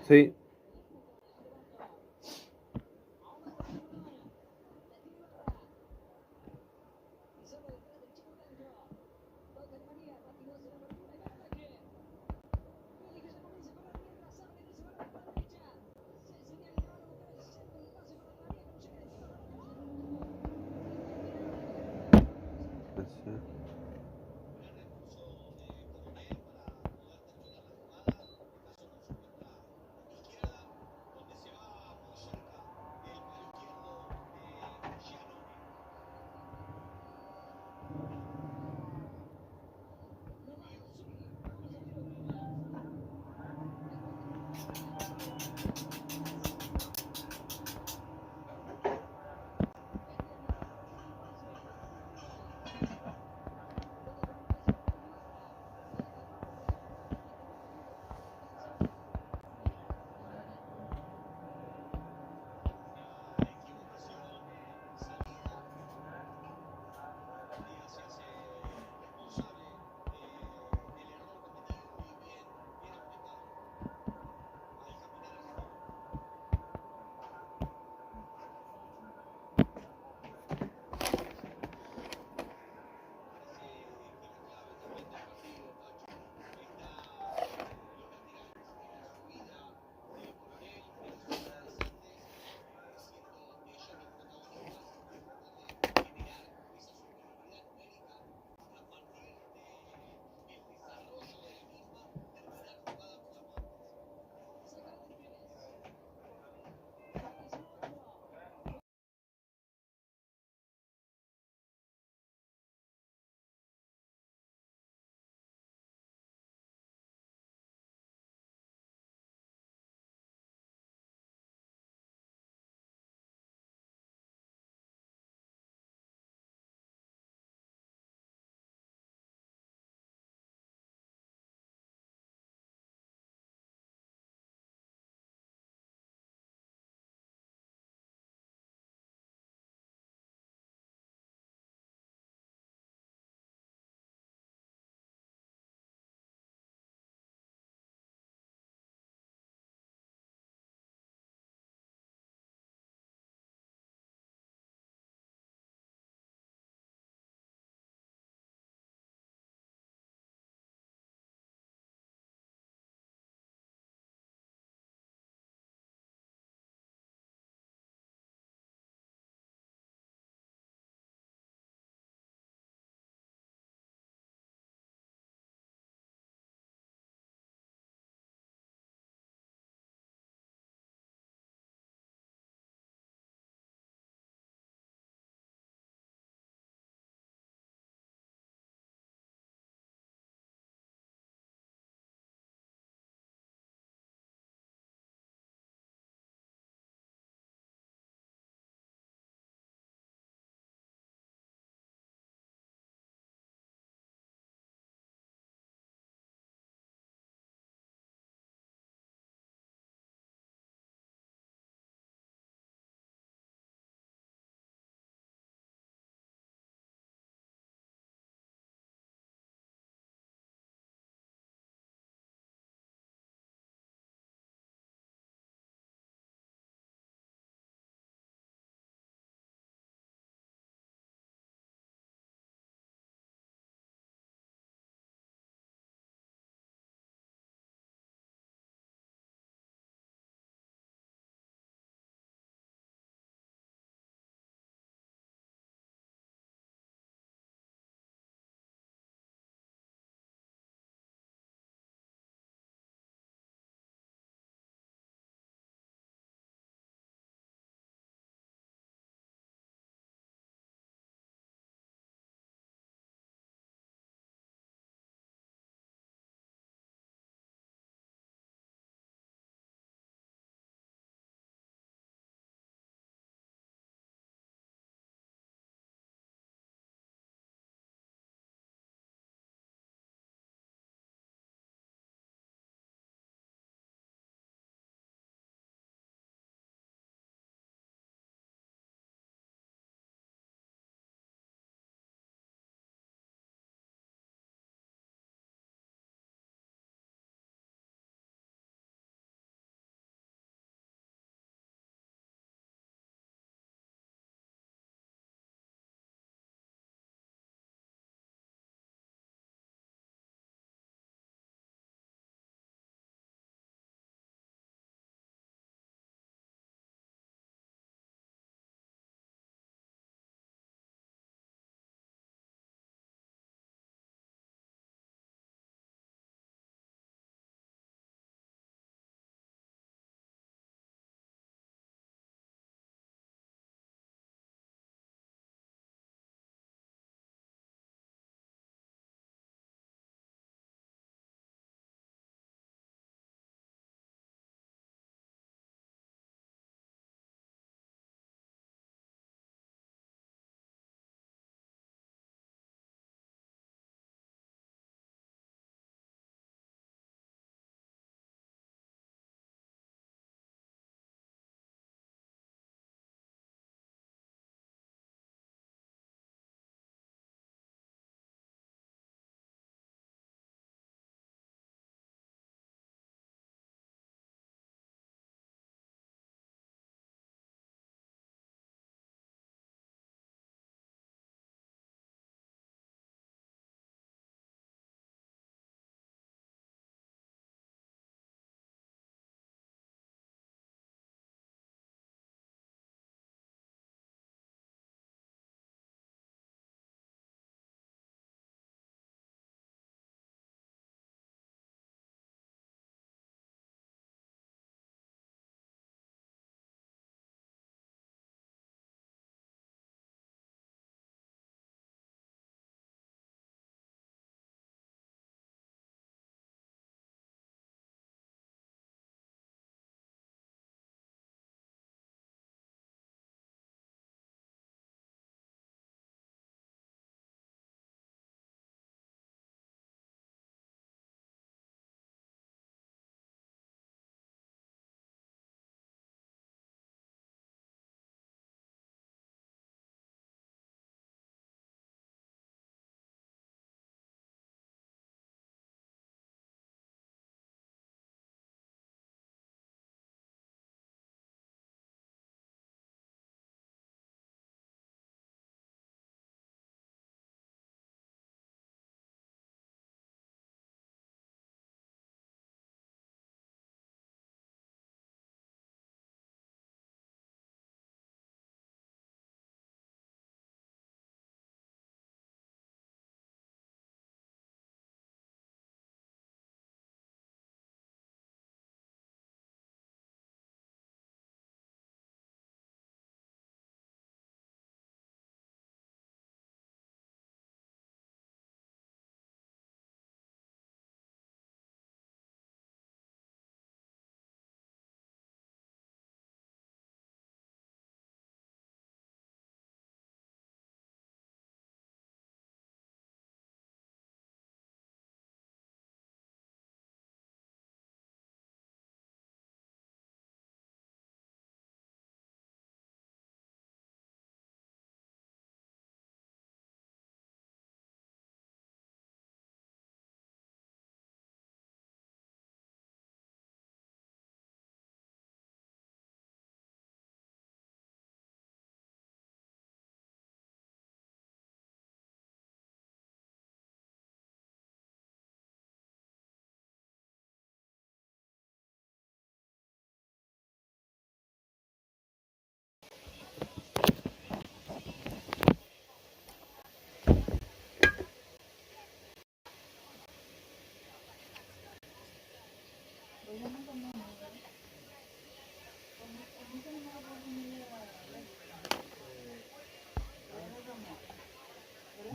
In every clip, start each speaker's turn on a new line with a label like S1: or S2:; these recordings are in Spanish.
S1: Sí.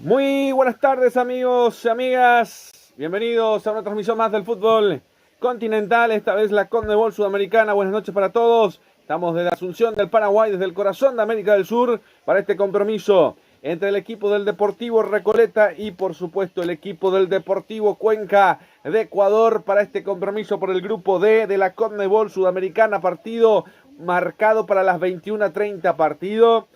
S1: Muy buenas tardes, amigos y amigas. Bienvenidos a una transmisión más del fútbol continental, esta vez la Conmebol Sudamericana. Buenas noches para todos. Estamos desde Asunción del Paraguay, desde el corazón de América del Sur, para este compromiso entre el equipo del Deportivo Recoleta y, por supuesto, el equipo del Deportivo Cuenca de Ecuador, para este compromiso por el grupo D de la Conmebol Sudamericana. Partido marcado para las 21:30, partido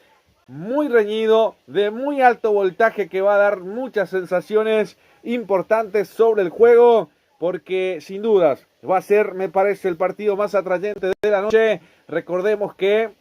S1: muy reñido, de muy alto voltaje, que va a dar muchas sensaciones importantes sobre el juego, porque sin dudas va a ser, me parece, el partido más atrayente de la noche. Recordemos que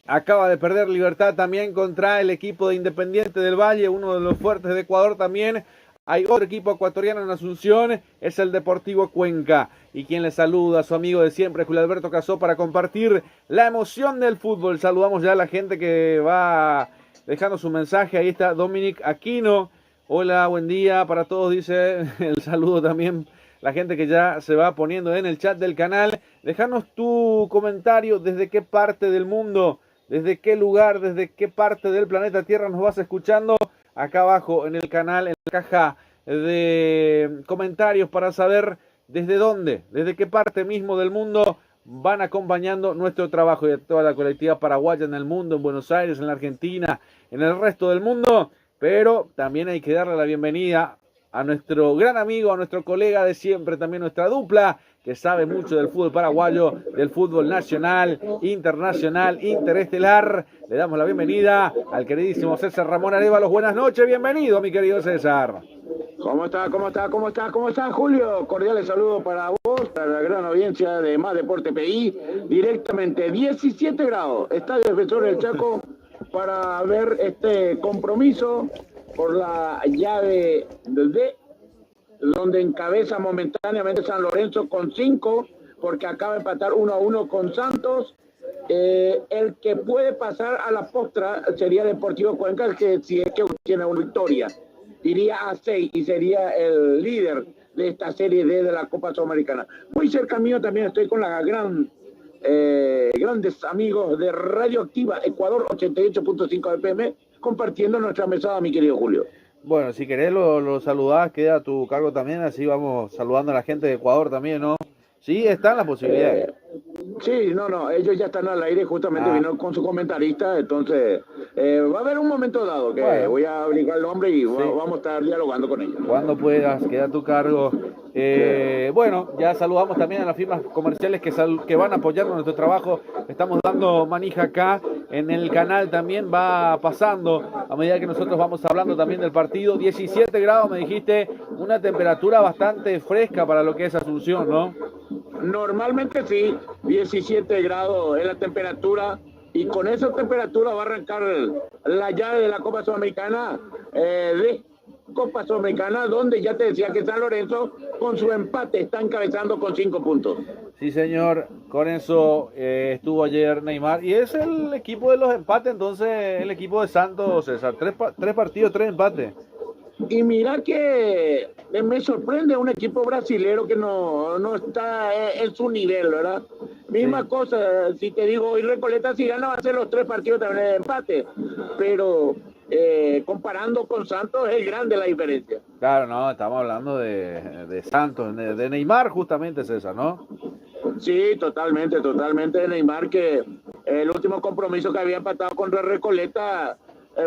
S1: acaba de perder Libertad también contra el equipo de Independiente del Valle, uno de los fuertes de Ecuador también. Hay otro equipo ecuatoriano en Asunción, es el Deportivo Cuenca. Y quien le saluda, su amigo de siempre, Julio Alberto Casó, para compartir la emoción del fútbol. Saludamos ya a la gente que va dejando su mensaje. Ahí está Dominic Aquino. Hola, buen día para todos, dice el saludo también. La gente que ya se va poniendo en el chat del canal. Déjanos tu comentario, desde qué parte del mundo, desde qué lugar, desde qué parte del planeta Tierra nos vas escuchando. Acá abajo en el canal, en la caja de comentarios, para saber desde dónde, desde qué parte mismo del mundo van acompañando nuestro trabajo, y de toda la colectividad paraguaya en el mundo, en Buenos Aires, en la Argentina, en el resto del mundo. Pero también hay que darle la bienvenida a nuestro gran amigo, a nuestro colega de siempre, también nuestra dupla, que sabe mucho del fútbol paraguayo, del fútbol nacional, internacional, interestelar. Le damos la bienvenida al queridísimo César Ramón Arévalos. Buenas noches, bienvenido, mi querido César.
S2: ¿Cómo está, Julio? Cordiales saludos para vos, para la gran audiencia de Más Deporte PI. Directamente 17 grados, Estadio Defensor del Chaco, para ver este compromiso por la llave D, donde encabeza momentáneamente San Lorenzo con 5, porque acaba de empatar 1-1 con Santos. El que puede pasar a la postra sería Deportivo Cuenca, que si es que tiene una victoria, iría a 6 y sería el líder de esta serie D de la Copa Sudamericana. Muy cerca mío también estoy con la grandes amigos de Radioactiva Ecuador 88.5 FM, compartiendo nuestra mesada, mi querido Julio.
S1: Bueno, si querés lo saludás, queda a tu cargo también, así vamos saludando a la gente de Ecuador también, ¿no? Sí, están las posibilidades.
S2: Sí, no, ellos ya están al aire, justamente vino con su comentarista, entonces va a haber un momento dado que voy a averiguar el nombre y vamos a estar dialogando con ellos.
S1: Cuando puedas, queda a tu cargo. Bueno, ya saludamos también a las firmas comerciales que van apoyando nuestro trabajo. Estamos dando manija acá en el canal, también va pasando a medida que nosotros vamos hablando también del partido. 17 grados, me dijiste, una temperatura bastante fresca para lo que es Asunción, ¿no?
S2: Normalmente sí, 17 grados es la temperatura, y con esa temperatura va a arrancar la llave de la Copa Sudamericana, donde ya te decía que San Lorenzo con su empate está encabezando con 5 puntos.
S1: Sí, señor, con eso estuvo ayer Neymar, y es el equipo de los empates, entonces el equipo de Santos, César, tres partidos, 3 empates.
S2: Y mira que me sorprende un equipo brasilero que no está en su nivel, ¿verdad? Misma cosa, si te digo, hoy Recoleta si gana va a ser los 3 partidos también de empate, pero comparando con Santos es grande la diferencia.
S1: Claro, no, estamos hablando de Santos, de Neymar justamente, César, ¿no?
S2: Sí, totalmente de Neymar, que el último compromiso que había empatado contra Recoleta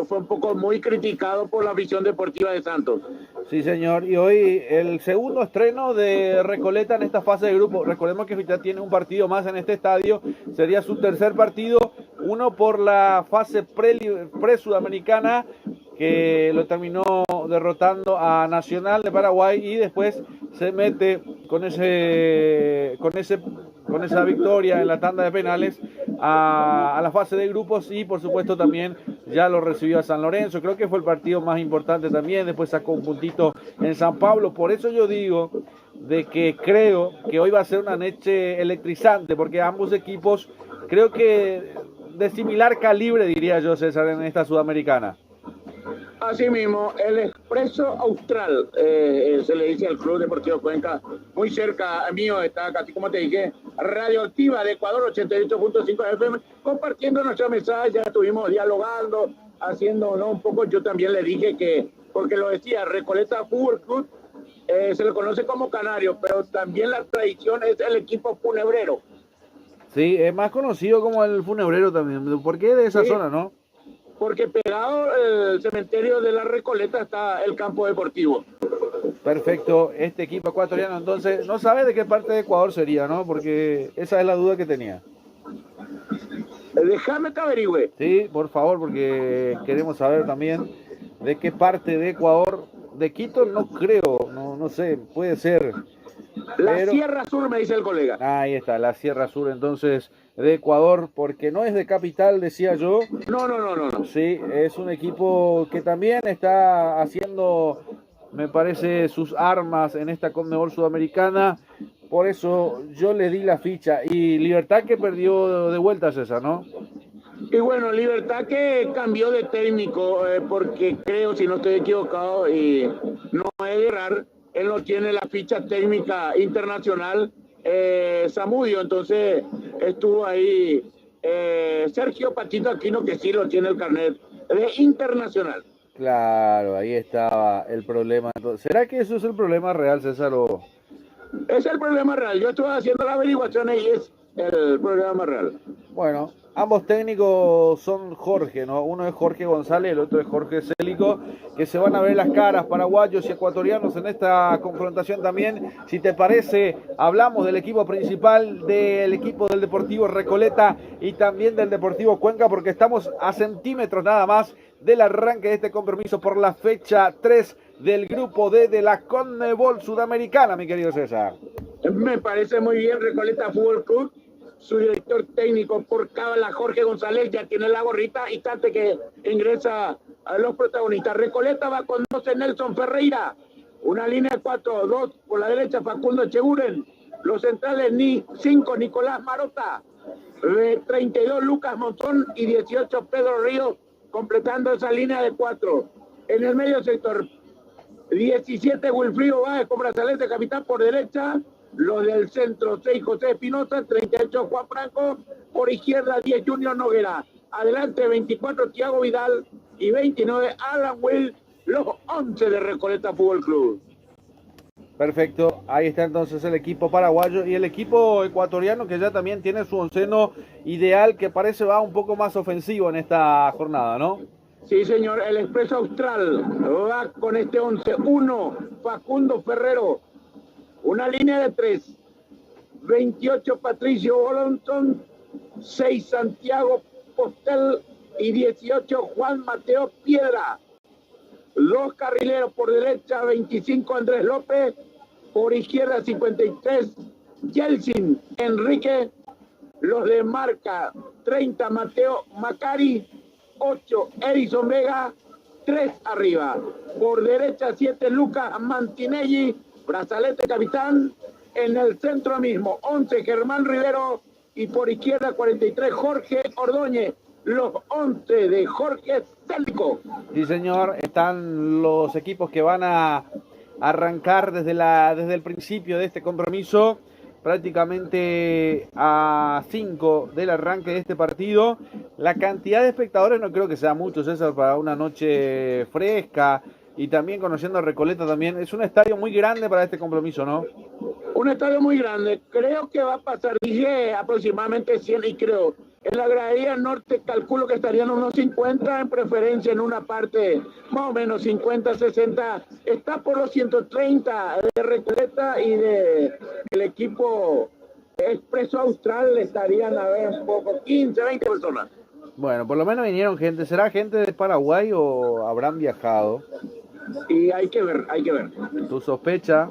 S2: fue un poco muy criticado por la afición deportiva de Santos.
S1: Sí, señor, y hoy el segundo estreno de Recoleta en esta fase de grupo. Recordemos que ya tiene un partido más en este estadio, sería su tercer partido, uno por la fase pre-sudamericana, que lo terminó derrotando a Nacional de Paraguay, y después se mete con esa victoria en la tanda de penales a la fase de grupos, y por supuesto también ya lo recibió a San Lorenzo. Creo que fue el partido más importante también, después sacó un puntito en San Pablo. Por eso yo digo de que creo que hoy va a ser una noche electrizante, porque ambos equipos creo que de similar calibre, diría yo, César, en esta Sudamericana.
S2: Asimismo, el Expreso Austral, se le dice al Club Deportivo Cuenca, muy cerca mío está, casi como te dije, Radioactiva de Ecuador 88.5 FM, compartiendo nuestra mensaje, ya estuvimos dialogando, haciendo, ¿no? Un poco, yo también le dije que, porque lo decía, Recoleta Fútbol Club, se le conoce como Canario, pero también la tradición es el equipo funebrero.
S1: Sí, es más conocido como el funebrero también. ¿Por qué de esa zona, no?
S2: Porque pegado el cementerio de la Recoleta está el campo deportivo.
S1: Perfecto, este equipo ecuatoriano entonces, no sabe de qué parte de Ecuador sería, ¿no? Porque esa es la duda que tenía.
S2: Déjame que averigüe.
S1: Sí, por favor, porque queremos saber también de qué parte de Ecuador. De Quito no creo, no sé, puede ser.
S2: La Sierra Sur, me dice el colega.
S1: Ahí está, la Sierra Sur entonces de Ecuador, porque no es de capital, decía yo.
S2: No.
S1: Sí, es un equipo que también está haciendo, me parece, sus armas en esta Conmebol Sudamericana. Por eso yo le di la ficha. Y Libertad que perdió de vuelta, César, ¿no?
S2: Y bueno, Libertad que cambió de técnico, porque creo, si no estoy equivocado, y no es de errar, él no tiene la ficha técnica internacional, Zamudio, entonces estuvo ahí Sergio Patito Aquino, que sí lo tiene el carnet de internacional.
S1: Claro, ahí estaba el problema. ¿Será que eso es el problema real, César?
S2: Es el problema real. Yo estuve haciendo la averiguación y es el problema real.
S1: Bueno, ambos técnicos son Jorge, ¿no? Uno es Jorge González, el otro es Jorge Célico, que se van a ver las caras paraguayos y ecuatorianos en esta confrontación también. Si te parece, hablamos del equipo principal, del equipo del Deportivo Recoleta y también del Deportivo Cuenca, porque estamos a centímetros nada más del arranque de este compromiso por la fecha 3 del grupo D de la Conmebol Sudamericana, mi querido César.
S2: Me parece muy bien, Recoleta Fútbol Club. Su director técnico por cábala, Jorge González, ya tiene la gorrita, instante que ingresa a los protagonistas. Recoleta va con 12 Nelson Ferreira, una línea de 4-2 por la derecha Facundo Echeguren, los centrales 5 Nicolás Marota, 32 Lucas Monzón y 18 Pedro Ríos, completando esa línea de 4. En el medio sector, 17 Wilfrido Báez con brazalete capitán por derecha. Los del centro, 6 José Espinosa, 38 Juan Franco, por izquierda 10 Junior Noguera, adelante 24 Thiago Vidal y 29 Alan Will, los 11 de Recoleta Fútbol Club.
S1: Perfecto, ahí está entonces el equipo paraguayo y el equipo ecuatoriano que ya también tiene su onceno ideal, que parece va un poco más ofensivo en esta jornada, ¿no?
S2: Sí, señor, el Expreso Austral va con este 11, 1 Facundo Ferrero, una línea de 3, 28 Patricio Bolonton, 6 Santiago Postel y 18 Juan Mateo Piedra. 2 carrileros por derecha, 25 Andrés López, por izquierda 53 Yeltsin Enrique, los de marca 30 Mateo Macari, 8 Edison Vega, 3 arriba. Por derecha 7 Lucas Mantinelli, brazalete capitán, en el centro mismo 11 Germán Rivero y por izquierda 43 Jorge Ordóñez, los 11 de Jorge Célico.
S1: Sí, señor, están los equipos que van a arrancar desde el principio de este compromiso, prácticamente a 5 del arranque de este partido. La cantidad de espectadores no creo que sea mucho, César, para una noche fresca. Y también conociendo a Recoleta también, es un estadio muy grande para este compromiso, ¿no?
S2: Un estadio muy grande, creo que va a pasar, dije aproximadamente 100 y creo, en la gradería norte calculo que estarían unos 50 en preferencia en una parte, más o menos 50, 60, está por los 130 de Recoleta y del equipo Expreso Austral estarían a ver un poco, 15, 20 personas.
S1: Bueno, por lo menos vinieron gente, ¿será gente de Paraguay o habrán viajado?
S2: Y hay que ver, hay que ver.
S1: ¿Tu sospecha?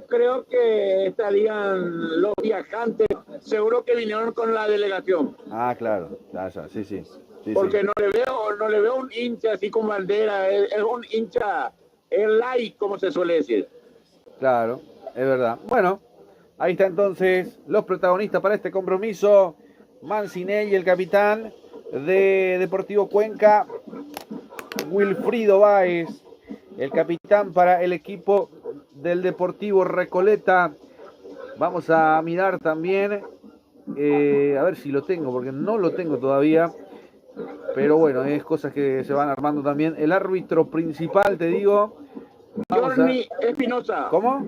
S2: Creo que estarían los viajantes, seguro que vinieron con la delegación.
S1: Ah, claro, sí.
S2: Porque no le veo un hincha así con bandera, es un hincha light, como se suele decir.
S1: Claro, es verdad. Bueno, ahí está entonces los protagonistas para este compromiso. Mancinelli, el capitán de Deportivo Cuenca, Wilfrido Báez, el capitán para el equipo del Deportivo Recoleta. Vamos a mirar también, a ver si lo tengo, porque no lo tengo todavía. Pero bueno, es cosas que se van armando también. El árbitro principal, te digo.
S2: Jordi Espinosa.
S1: ¿Cómo?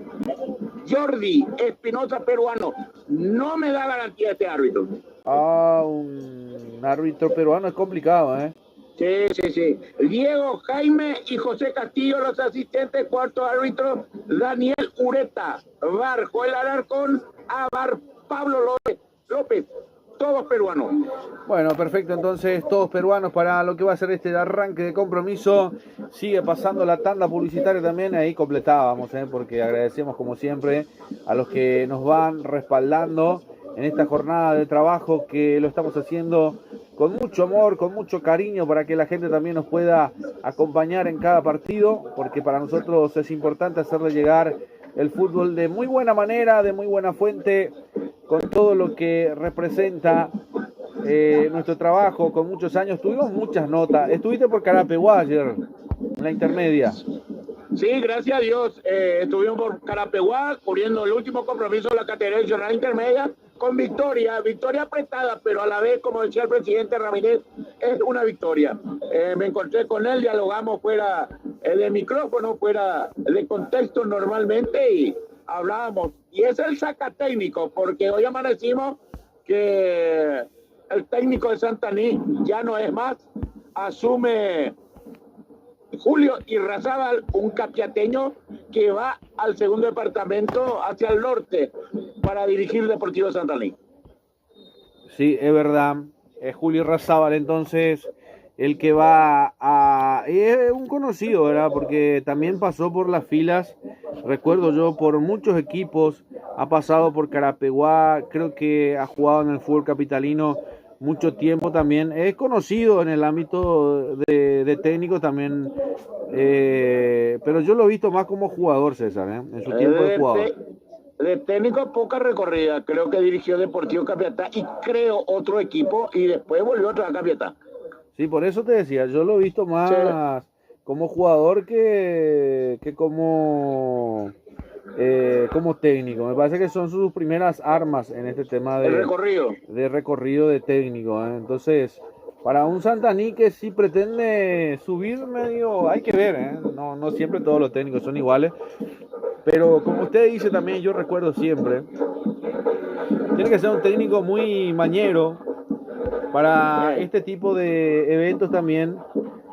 S2: Jordi Espinosa, peruano. No me da garantía este árbitro.
S1: Un árbitro peruano es complicado, ¿eh?
S2: Sí. Diego Jaime y José Castillo, los asistentes. Cuarto árbitro, Daniel Ureta. VAR, Joel Alarcón. A VAR, Pablo López. Todos peruanos.
S1: Bueno, perfecto, entonces todos peruanos para lo que va a ser este arranque de compromiso. Sigue pasando la tanda publicitaria también, ahí completábamos, porque agradecemos como siempre a los que nos van respaldando en esta jornada de trabajo, que lo estamos haciendo con mucho amor, con mucho cariño, para que la gente también nos pueda acompañar en cada partido, porque para nosotros es importante hacerle llegar el fútbol de muy buena manera, de muy buena fuente, con todo lo que representa nuestro trabajo, con muchos años. Tuvimos muchas notas. Estuviste por Carapeguá ayer, en la intermedia.
S2: Sí, gracias a Dios. Estuvimos por Carapeguá cubriendo el último compromiso de la categoría nacional intermedia, con victoria apretada, pero a la vez, como decía el presidente Ramírez, es una victoria. Me encontré con él, dialogamos fuera de micrófono, fuera de contexto normalmente, y hablábamos. Y es el sacatécnico, porque hoy amanecimos que el técnico de Santaní ya no es más, asume Julio Irrazábal, un capiateño que va al segundo departamento hacia el norte para dirigir Deportivo Santaní.
S1: Sí, es verdad. Es Julio Irrazábal entonces el que va a... Es un conocido, ¿verdad? Porque también pasó por las filas, recuerdo yo, por muchos equipos. Ha pasado por Carapeguá, creo que ha jugado en el fútbol capitalino mucho tiempo también. Es conocido en el ámbito de técnico también, pero yo lo he visto más como jugador, César, en su tiempo de jugador.
S2: De técnico poca recorrida, creo que dirigió Deportivo Capiatá y creo otro equipo, y después volvió otra vez a Capiatá.
S1: Sí, por eso te decía, yo lo he visto más como jugador que como técnico. Me parece que son sus primeras armas en este tema de recorrido de técnico, Entonces, para un Santaní que sí pretende subir medio, hay que ver, no siempre todos los técnicos son iguales, pero como usted dice también, yo recuerdo siempre, tiene que ser un técnico muy mañero para este tipo de eventos también,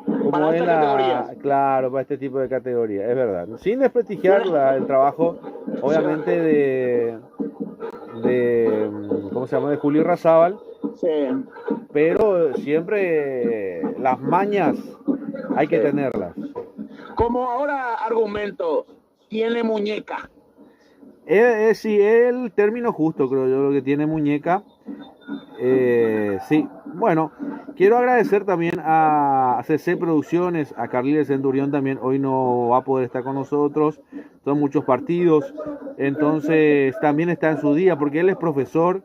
S1: como
S2: para
S1: es claro, para este tipo de categoría, es verdad, sin desprestigiar el trabajo obviamente de ¿cómo se llama? De Julio Irrazábal, pero siempre las mañas hay que tenerlas.
S2: Como ahora argumento, tiene muñeca.
S1: Sí, es el término justo, creo yo, lo que tiene muñeca. Sí, bueno, quiero agradecer también a CC Producciones, a Carliles Centurión también, hoy no va a poder estar con nosotros, son muchos partidos, entonces también está en su día, porque él es profesor,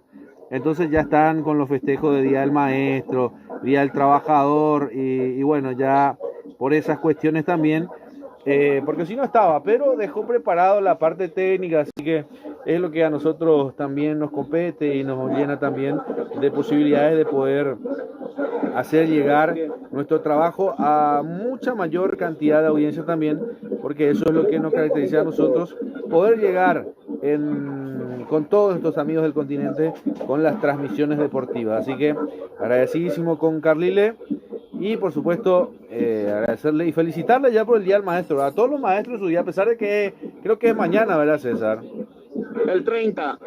S1: entonces ya están con los festejos de Día del Maestro, Día del Trabajador, y bueno, ya por esas cuestiones también, porque si no estaba, pero dejó preparado la parte técnica, así que es lo que a nosotros también nos compete y nos llena también de posibilidades de poder hacer llegar nuestro trabajo a mucha mayor cantidad de audiencia también, porque eso es lo que nos caracteriza a nosotros, poder llegar con todos estos amigos del continente con las transmisiones deportivas. Así que agradecidísimo con Carlile. Y por supuesto, agradecerle y felicitarle ya por el Día del Maestro, a todos los maestros su día, a pesar de que creo que es mañana, ¿verdad, César?
S2: El 30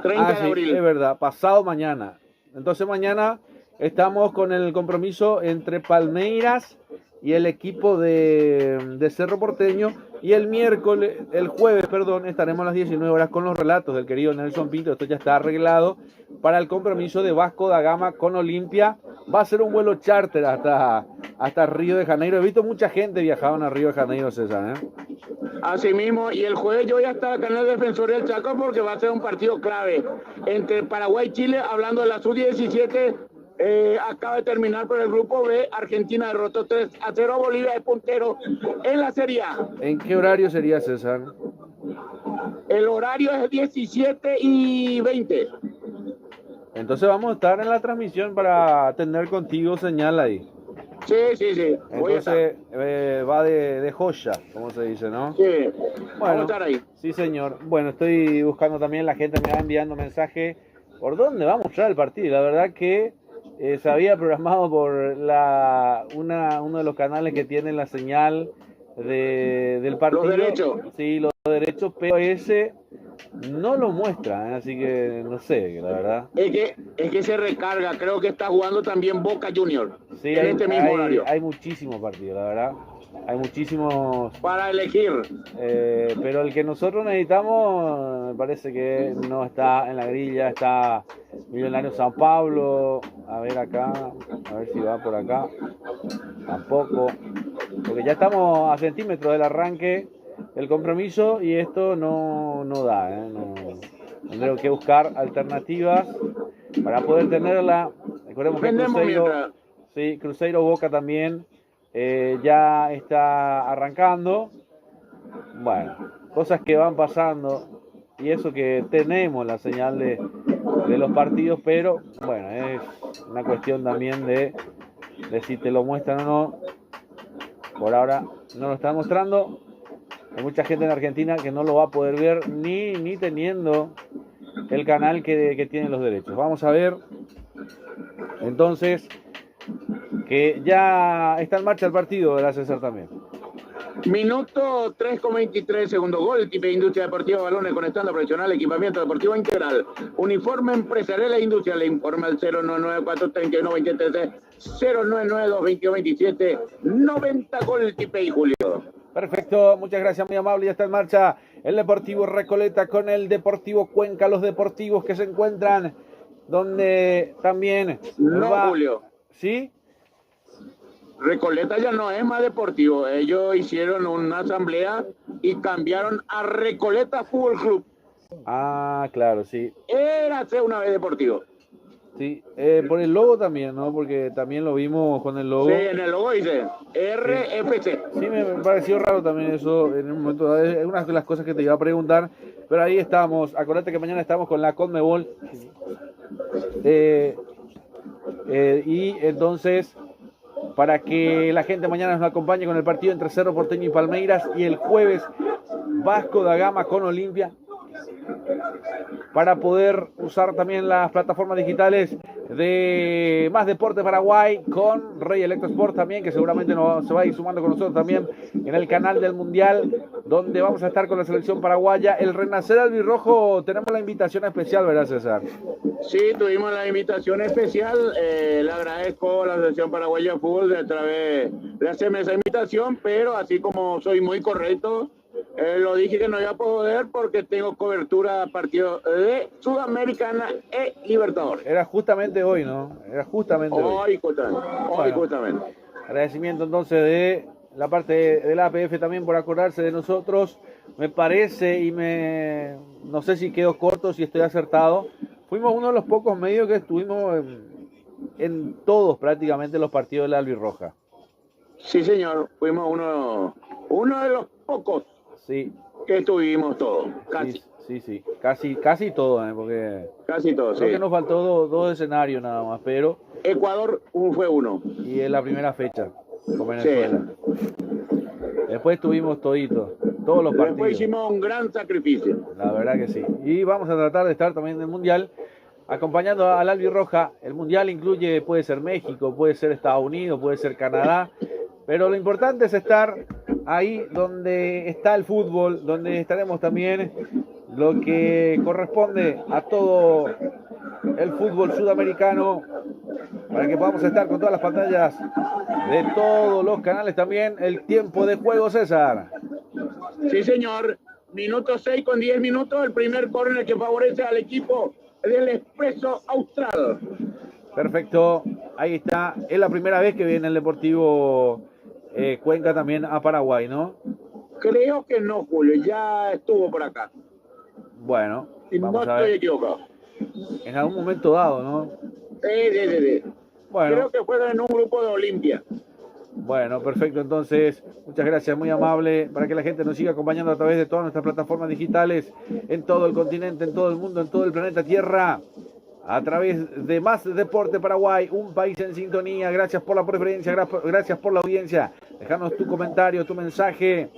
S2: de abril.
S1: Sí, es verdad, pasado mañana. Entonces mañana estamos con el compromiso entre Palmeiras y el equipo de Cerro Porteño, y el jueves, estaremos a las 19 horas con los relatos del querido Nelson Pinto. Esto ya está arreglado para el compromiso de Vasco da Gama con Olimpia. Va a ser un vuelo charter hasta Río de Janeiro. He visto mucha gente viajando a Río de Janeiro, César,
S2: Así mismo, y el jueves yo voy a estar acá en el Defensor del Chaco, porque va a ser un partido clave entre Paraguay y Chile, hablando de la sub-17 Acaba de terminar por el grupo B. Argentina derrotó 3-0 a Bolivia, de puntero en la Serie A.
S1: ¿En qué horario sería, César?
S2: El horario es 17:20.
S1: Entonces vamos a estar en la transmisión para tener contigo señal ahí.
S2: Sí.
S1: Entonces va de joya, como se dice, ¿no?
S2: Sí,
S1: bueno,
S2: vamos a estar ahí.
S1: Sí, señor. Bueno, estoy buscando también, la gente me va enviando mensaje por dónde va a mostrar el partido. La verdad que se había programado por uno de los canales que tiene la señal del partido.
S2: Los derechos.
S1: Sí, los derechos, pero ese no lo muestra, así que no sé, la verdad.
S2: Es que se recarga, creo que está jugando también Boca Junior.
S1: Sí,
S2: en este mismo horario.
S1: Hay muchísimos partidos, la verdad. Hay muchísimos
S2: para elegir.
S1: Pero el que nosotros necesitamos, me parece que no está en la grilla. Está Millonario San Pablo. A ver acá, a ver si va por acá. Tampoco. Porque ya estamos a centímetros del arranque del compromiso y esto no da. No, tendremos que buscar alternativas para poder tenerla. Recordemos que Cruzeiro Boca también ya está arrancando. Bueno, cosas que van pasando y eso que tenemos la señal de los partidos, pero bueno, es una cuestión también de si te lo muestran o no. Por ahora no lo están mostrando. Hay mucha gente en Argentina que no lo va a poder ver ni teniendo el canal que tiene los derechos. Vamos a ver entonces que ya está en marcha el partido de la César también.
S2: Minuto 3:23, segundo gol. Tipe Industria Deportiva, balones con estándar profesional, equipamiento deportivo integral, uniforme empresarial e industrial. Le informa al 099-431-23, 099-222-27-90. Gol Tipe y Julio.
S1: Perfecto, muchas gracias, muy amable. Ya está en marcha el Deportivo Recoleta con el Deportivo Cuenca, los deportivos que se encuentran donde también
S2: Julio.
S1: ¿Sí?
S2: Recoleta ya no es más deportivo. Ellos hicieron una asamblea y cambiaron a Recoleta Fútbol Club.
S1: Ah, claro, sí.
S2: Érase una vez deportivo.
S1: Sí, por el logo también, ¿no? Porque también lo vimos con el logo.
S2: Sí, en el logo dice RFC.
S1: Sí, me pareció raro también eso en un momento. Es una de las cosas que te iba a preguntar. Pero ahí estamos. Acordate que mañana estamos con la Conmebol. Y entonces, para que la gente mañana nos acompañe con el partido entre Cerro Porteño y Palmeiras, y el jueves Vasco da Gama con Olimpia, para poder usar también las plataformas digitales de Más Deporte Paraguay con Rey Electro Sport también, que seguramente se va a ir sumando con nosotros también en el canal del Mundial, donde vamos a estar con la selección paraguaya. El Renacer Albirrojo, tenemos la invitación especial, ¿verdad, César?
S2: Sí, tuvimos la invitación especial. Le agradezco a la Asociación Paraguaya de Fútbol a través de hacerme esa invitación, pero así como soy muy correcto, lo dije que no iba a poder porque tengo cobertura a partidos de Sudamericana e Libertadores.
S1: Era justamente hoy, ¿no? Era justamente hoy.
S2: Hoy justamente.
S1: Agradecimiento entonces de la parte del APF también por acordarse de nosotros. Me parece no sé si quedo corto, si estoy acertado. Fuimos uno de los pocos medios que estuvimos en todos prácticamente los partidos de la Albirroja.
S2: Sí, señor. Fuimos uno de los pocos.
S1: Sí.
S2: Que estuvimos todos, casi.
S1: Sí. Casi todo, porque...
S2: Casi todo,
S1: creo que nos faltó dos escenarios nada más, pero...
S2: Ecuador fue uno.
S1: Y es la primera fecha con Venezuela. Sí. Después tuvimos todos los partidos.
S2: Después hicimos un gran sacrificio.
S1: La verdad que sí. Y vamos a tratar de estar también en el Mundial, acompañando al Albirroja. El Mundial puede ser México, puede ser Estados Unidos, puede ser Canadá, pero lo importante es estar ahí donde está el fútbol, donde estaremos también lo que corresponde a todo el fútbol sudamericano, para que podamos estar con todas las pantallas de todos los canales también. El tiempo de juego, César.
S2: Sí, señor. Minuto 6 con 10 minutos, el primer córner que favorece al equipo del Expreso Austral.
S1: Perfecto, ahí está. Es la primera vez que viene el Deportivo Cuenca también a Paraguay, ¿no?
S2: Creo que no, Julio, ya estuvo por acá.
S1: Bueno,
S2: vamos a ver. No estoy equivocado.
S1: En algún momento dado, ¿no?
S2: Sí.
S1: Bueno.
S2: Creo que juegan en un grupo de Olimpia.
S1: Bueno, perfecto. Entonces, muchas gracias, muy amable, para que la gente nos siga acompañando a través de todas nuestras plataformas digitales en todo el continente, en todo el mundo, en todo el planeta Tierra, a través de Más Deporte Paraguay, un país en sintonía. Gracias por la preferencia, gracias por la audiencia. Déjanos tu comentario, tu mensaje.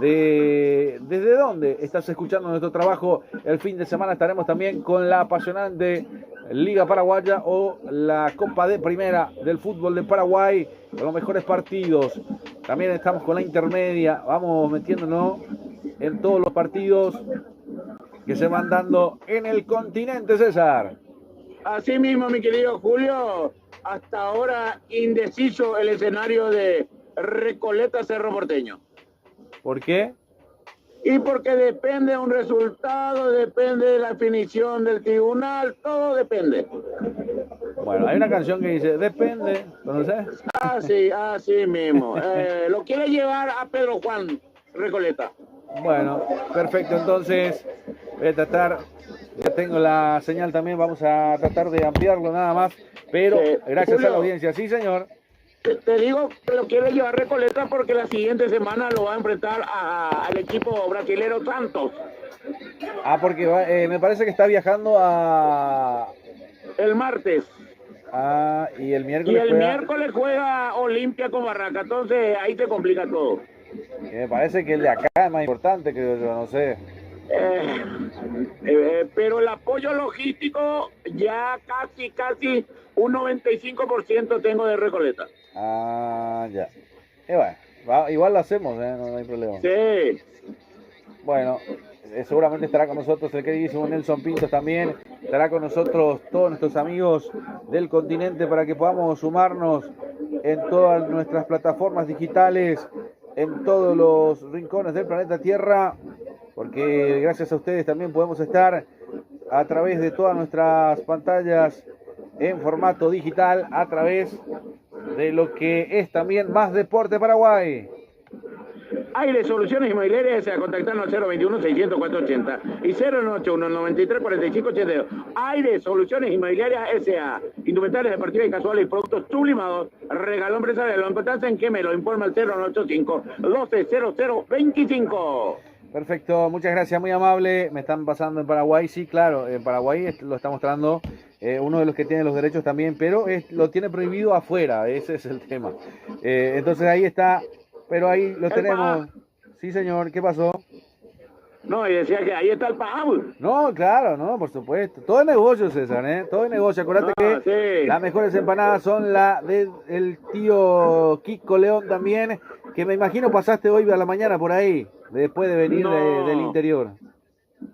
S1: ¿Desde dónde estás escuchando nuestro trabajo? El fin de semana estaremos también con la apasionante Liga Paraguaya o la Copa de Primera del fútbol de Paraguay, con los mejores partidos. También estamos con la intermedia, vamos metiéndonos en todos los partidos que se van dando en el continente, César.
S2: Así mismo, mi querido Julio, hasta ahora indeciso el escenario de Recoleta Cerro Porteño.
S1: ¿Por qué?
S2: Y porque depende de un resultado, depende de la definición del tribunal, todo depende.
S1: Bueno, hay una canción que dice, depende, ¿conoces?
S2: Así mismo. Lo quiere llevar a Pedro Juan Recoleta.
S1: Bueno, perfecto, entonces voy a tratar, ya tengo la señal también, vamos a tratar de ampliarlo nada más, pero gracias
S2: Julio,
S1: a la audiencia, sí señor.
S2: Te digo que lo quiere llevar Recoleta porque la siguiente semana lo va a enfrentar al equipo brasilero Santos.
S1: Porque me parece que está viajando
S2: el martes.
S1: Y el miércoles
S2: miércoles juega Olimpia con Barraca, entonces ahí te complica todo.
S1: Me parece que el de acá es más importante, creo yo, no sé.
S2: Pero el apoyo logístico ya casi un 95% tengo de Recoleta.
S1: Ya. Bueno, igual lo hacemos, no hay problema.
S2: Sí.
S1: Bueno, seguramente estará con nosotros el queridísimo Nelson Pintos también. Estará con nosotros todos nuestros amigos del continente para que podamos sumarnos en todas nuestras plataformas digitales, en todos los rincones del planeta Tierra, porque gracias a ustedes también podemos estar a través de todas nuestras pantallas en formato digital, a través de lo que es también Más Deporte Paraguay.
S2: Aire Soluciones Inmobiliarias, a contactarnos al 021-600-480 y 098-193-4582. Aire Soluciones Inmobiliarias S.A. Indumentarias deportivas y casuales y productos sublimados. Regaló empresarial. Lo importante en que me lo informa el 085-120025.
S1: Perfecto, muchas gracias, muy amable. Me están pasando en Paraguay, sí, claro, en Paraguay lo está mostrando uno de los que tiene los derechos también, pero lo tiene prohibido afuera, ese es el tema. Entonces ahí está, pero ahí lo tenemos. Sí, señor, ¿qué pasó?
S2: No, y decía que ahí está el pago.
S1: No, claro, no, por supuesto. Todo es negocio, César, Todo es negocio. Acuérdate que las mejores empanadas son la del tío Kiko León también, que me imagino pasaste hoy a la mañana por ahí, después de venir del interior.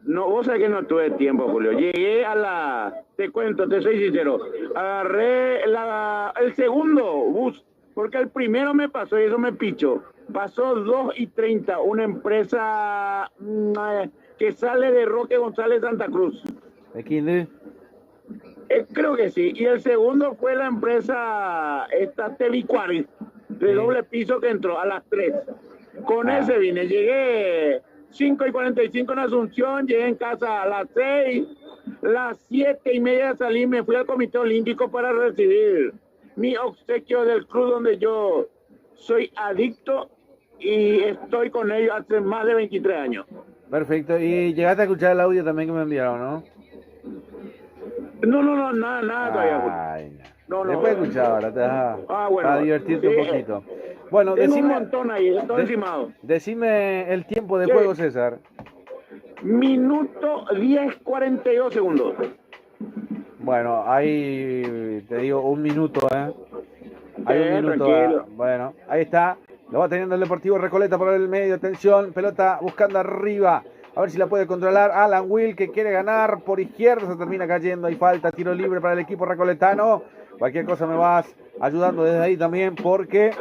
S2: No, vos sabés que no tuve tiempo, Julio. Llegué te cuento, te soy sincero, agarré el segundo bus, porque el primero me pasó y eso me pichó. Pasó 2:30, una empresa que sale de Roque González Santa Cruz.
S1: ¿De quién?
S2: Creo que sí. Y el segundo fue la empresa Tevicuari, de doble piso, que entró a las 3. Con ese vine, llegué 5:45 en Asunción, llegué en casa a las 6, las 7:30 salí, me fui al Comité Olímpico para recibir mi obsequio del club donde yo soy adicto y estoy con ellos hace más de 23 años.
S1: Perfecto, y llegaste a escuchar el audio también que me enviaron, ¿no?
S2: No, nada todavía.
S1: No. Después escuchar ahora,
S2: bueno,
S1: para divertirte un poquito. Bueno,
S2: tengo un montón ahí, todo encimado.
S1: Decime el tiempo de juego, César.
S2: Minuto 10:42 segundos.
S1: Bueno, ahí te digo un minuto, Hay un minuto. Bueno, ahí está. Lo va teniendo el Deportivo Recoleta por el medio. Atención, pelota buscando arriba. A ver si la puede controlar Alan Will, que quiere ganar por izquierda. Se termina cayendo. Hay falta, tiro libre para el equipo recoletano. Cualquier cosa me vas ayudando desde ahí también, porque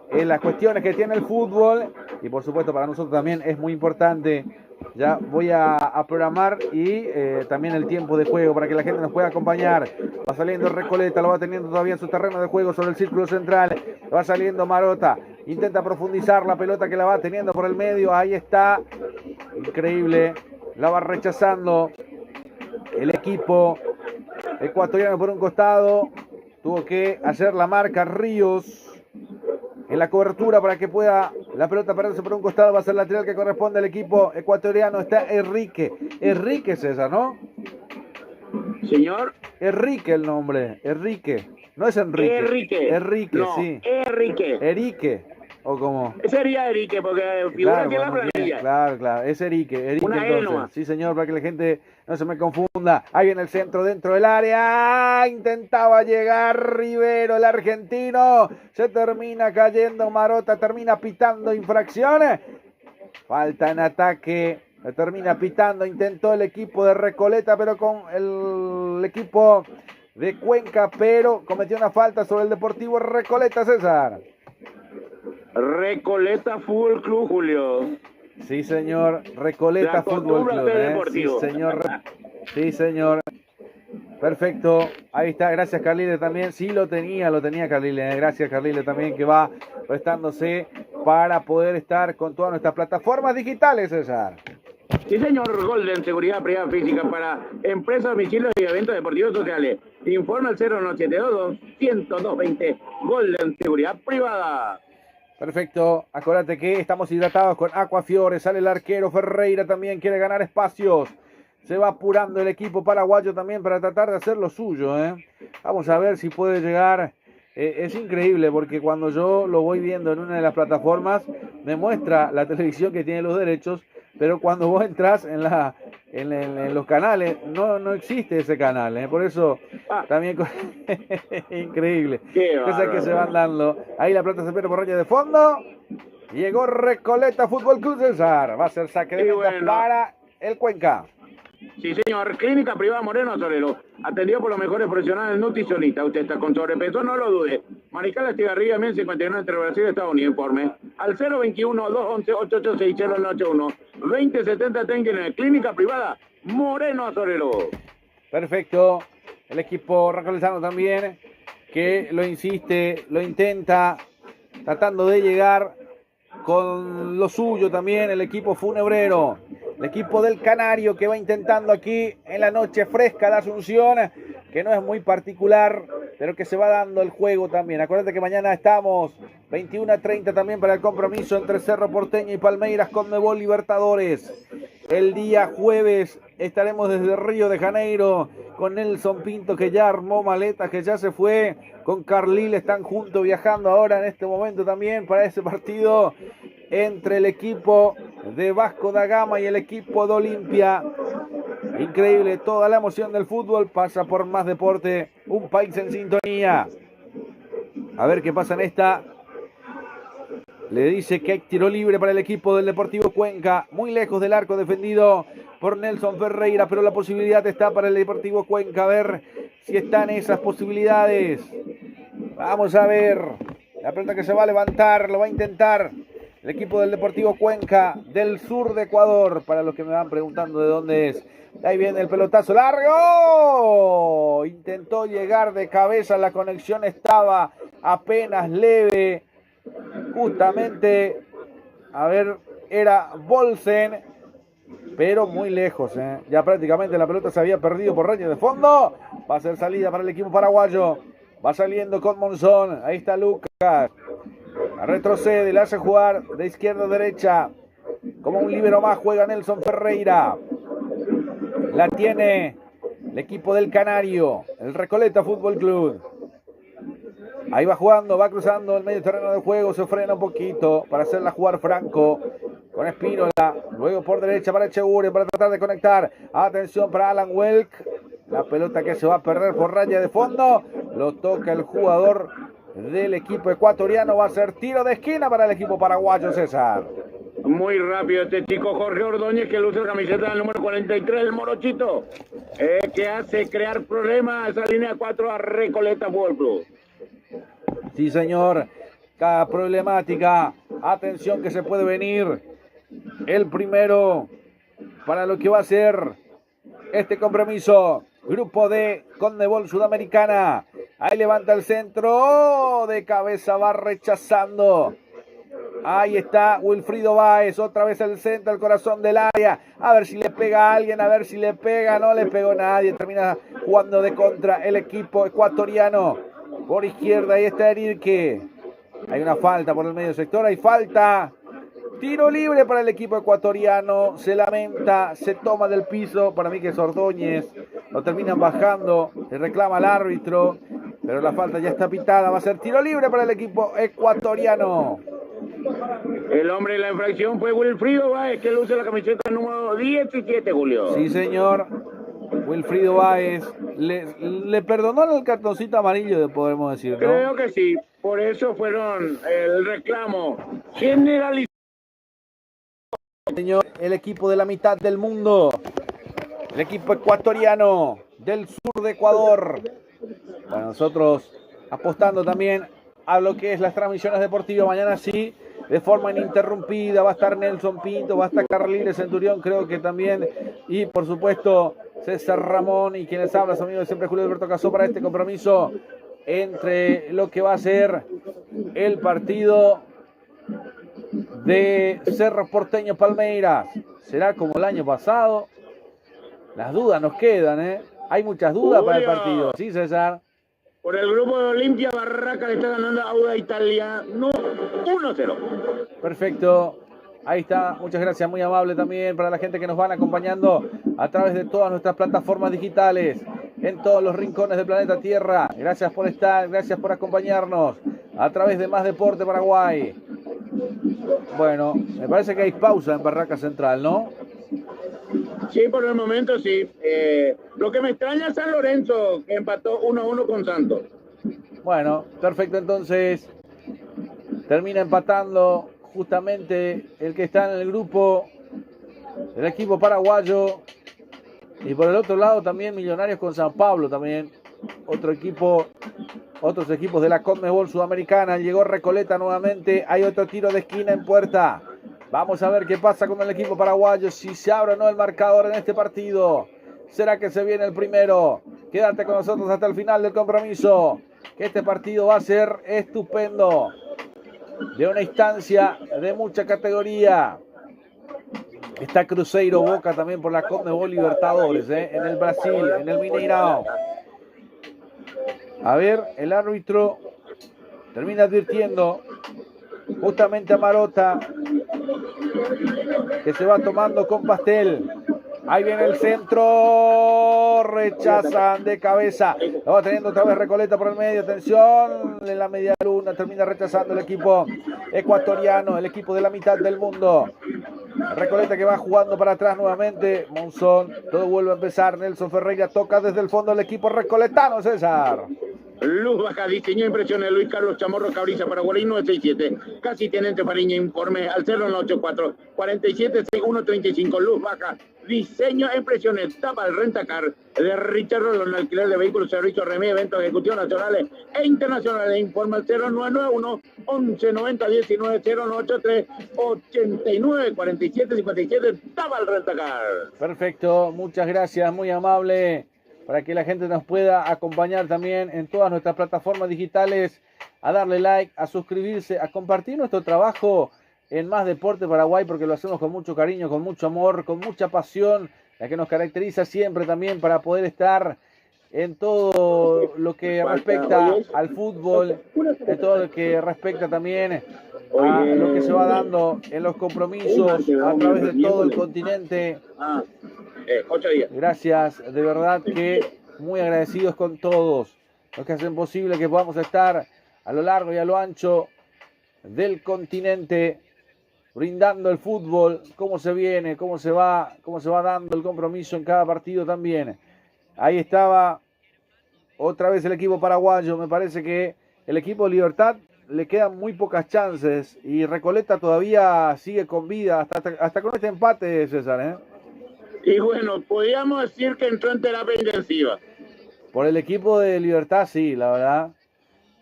S1: en las cuestiones que tiene el fútbol, y por supuesto para nosotros también es muy importante. Ya voy a programar y también el tiempo de juego para que la gente nos pueda acompañar. Va saliendo Recoleta, lo va teniendo todavía en su terreno de juego sobre el círculo central. Va saliendo Marota, intenta profundizar la pelota que la va teniendo por el medio. Ahí está, increíble, la va rechazando el equipo ecuatoriano por un costado. Tuvo que hacer la marca Ríos en la cobertura para que pueda la pelota perderse por un costado. Va a ser lateral que corresponde al equipo ecuatoriano. Está Enrique. Enrique César, ¿no?
S2: Señor.
S1: Enrique el nombre. Enrique. No es Enrique. Enrique,
S2: no,
S1: sí.
S2: Enrique.
S1: ¿O cómo?
S2: Sería Enrique, porque figura
S1: claro,
S2: que la planilla.
S1: Claro. Es Enrique
S2: Una
S1: entonces. Sí, señor, para que la gente no se me confunda. Ahí en el centro, dentro del área. Intentaba llegar Rivero, el argentino. Se termina cayendo Marota, termina pitando infracciones. Falta en ataque. Se termina pitando. Intentó el equipo de Recoleta, pero con el equipo de Cuenca, pero cometió una falta sobre el Deportivo Recoleta, César.
S2: Recoleta Fútbol Club, Julio.
S1: Sí, señor. Recoleta Fútbol Club. Sí, señor. Perfecto. Ahí está. Gracias, Carlile, también. Sí, lo tenía Carlile. Gracias, Carlile, también, que va prestándose para poder estar con todas nuestras plataformas digitales, César.
S2: Sí, señor. Golden Seguridad Privada Física para empresas, domicilios y eventos deportivos sociales. Informa al 09722-10220. Golden Seguridad Privada.
S1: Perfecto, acuérdate que estamos hidratados con Aquafiore, sale el arquero Ferreira, también quiere ganar espacios, se va apurando el equipo paraguayo también para tratar de hacer lo suyo, Vamos a ver si puede llegar, es increíble porque cuando yo lo voy viendo en una de las plataformas, me muestra la televisión que tiene los derechos, pero cuando vos entras en los canales, no existe ese canal, por eso también increíble. Cosas que se van dando. Ahí la pelota se pierde por raya de fondo. Llegó Recoleta Fútbol Club, César. Va a ser saque de meta para el Cuenca.
S2: Sí, señor. Clínica Privada Moreno Torero. Atendido por los mejores profesionales nutricionistas. Usted está con sobrepeso, no lo dude. Mariscal Estigarribia, 1059 entre Brasil y Estados Unidos. Informe al 021-211-886-081. 2070 Tengen, Clínica Privada Moreno Torero.
S1: Perfecto. El equipo recolezano también, que lo insiste, lo intenta, tratando de llegar con lo suyo también el equipo funebrero. El equipo del Canario que va intentando aquí en la noche fresca de Asunción, que no es muy particular, pero que se va dando el juego también. Acuérdate que mañana estamos 21:30 también para el compromiso entre Cerro Porteño y Palmeiras Conmebol Libertadores. El día jueves estaremos desde Río de Janeiro con Nelson Pinto, que ya armó maletas, que ya se fue. Con Carlil están juntos viajando ahora en este momento también para ese partido entre el equipo de Vasco da Gama y el equipo de Olimpia. Increíble, toda la emoción del fútbol pasa por Más Deporte, un país en sintonía. A ver qué pasa en esta. Le dice que hay tiro libre para el equipo del Deportivo Cuenca, muy lejos del arco defendido por Nelson Ferreira, pero la posibilidad está para el Deportivo Cuenca. A ver si están esas posibilidades. Vamos a ver. La pelota que se va a levantar, lo va a intentar el equipo del Deportivo Cuenca del sur de Ecuador, para los que me van preguntando de dónde es. Ahí viene el pelotazo largo. Intentó llegar de cabeza, la conexión estaba apenas leve. Justamente, a ver, era Bolsen, pero muy lejos, Ya prácticamente la pelota se había perdido por raya de fondo. Va a ser salida para el equipo paraguayo. Va saliendo con Monzón. Ahí está Lucas. Retrocede, le hace jugar de izquierda a derecha. Como un líbero más juega Nelson Ferreira. La tiene el equipo del Canario, el Recoleta Fútbol Club. Ahí va jugando, va cruzando el medio terreno de juego, se frena un poquito para hacerla jugar Franco con Espínola. Luego por derecha para Echeure para tratar de conectar. Atención para Alan Welk. La pelota que se va a perder por raya de fondo. Lo toca el jugador del equipo ecuatoriano. Va a ser tiro de esquina para el equipo paraguayo, César.
S2: Muy rápido este chico Jorge Ordóñez, que luce la camiseta del número 43, el Morochito, que hace crear problemas esa línea 4 a Recoleta Fútbol Club.
S1: Sí, señor. Cada problemática. Atención que se puede venir. El primero para lo que va a ser este compromiso. Grupo D, Conmebol Sudamericana. Ahí levanta el centro. De cabeza va rechazando. Ahí está Wilfrido Báez. Otra vez el centro, el corazón del área. A ver si le pega a alguien. A ver si le pega. No le pegó nadie. Termina jugando de contra el equipo ecuatoriano. Por izquierda, ahí está Enrique. Hay una falta por el medio sector, hay falta. Tiro libre para el equipo ecuatoriano. Se lamenta, se toma del piso. Para mí que es Ordóñez. Lo terminan bajando. Le reclama al árbitro. Pero la falta ya está pitada. Va a ser tiro libre para el equipo ecuatoriano.
S2: El hombre de la infracción fue Wilfrido Báez, que luce la camiseta número 17, Julio.
S1: Sí, señor. Wilfrido Báez le perdonó el cartoncito amarillo, podemos decir, ¿no?
S2: Creo que sí. Por eso fueron el reclamo generalizado.
S1: Señor, el equipo de la mitad del mundo. El equipo ecuatoriano del sur de Ecuador. Bueno, nosotros apostando también a lo que es las transmisiones deportivas. Mañana sí, de forma ininterrumpida. Va a estar Nelson Pinto, va a estar Carliles Centurión, creo que también. Y por supuesto, César Ramón y quienes hablan, su amigo de siempre, Julio Alberto Casó, para este compromiso entre lo que va a ser el partido de Cerro Porteño Palmeiras. ¿Será como el año pasado? Las dudas nos quedan, ¿eh? Hay muchas dudas para el partido. Sí, César.
S2: Por el grupo de Olimpia, Barraca le está ganando a Auda Italia 1-0.
S1: Perfecto. Ahí está. Muchas gracias. Muy amable también para la gente que nos van acompañando a través de todas nuestras plataformas digitales en todos los rincones del planeta Tierra. Gracias por estar, gracias por acompañarnos a través de Más Deporte Paraguay. Bueno, me parece que hay pausa en Barraca Central, ¿no?
S2: Sí, por el momento sí. Lo que me extraña es San Lorenzo, que empató 1-1 con Santos.
S1: Bueno, perfecto. Entonces, termina empatando justamente el que está en el grupo del equipo paraguayo. Y por el otro lado también Millonarios con San Pablo también. Otros equipos de la Conmebol Sudamericana. Llegó Recoleta nuevamente. Hay otro tiro de esquina en puerta. Vamos a ver qué pasa con el equipo paraguayo. Si se abre o no el marcador en este partido. ¿Será que se viene el primero? Quédate con nosotros hasta el final del compromiso. Que este partido va a ser estupendo. De una instancia de mucha categoría. Está Cruzeiro Boca también por la Conmebol Libertadores, en el Brasil, en el Mineirão. A ver, el árbitro termina advirtiendo justamente a Marota, que se va tomando con pastel. Ahí viene el centro, rechazan de cabeza. Lo va teniendo otra vez Recoleta por el medio. Atención, en la media luna termina rechazando el equipo ecuatoriano, el equipo de la mitad del mundo. Recoleta que va jugando para atrás nuevamente. Monzón, todo vuelve a empezar. Nelson Ferreira toca desde el fondo del equipo recoletano, César.
S2: Luz baja, diseño, impresiones, Luis Carlos Chamorro Cabriza, Paraguay 967. Casi Tenente Fariña, informe al 084 47 6135. Luz baja, diseño, impresiones, tapa el rentacar de Richard Rolón, alquiler de vehículos, servicios, remedio, eventos ejecutivos nacionales e internacionales. Informe al 0991 11 90 19 083 89 47 57. Tapa el rentacar.
S1: Perfecto, muchas gracias, muy amable. Para que la gente nos pueda acompañar también en todas nuestras plataformas digitales, a darle like, a suscribirse, a compartir nuestro trabajo en Más Deporte Paraguay, porque lo hacemos con mucho cariño, con mucho amor, con mucha pasión, la que nos caracteriza siempre también para poder estar en todo lo que respecta al fútbol, en todo lo que respecta también a lo que se va dando en los compromisos a través de todo el continente.
S2: 8 días.
S1: Gracias, de verdad que muy agradecidos con todos los que hacen posible que podamos estar a lo largo y a lo ancho del continente brindando el fútbol, cómo se viene, cómo se va dando el compromiso en cada partido también. Ahí estaba otra vez el equipo paraguayo. Me parece que el equipo de Libertad le quedan muy pocas chances y Recoleta todavía sigue con vida hasta con este empate, César,
S2: Y bueno, podríamos decir que entró en terapia intensiva.
S1: Por el equipo de Libertad, sí, la verdad.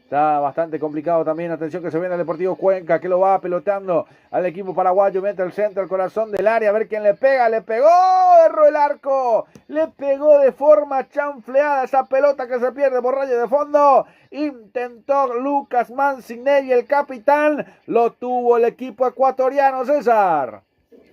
S1: Está bastante complicado también. Atención que se viene el Deportivo Cuenca, que lo va peloteando al equipo paraguayo. Mete el centro, el corazón del área. A ver quién le pega. Le pegó, erró el arco. Le pegó de forma chanfleada esa pelota que se pierde por raya de fondo. Intentó Lucas Mancinelli, el capitán. Lo tuvo el equipo ecuatoriano, César.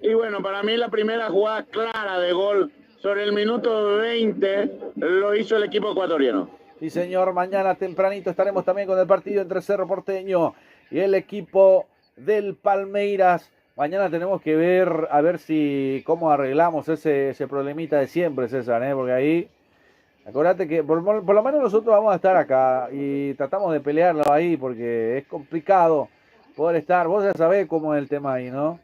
S2: Y bueno, para mí la primera jugada clara de gol sobre el minuto 20 lo hizo el equipo ecuatoriano.
S1: Sí, señor, mañana tempranito estaremos también con el partido entre Cerro Porteño y el equipo del Palmeiras. Mañana tenemos que ver, a ver si, cómo arreglamos ese problemita de siempre, César, porque ahí, acuérdate que por lo menos nosotros vamos a estar acá y tratamos de pelearlo ahí porque es complicado poder estar. Vos ya sabés cómo es el tema ahí, ¿no?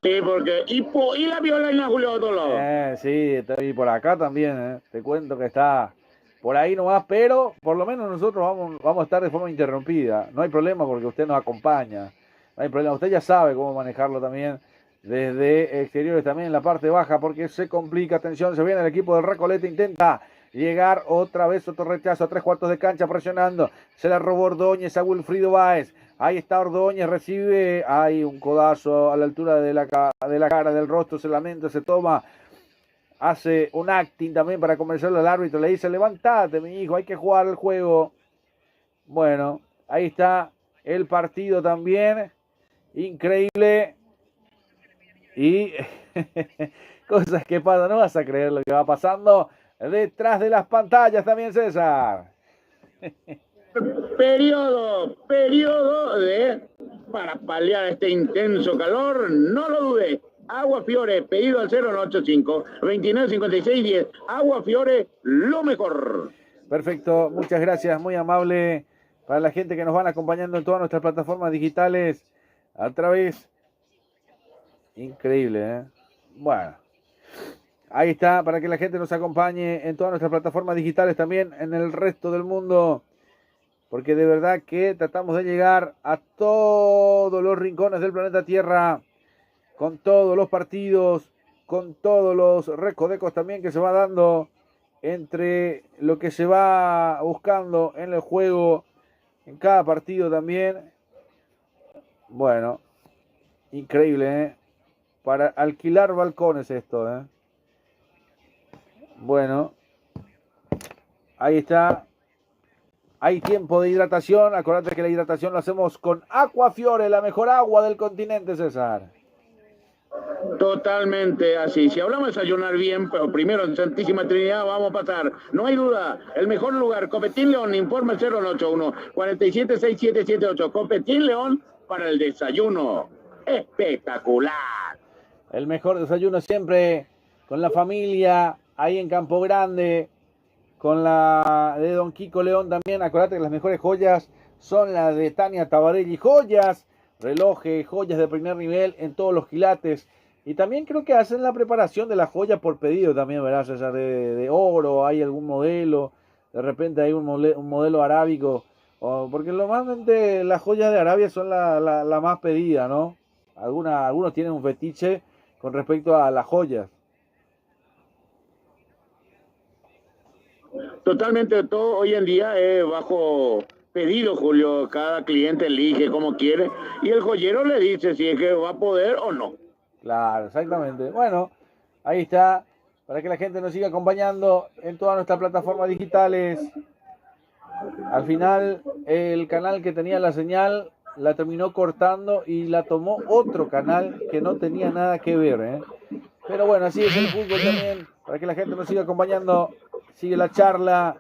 S2: Sí, porque... Y la violina, Julio, a todos lados.
S1: Sí, y por acá también, te cuento que está por ahí nomás, pero por lo menos nosotros vamos a estar de forma interrumpida. No hay problema porque usted nos acompaña. No hay problema, usted ya sabe cómo manejarlo también desde exteriores, también en la parte baja, porque se complica. Atención, se viene el equipo del Recoleta, intenta llegar otra vez, otro rechazo a 3/4 de cancha, presionando. Se la robó Ordóñez a Wilfrido Báez. Ahí está Ordóñez, recibe, hay un codazo a la altura de la cara, del rostro, se lamenta, se toma, hace un acting también para convencerlo al árbitro, le dice, levantate mi hijo, hay que jugar el juego. Bueno, ahí está el partido también, increíble, y cosas que pasan, no vas a creer lo que va pasando detrás de las pantallas también, César.
S2: Periodo para paliar este intenso calor, no lo dude. Agua Fiore, pedido al 085-2956-10. Agua Fiore, lo mejor.
S1: Perfecto, muchas gracias, muy amable para la gente que nos van acompañando en todas nuestras plataformas digitales a través. Increíble, Bueno, ahí está, para que la gente nos acompañe en todas nuestras plataformas digitales, también en el resto del mundo, porque de verdad que tratamos de llegar a todos los rincones del planeta Tierra, con todos los partidos, con todos los recodecos también que se va dando entre lo que se va buscando en el juego, en cada partido también. Bueno, increíble, para alquilar balcones esto, Bueno, ahí está. Hay tiempo de hidratación. Acordate que la hidratación lo hacemos con Aqua Fiore, la mejor agua del continente, César.
S2: Totalmente así. Si hablamos de desayunar bien, pero primero en Santísima Trinidad vamos a pasar. No hay duda. El mejor lugar, Copetín León, informe 081-476778. Copetín León para el desayuno. Espectacular.
S1: El mejor desayuno siempre con la familia, ahí en Campo Grande, con la de Don Kiko León también. Acordate que las mejores joyas son las de Tania Tabarelli. Joyas, relojes, joyas de primer nivel en todos los quilates. Y también creo que hacen la preparación de la joya por pedido también, ¿verdad, César? De oro, hay algún modelo, de repente hay un modelo arábico. Porque normalmente las joyas de Arabia son la más pedida, ¿no? Algunos tienen un fetiche con respecto a las joyas.
S2: Totalmente, todo hoy en día es bajo pedido, Julio. Cada cliente elige como quiere y el joyero le dice si es que va a poder o no.
S1: Claro, exactamente. Bueno, ahí está, para que la gente nos siga acompañando en todas nuestras plataformas digitales. Al final, el canal que tenía la señal la terminó cortando y la tomó otro canal que no tenía nada que ver, Pero bueno, así es el fútbol también, para que la gente nos siga acompañando. Sigue la charla,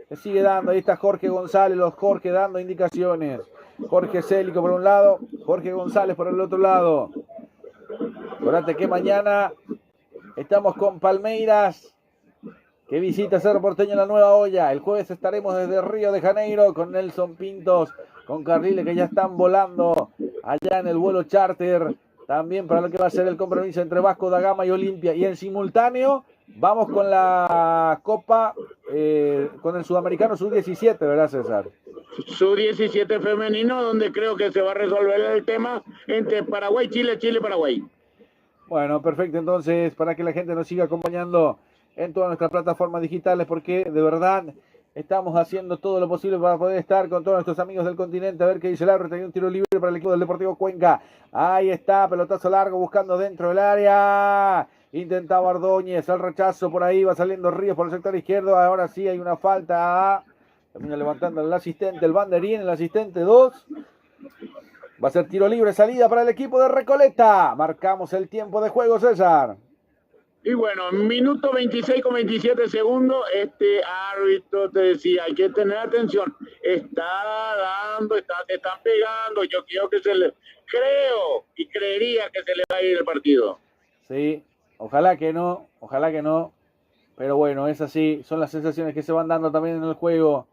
S1: se sigue dando. Ahí está Jorge González, los Jorge dando indicaciones. Jorge Célico por un lado, Jorge González por el otro lado. Acuérdate que mañana estamos con Palmeiras, que visita Cerro Porteño en la Nueva Olla. El jueves estaremos desde Río de Janeiro con Nelson Pintos, con Carriles que ya están volando allá en el vuelo charter. También para lo que va a ser el compromiso entre Vasco da Gama y Olimpia. Y en simultáneo vamos con la Copa, con el Sudamericano Sub-17, ¿verdad, César?
S2: Sub-17 femenino, donde creo que se va a resolver el tema entre Paraguay, Chile, Chile, Paraguay.
S1: Bueno, perfecto, entonces, para que la gente nos siga acompañando en todas nuestras plataformas digitales, porque de verdad estamos haciendo todo lo posible para poder estar con todos nuestros amigos del continente. A ver qué dice el árbitro. Hay un tiro libre para el equipo del Deportivo Cuenca. Ahí está, pelotazo largo buscando dentro del área. Intentaba Ordóñez, el rechazo por ahí, va saliendo Ríos por el sector izquierdo. Ahora sí hay una falta. Termina levantando el asistente, el banderín, el asistente 2. Va a ser tiro libre, salida para el equipo de Recoleta. Marcamos el tiempo de juego, César.
S2: Y bueno, minuto 26 con 27 segundos, este árbitro te decía, hay que tener atención, está dando, se están pegando, yo creo y creería que se le va a ir el partido.
S1: Sí, ojalá que no, pero bueno, es así, son las sensaciones que se van dando también en el juego,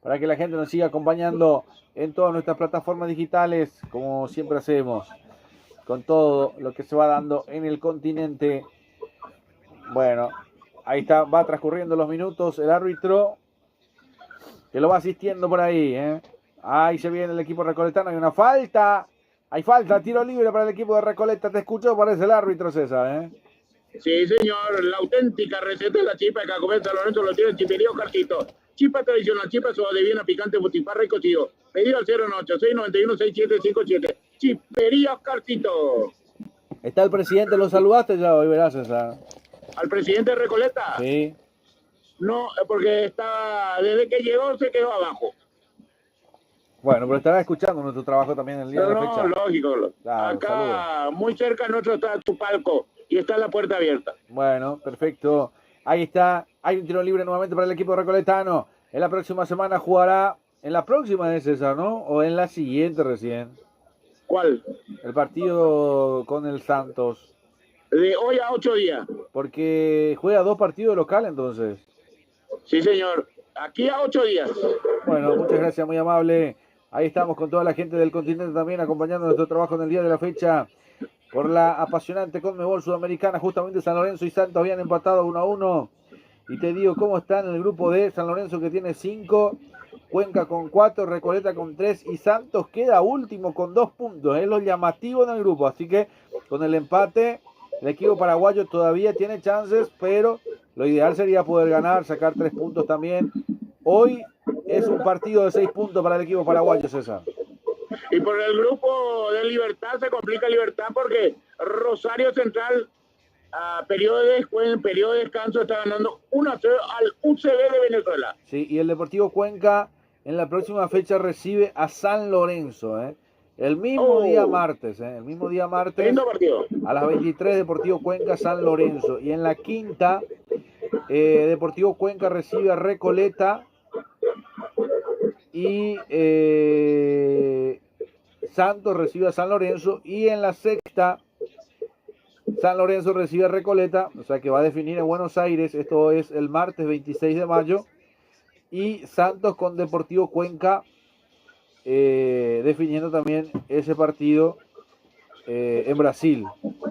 S1: para que la gente nos siga acompañando en todas nuestras plataformas digitales, como siempre hacemos, con todo lo que se va dando en el continente. Bueno, ahí está, va transcurriendo los minutos, el árbitro que lo va asistiendo por ahí, ¿eh? Ahí se viene el equipo recoletano, hay una falta, tiro libre para el equipo de Recoleta, te escucho, parece el árbitro César, ¿eh?
S2: Sí, señor, la auténtica receta de la chipa de Cacobel San Lorenzo lo tiene en Chipería Oscarcito. Chipa tradicional, chipa suave, viena picante, butifarra y cocido. Pedido al 098-691-6757. Chipería Oscarcito.
S1: Está el presidente, lo saludaste ya, hoy verás César.
S2: ¿Al presidente de Recoleta?
S1: Sí.
S2: No, porque desde que llegó se quedó abajo.
S1: Bueno, pero estará escuchando nuestro trabajo también el día de la fecha.
S2: No, lógico.
S1: Claro,
S2: acá,
S1: saludo.
S2: muy cerca nuestro está su palco y está la puerta abierta.
S1: Bueno, perfecto. Ahí está. Hay un tiro libre nuevamente para el equipo recoletano. En la próxima semana jugará. En la próxima de César, ¿no? O en la siguiente recién.
S2: ¿Cuál?
S1: El partido con el Santos.
S2: De hoy a 8 días.
S1: Porque juega 2 partidos local entonces.
S2: Sí, señor. Aquí a 8 días.
S1: Bueno, muchas gracias, muy amable. Ahí estamos con toda la gente del continente también acompañando nuestro trabajo en el día de la fecha. Por la apasionante Conmebol Sudamericana, justamente San Lorenzo y Santos habían empatado 1-1. Y te digo cómo está en el grupo D. San Lorenzo que tiene 5, Cuenca con 4, Recoleta con 3 y Santos queda último con 2 puntos. Es lo llamativo en el grupo. Así que con el empate, el equipo paraguayo todavía tiene chances, pero lo ideal sería poder ganar, sacar 3 puntos también. Hoy es un partido de 6 puntos para el equipo paraguayo, César.
S2: Y por el grupo de Libertad se complica Libertad porque Rosario Central periodo de descanso está ganando 1-0 al UCB de Venezuela.
S1: Sí, y el Deportivo Cuenca en la próxima fecha recibe a San Lorenzo, ¿eh? El mismo día martes, ¿eh? El mismo día martes.
S2: Lindo partido.
S1: A las 23, Deportivo Cuenca, San Lorenzo. Y en la quinta, Deportivo Cuenca recibe a Recoleta. Y Santos recibe a San Lorenzo. Y en la sexta, San Lorenzo recibe a Recoleta. O sea que va a definir en Buenos Aires. Esto es el martes 26 de mayo. Y Santos con Deportivo Cuenca definiendo también ese partido en Brasil.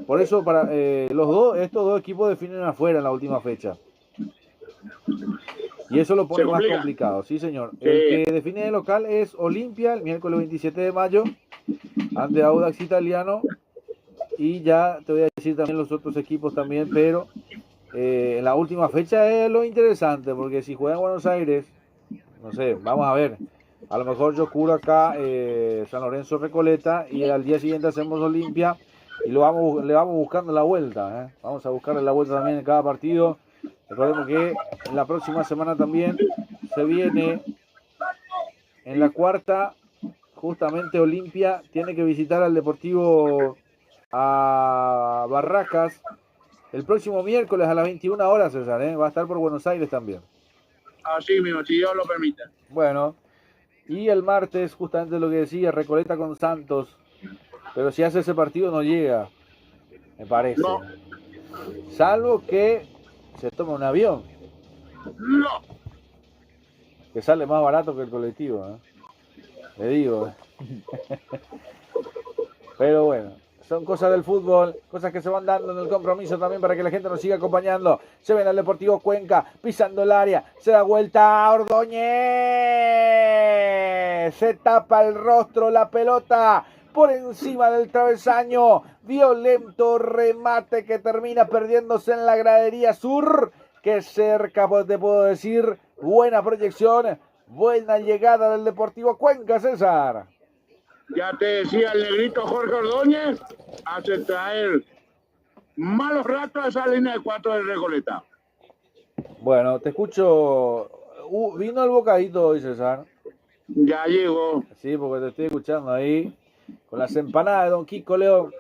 S1: Por eso para estos dos equipos definen afuera en la última fecha. Y eso lo pone más complicado, sí señor. El que define de local es Olimpia el miércoles 27 de mayo ante Audax Italiano. Y ya te voy a decir también los otros equipos también, pero en la última fecha es lo interesante, porque si juega en Buenos Aires, no sé, vamos a ver. A lo mejor yo curo acá San Lorenzo Recoleta y al día siguiente hacemos Olimpia y le vamos buscando la vuelta. Vamos a buscarle la vuelta también en cada partido. Recordemos que en la próxima semana también se viene en la cuarta, justamente Olimpia tiene que visitar al Deportivo a Barracas el próximo miércoles a las 21 horas, César, va a estar por Buenos Aires también.
S2: Así mismo, si Dios lo permite.
S1: Bueno, y el martes, justamente lo que decía, Recoleta con Santos. Pero si hace ese partido no llega, me parece.
S2: No.
S1: Salvo que se tome un avión.
S2: No.
S1: Que sale más barato que el colectivo, le digo. Pero bueno, son cosas del fútbol, cosas que se van dando en el compromiso también para que la gente nos siga acompañando. Se ven al Deportivo Cuenca pisando el área, se da vuelta a Ordóñez, se tapa el rostro, la pelota por encima del travesaño, violento remate que termina perdiéndose en la gradería sur. Que cerca, pues te puedo decir, buena proyección, buena llegada del Deportivo Cuenca, César.
S2: Ya te decía el negrito Jorge Ordóñez, hace traer malos ratos a esa línea de 4 de Recoleta.
S1: Bueno, te escucho. Vino el bocadito hoy, César.
S2: Ya llegó.
S1: Sí, porque te estoy escuchando ahí con las empanadas de Don Kiko León.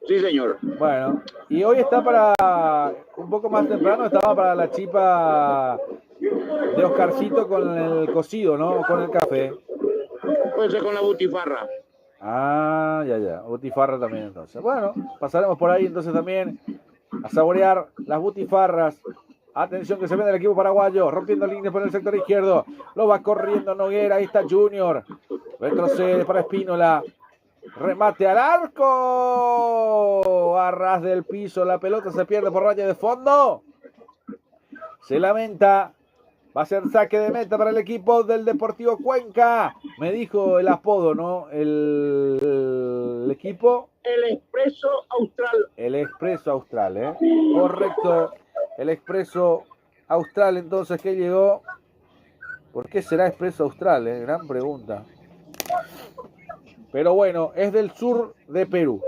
S2: Sí, señor.
S1: Bueno, y hoy está para, un poco más temprano, estaba para la chipa de Oscarcito con el cocido, ¿no? Con el café.
S2: Puede ser con la butifarra.
S1: Ah, ya. Butifarra también entonces. Bueno, pasaremos por ahí entonces también a saborear las butifarras. Atención que se viene el equipo paraguayo, rompiendo líneas por el sector izquierdo. Lo va corriendo Noguera, ahí está Junior. Retrocede para Espínola. Remate al arco. A ras del piso, la pelota se pierde por raya de fondo. Se lamenta. Va a ser saque de meta para el equipo del Deportivo Cuenca. Me dijo el apodo, ¿no? El equipo.
S2: El Expreso Austral.
S1: El Expreso Austral, ¿eh? Correcto. El Expreso Austral, entonces, que llegó. ¿Por qué será Expreso Austral? Gran pregunta. Pero bueno, es del sur de Perú.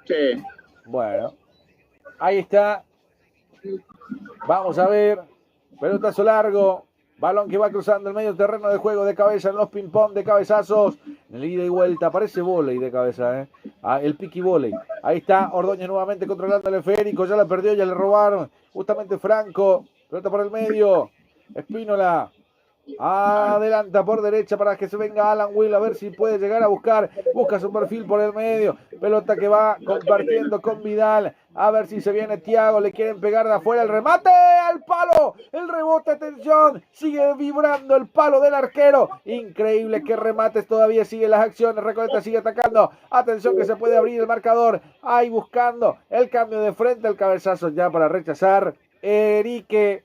S2: Sí.
S1: Bueno, ahí está. Vamos a ver. Pelotazo largo. Balón que va cruzando el medio terreno de juego de cabeza en los ping-pong de cabezazos. En el ida y vuelta. Parece vóley de cabeza, ¿eh? El piqui vóley. Ahí está Ordóñez nuevamente controlando el esférico. Ya la perdió, ya le robaron. Justamente Franco. Pelota por el medio. Espínola. Adelanta por derecha para que se venga Alan Will a ver si puede llegar a buscar. Busca su perfil por el medio. Pelota que va compartiendo con Vidal. A ver si se viene Thiago. Le quieren pegar de afuera. El remate al palo. El rebote, atención. Sigue vibrando el palo del arquero. Increíble que remates. Todavía sigue las acciones. Recoleta sigue atacando. Atención que se puede abrir el marcador. Ahí buscando el cambio de frente. El cabezazo ya para rechazar. Erique.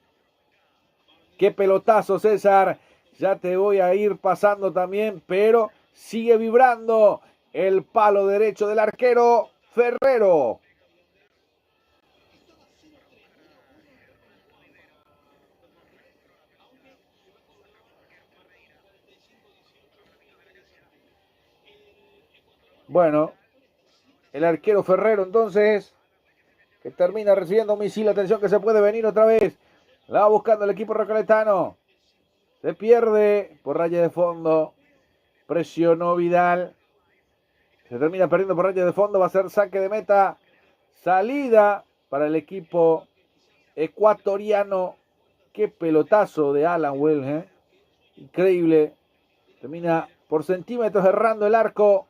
S1: Qué pelotazo, César. Ya te voy a ir pasando también, pero sigue vibrando el palo derecho del arquero Ferrero. Bueno, el arquero Ferrero entonces, que termina recibiendo un misil. Atención que se puede venir otra vez. La va buscando el equipo recoletano. Se pierde por raya de fondo. Presionó Vidal. Se termina perdiendo por raya de fondo. Va a ser saque de meta. Salida para el equipo ecuatoriano. Qué pelotazo de Alan Wells, ¿eh? Increíble. Termina por centímetros errando el arco.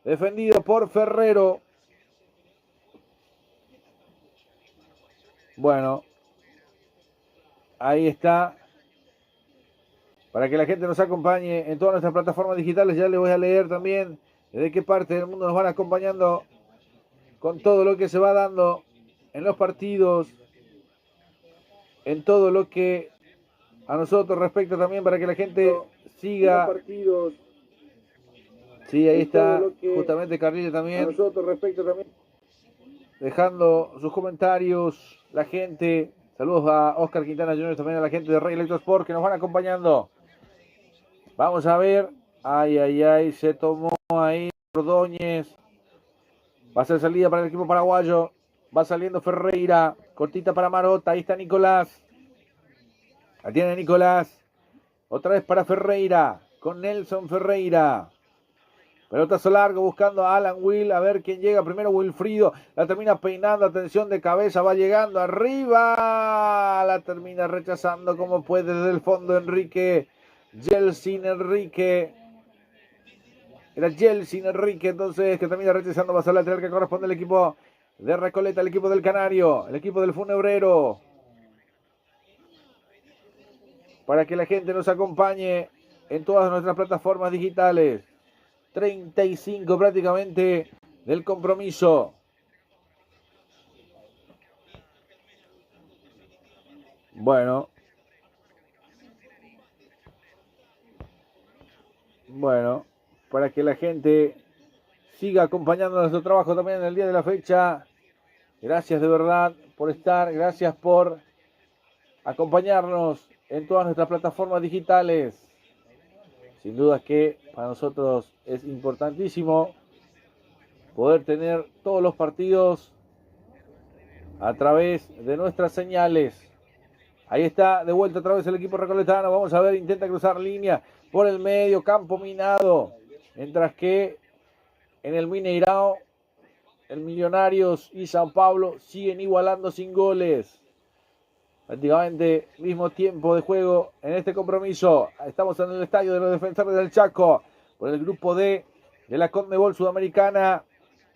S1: Defendido por Ferrero. Bueno. Ahí está. Para que la gente nos acompañe en todas nuestras plataformas digitales. Ya les voy a leer también desde qué parte del mundo nos van acompañando con todo lo que se va dando en los partidos, en todo lo que a nosotros respecta también, para que la gente siga. Sí, ahí está justamente Carlile también. A nosotros respecta también. Dejando sus comentarios, la gente. Saludos a Oscar Quintana Jr., también a la gente de Rey Electrosport que nos van acompañando. Vamos a ver. Ay, se tomó ahí Ordóñez. Va a ser salida para el equipo paraguayo. Va saliendo Ferreira. Cortita para Marota. Ahí está Nicolás. La tiene Nicolás. Otra vez para Ferreira. Con Nelson Ferreira. Pelotazo largo buscando a Alan Will. A ver quién llega. Primero Wilfrido. La termina peinando. Atención de cabeza. Va llegando arriba. La termina rechazando como puede desde el fondo Enrique. Yeltsin Enrique. Era Yeltsin Enrique entonces que termina rechazando. Va a ser la lateral que corresponde al equipo de Recoleta. El equipo del Canario. El equipo del Funebrero. Para que la gente nos acompañe en todas nuestras plataformas digitales. 35 prácticamente del compromiso. Bueno, para que la gente siga acompañando nuestro trabajo también en el día de la fecha. Gracias de verdad por estar, gracias por acompañarnos en todas nuestras plataformas digitales. Sin duda que para nosotros es importantísimo poder tener todos los partidos a través de nuestras señales. Ahí está, de vuelta otra vez el equipo recoletano. Vamos a ver, intenta cruzar línea por el medio, campo minado. Mientras que en el Mineirao el Millonarios y Sao Paulo siguen igualando sin goles. Prácticamente mismo tiempo de juego en este compromiso. Estamos en el estadio de los Defensores del Chaco por el grupo D de la CONMEBOL Sudamericana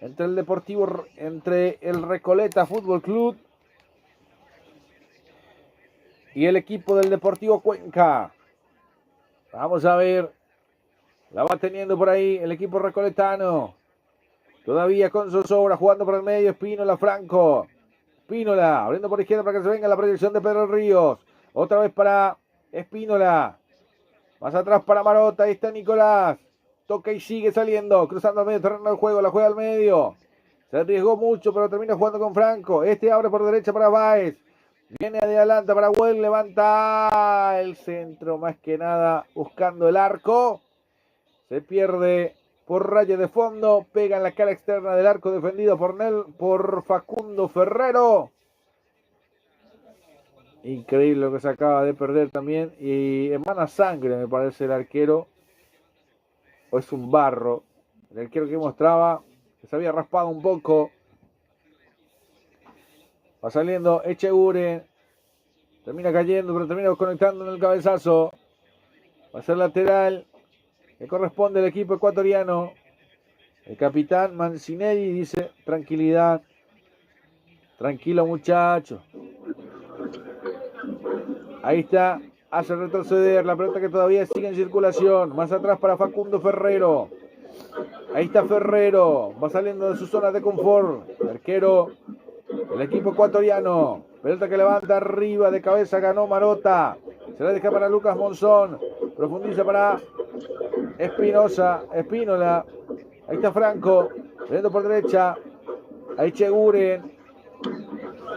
S1: entre el Recoleta Fútbol Club y el equipo del Deportivo Cuenca. Vamos a ver. La va teniendo por ahí el equipo recoletano. Todavía con zozobra jugando por el medio. Espínola, Franco. Espínola abriendo por izquierda para que se venga la proyección de Pedro Ríos. Otra vez para Espínola. Más atrás para Marota. Ahí está Nicolás. Toca y sigue saliendo. Cruzando al medio terreno del juego. La juega al medio. Se arriesgó mucho, pero termina jugando con Franco. Este abre por derecha para Báez. Viene de adelante para Well. Levanta el centro más que nada buscando el arco. Se pierde por raya de fondo, pega en la cara externa del arco defendido por Facundo Ferrero. Increíble lo que se acaba de perder también. Y emana sangre, me parece, el arquero. O es un barro. El arquero que mostraba que se había raspado un poco. Va saliendo Echeguren. Termina cayendo, pero termina conectando en el cabezazo. Va a ser lateral. Le corresponde al equipo ecuatoriano. El capitán Mancinelli dice: tranquilidad. Tranquilo, muchacho. Ahí está. Hace retroceder la pelota que todavía sigue en circulación. Más atrás para Facundo Ferrero. Ahí está Ferrero. Va saliendo de su zona de confort. El arquero del equipo ecuatoriano. Pelota que levanta arriba de cabeza. Ganó Marota. Se la deja para Lucas Monzón. Profundiza para Espínola. Ahí está Franco. Viendo por derecha. Ahí Cheguren.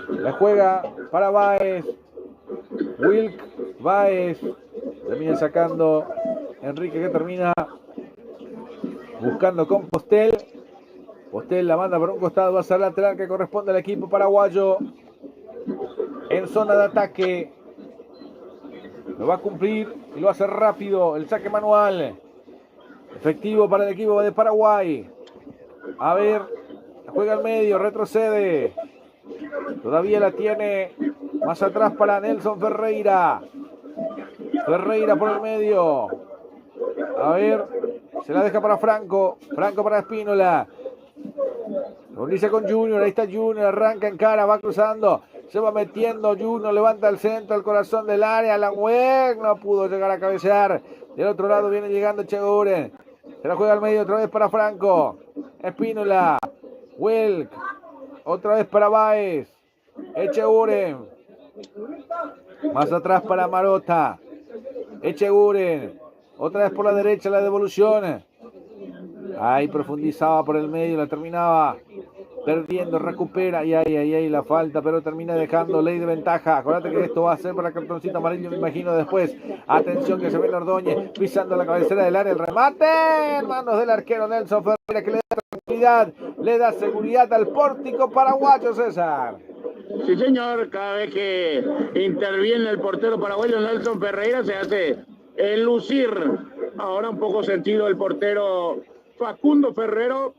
S1: La juega para Báez. Wilk Báez. Termina sacando Enrique, que termina buscando con Postel. Postel la manda por un costado. Va a ser lateral que corresponde al equipo paraguayo. En zona de ataque. Lo va a cumplir y lo hace rápido. El saque manual. Efectivo para el equipo de Paraguay. A ver. Juega al medio. Retrocede. Todavía la tiene. Más atrás para Nelson Ferreira. Ferreira por el medio. A ver. Se la deja para Franco. Franco para Espínola. Lo dice con Junior. Ahí está Junior. Arranca en cara. Va cruzando. Se va metiendo Junior. Levanta el centro. El corazón del área. Langüeg no pudo llegar a cabecear. Del otro lado viene llegando Cheguren. Se la juega al medio otra vez para Franco. Espínola. Welk. Otra vez para Báez. Echeguren. Más atrás para Marota. Echeguren. Otra vez por la derecha la devolución. Ahí profundizaba por el medio. La terminaba perdiendo. Recupera. Y ahí la falta. Pero termina dejando ley de ventaja. Acuérdate que esto va a ser para cartoncito amarillo, me imagino, después. Atención que se ve Ordóñez pisando la cabecera del área. El remate en manos del arquero Nelson Ferreira, que le da tranquilidad. Le da seguridad al pórtico paraguayo, César.
S2: Sí, señor. Cada vez que interviene el portero paraguayo Nelson Ferreira se hace lucir. Ahora un poco sentido el portero Facundo Ferrero.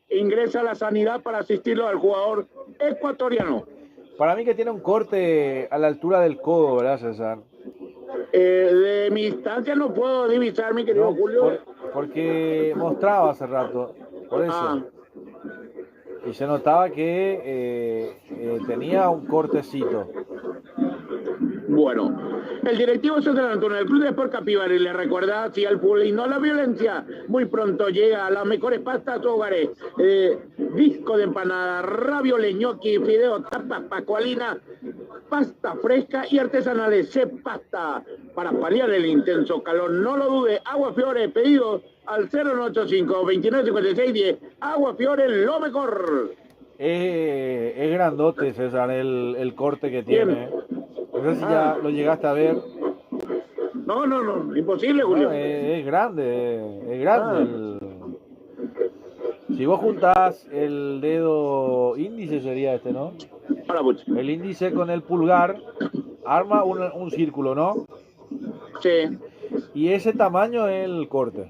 S2: Ingresa a la sanidad para asistirlo al jugador ecuatoriano.
S1: Para mí que tiene un corte a la altura del codo, ¿verdad, César?
S2: De mi distancia no puedo divisar, mi querido Julio.
S1: Porque mostraba hace rato, por eso. Y se notaba que tenía un cortecito.
S2: Bueno, el directivo central Antonio del Club de Sport Capibari le recuerda así al fútbol y no a la violencia. Muy pronto llega a las mejores pastas a tu hogares. Disco de empanada, ravioles, ñoqui, fideo, tapas, pacualina, pasta fresca y artesanales. Se pasta para paliar el intenso calor. No lo dude, Agua Fiore, pedidos al 0985-295610. Agua Fiore, lo mejor.
S1: Es grandote, César, el corte que tiene. No sé si ya lo llegaste a ver.
S2: No, imposible, Julio.
S1: No, es grande. Si vos juntás el dedo índice, sería este, ¿no? El índice con el pulgar arma un círculo, ¿no?
S2: Sí.
S1: Y ese tamaño es el corte.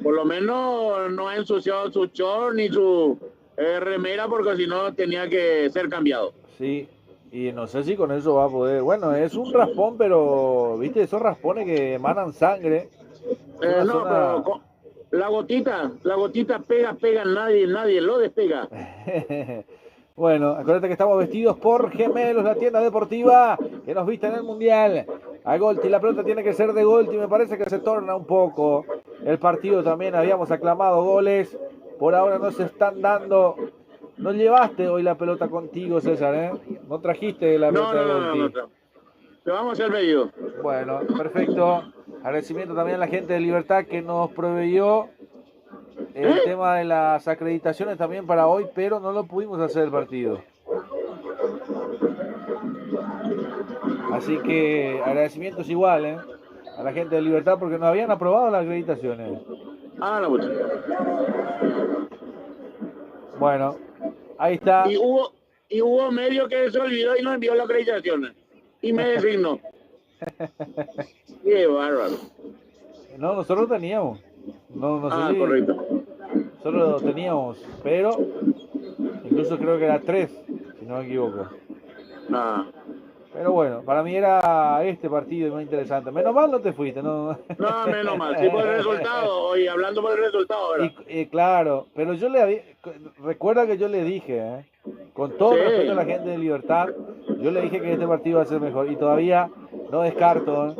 S2: por lo menos no ha ensuciado su short ni su remera, porque si no tenía que ser cambiado.
S1: Sí, y no sé si con eso va a poder. Bueno, es un raspón, pero, viste, esos raspones que emanan sangre. Es una
S2: No,
S1: zona...
S2: pero la gotita pega, nadie lo despega.
S1: Bueno, acuérdate que estamos vestidos por Gemelos, la tienda deportiva que nos viste en el Mundial. A Golti, la pelota tiene que ser de Golti, me parece que se torna un poco. El partido también habíamos aclamado goles, por ahora no se están dando. No llevaste hoy la pelota contigo, César, ¿eh? No trajiste la pelota de Golti.
S2: No. Te vamos a hacer pedido.
S1: Bueno, perfecto. Agradecimiento también a la gente de Libertad que nos proveyó el tema de las acreditaciones también para hoy, pero no lo pudimos hacer el partido. Así que agradecimientos igual, a la gente de Libertad porque nos habían aprobado las acreditaciones.
S2: Ah, la puta.
S1: Bueno, ahí está.
S2: Y hubo medio que se olvidó y no envió la acreditación. Y me designó. Qué bárbaro.
S1: No, nosotros teníamos. No sé si...
S2: correcto.
S1: Nosotros teníamos, pero incluso creo que era 3, si no me equivoco. Pero bueno, para mí era este partido más interesante. Menos mal no te fuiste, ¿no?
S2: No, menos mal. Sí, por el resultado. Oye, hablando por el resultado, ¿verdad?
S1: Claro, pero yo le había... Recuerda que yo le dije, con todo respeto a la gente de Libertad, yo le dije que este partido va a ser mejor. Y todavía no descarto,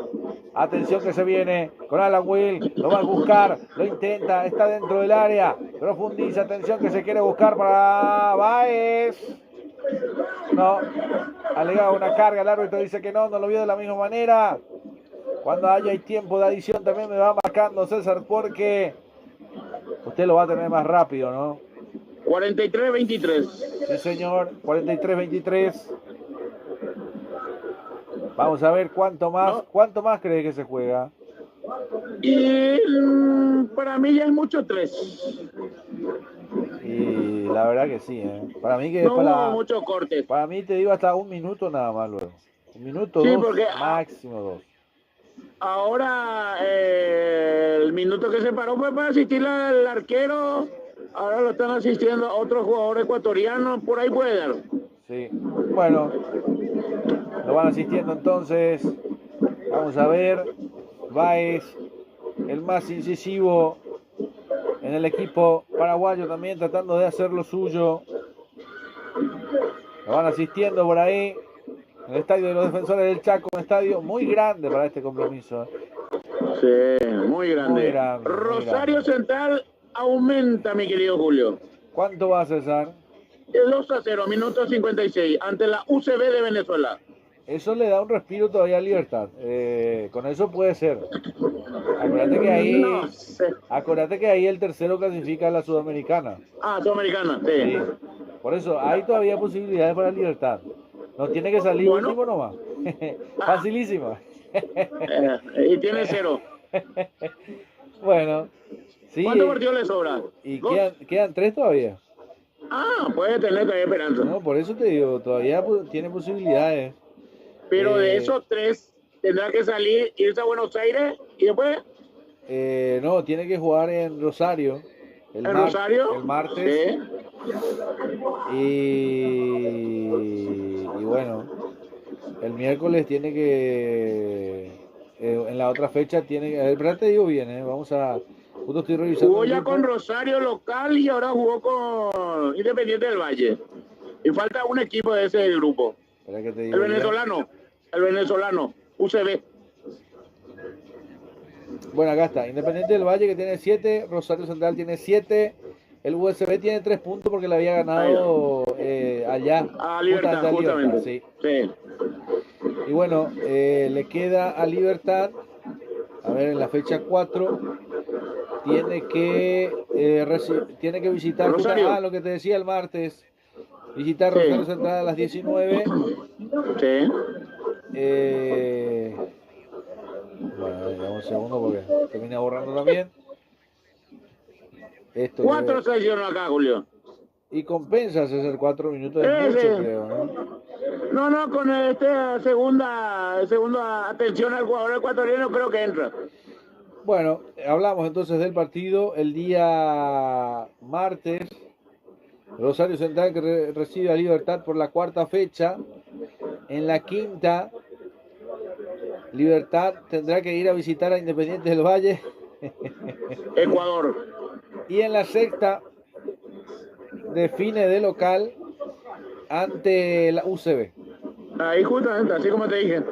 S1: Atención que se viene con Alan Will, lo va a buscar, lo intenta, está dentro del área, profundiza, atención que se quiere buscar para Báez. No, alegaba una carga, el árbitro dice que no lo vio de la misma manera. Cuando haya tiempo de adición también me va marcando César porque usted lo va a tener más rápido, ¿no?
S2: 43-23.
S1: Sí, señor, 43-23. Vamos a ver cuánto más cree que se juega.
S2: Y para mí ya es mucho 3.
S1: Y la verdad que sí, Para mí que
S2: no hubo muchos cortes.
S1: Para mí te digo hasta 1 minuto nada más luego. 1 minuto,
S2: sí,
S1: 2,
S2: porque
S1: máximo 2.
S2: Ahora el minuto que se paró fue para asistir al arquero. Ahora lo están asistiendo otros jugadores ecuatorianos. Por ahí puede dar.
S1: Sí, bueno, lo van asistiendo entonces. Vamos a ver. Báez, el más incisivo en el equipo paraguayo también, tratando de hacer lo suyo. Lo van asistiendo por ahí. En el estadio de los Defensores del Chaco, un estadio muy grande para este compromiso.
S2: Sí, muy grande.
S1: Muy grande,
S2: Rosario
S1: muy grande.
S2: Central aumenta, mi querido Julio.
S1: ¿Cuánto va, César?
S2: 2-0, minuto 56, ante la UCB de Venezuela.
S1: Eso le da un respiro todavía a Libertad. Con eso puede ser. Acuérdate que ahí,
S2: no sé.
S1: Acuérdate que ahí el tercero clasifica a la Sudamericana.
S2: Sudamericana, sí.
S1: Por eso hay todavía posibilidades para Libertad. No tiene que salir último nomás. Facilísimo.
S2: Y tiene 0.
S1: Bueno. Sí,
S2: ¿Cuántos partidos le sobra?
S1: Y quedan 3 todavía.
S2: Puede tener todavía esperanza.
S1: No, por eso te digo, todavía tiene posibilidades.
S2: Pero de esos 3 tendrá que salir, irse a Buenos Aires y después.
S1: No, tiene que jugar en Rosario.
S2: Rosario?
S1: El martes.
S2: Sí.
S1: Y bueno, el miércoles tiene que. En la otra fecha tiene que. Pero te digo bien, vamos a. Justo estoy revisando.
S2: Jugó ya con Rosario local y ahora jugó con Independiente del Valle. Y falta un equipo de ese grupo.
S1: Que te digo
S2: el venezolano, UCB.
S1: Bueno, acá está. Independiente del Valle que tiene 7, Rosario Central tiene 7, el USB tiene 3 puntos porque le había ganado allá.
S2: A Libertad, justamente.
S1: Sí.
S2: Sí.
S1: Y bueno, le queda a Libertad, a ver, en la fecha 4, tiene que visitar
S2: Rosario.
S1: lo que te decía el martes. Visitar Rosario Central a las 19.
S2: Sí.
S1: Bueno, dame un segundo porque termina borrando también.
S2: 4 se hicieron acá, Julio.
S1: Y compensa hacer 4 minutos de mucho, creo, ¿no?
S2: No, con segunda atención al jugador ecuatoriano creo que entra.
S1: Bueno, hablamos entonces del partido el día martes. Rosario Central que recibe a Libertad por la cuarta fecha. En la quinta, Libertad tendrá que ir a visitar a Independiente del Valle.
S2: Ecuador.
S1: Y en la sexta, define de local ante la UCB.
S2: Ahí justamente, así como te dije.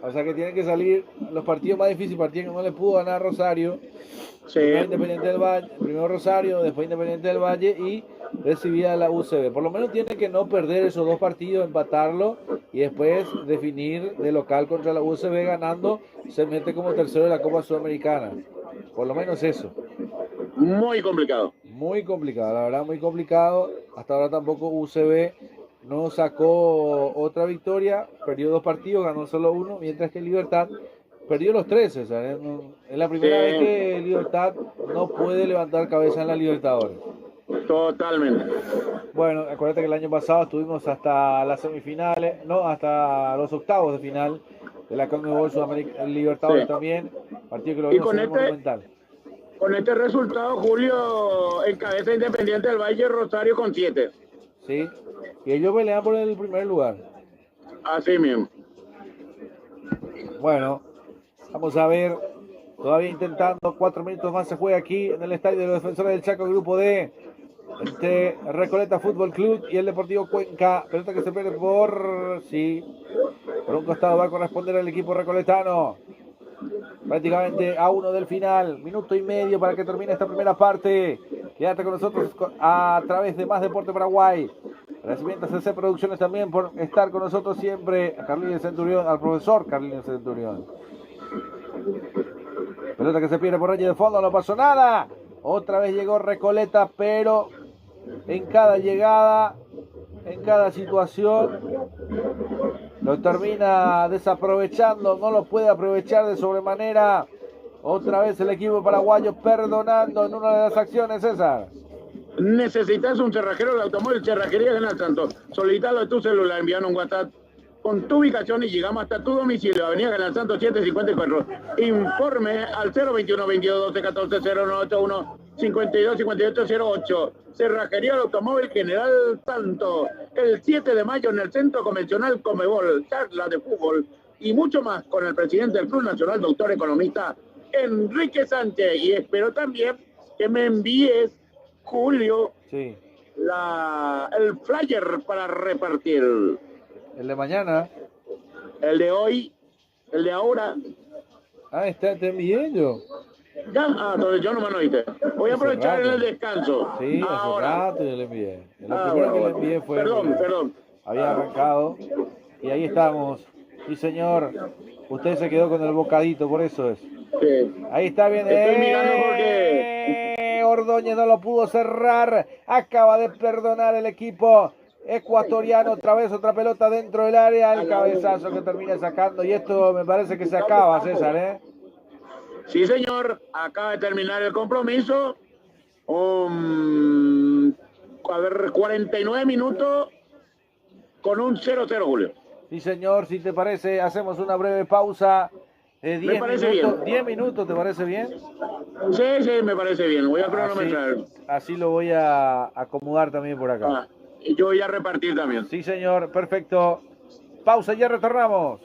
S1: O sea que tienen que salir los partidos más difíciles, partidos que no le pudo ganar Rosario.
S2: Sí.
S1: Primero Independiente del Valle, primero Rosario, después Independiente del Valle y recibía a la UCB. Por lo menos tiene que no perder esos dos partidos, empatarlo y después definir de local contra la UCB ganando, se mete como tercero de la Copa Sudamericana. Por lo menos eso.
S2: Muy complicado.
S1: Muy complicado, la verdad muy complicado. Hasta ahora tampoco UCB no sacó otra victoria, perdió 2 partidos, ganó solo 1, mientras que Libertad perdió los 13. O sea, es la primera vez que Libertad no puede levantar cabeza en la Libertadores.
S2: Totalmente.
S1: Bueno, acuérdate que el año pasado estuvimos hasta las semifinales, no, hasta los octavos de final de la CONMEBOL Sudamericana, Libertadores también, partido que lo vimos en el Monumental.
S2: Con este resultado, Julio encabeza Independiente del Valle Rosario con 7.
S1: Sí, y ellos pelean por el primer lugar.
S2: Así mismo.
S1: Bueno, vamos a ver, todavía intentando, 4 minutos más se juega aquí en el estadio de los Defensores del Chaco, grupo D, entre Recoleta Fútbol Club y el Deportivo Cuenca. Pelota que se pierde por un costado va a corresponder al equipo recoletano. Prácticamente a 1 del final, minuto y medio para que termine esta primera parte. Quédate con nosotros a través de Más Deporte Paraguay. Agradecimientos a CC Producciones también por estar con nosotros siempre. A Carlín Centurión, al profesor Carlín Centurión. Pelota que se pierde por raya de fondo, no pasó nada. Otra vez llegó Recoleta, pero en cada llegada, en cada situación, lo termina desaprovechando, no lo puede aprovechar de sobremanera. Otra vez el equipo paraguayo perdonando en una de las acciones, César.
S2: Necesitas un cerrajero del automóvil, Cerrajería General Santos. Solicitalo de tu celular, enviando un WhatsApp con tu ubicación y llegamos hasta tu domicilio, Avenida General Santos 754. Informe al 021 22 12 14 0981 52 58 08. Cerrajería del Automóvil General Santos. El 7 de mayo en el Centro Convencional Conmebol, charla de fútbol y mucho más con el presidente del Club Nacional, doctor economista Enrique Sánchez. Y espero también que me envíes, Julio,
S1: Sí.
S2: el flyer para repartir.
S1: El de mañana.
S2: El de hoy, el de ahora.
S1: Ah, te envié yo.
S2: Ya, entonces yo no me lo oíste. Voy a aprovechar en el descanso.
S1: Sí,
S2: ahora.
S1: hace rato yo le envié. Lo primero que le envié fue.
S2: Perdón.
S1: Había arrancado. Y ahí estamos. Sí, señor. Usted se quedó con el bocadito, por eso es.
S2: Sí.
S1: Ahí está bien.
S2: Estoy mirando porque
S1: Ordóñez no lo pudo cerrar. Acaba de perdonar el equipo ecuatoriano. Otra vez otra pelota dentro del área. El cabezazo que termina sacando. Y esto me parece que se acaba, César, ¿eh?
S2: Sí, señor. Acaba de terminar el compromiso. 49 minutos con un 0-0, Julio.
S1: Sí, señor. Si te parece, hacemos una breve pausa. 10 minutos. 10 minutos, ¿te parece bien?
S2: Sí, me parece bien. Voy a cronometrar.
S1: Así lo voy a acomodar también por acá.
S2: Y yo voy a repartir también.
S1: Sí, señor. Perfecto. Pausa, ya retornamos.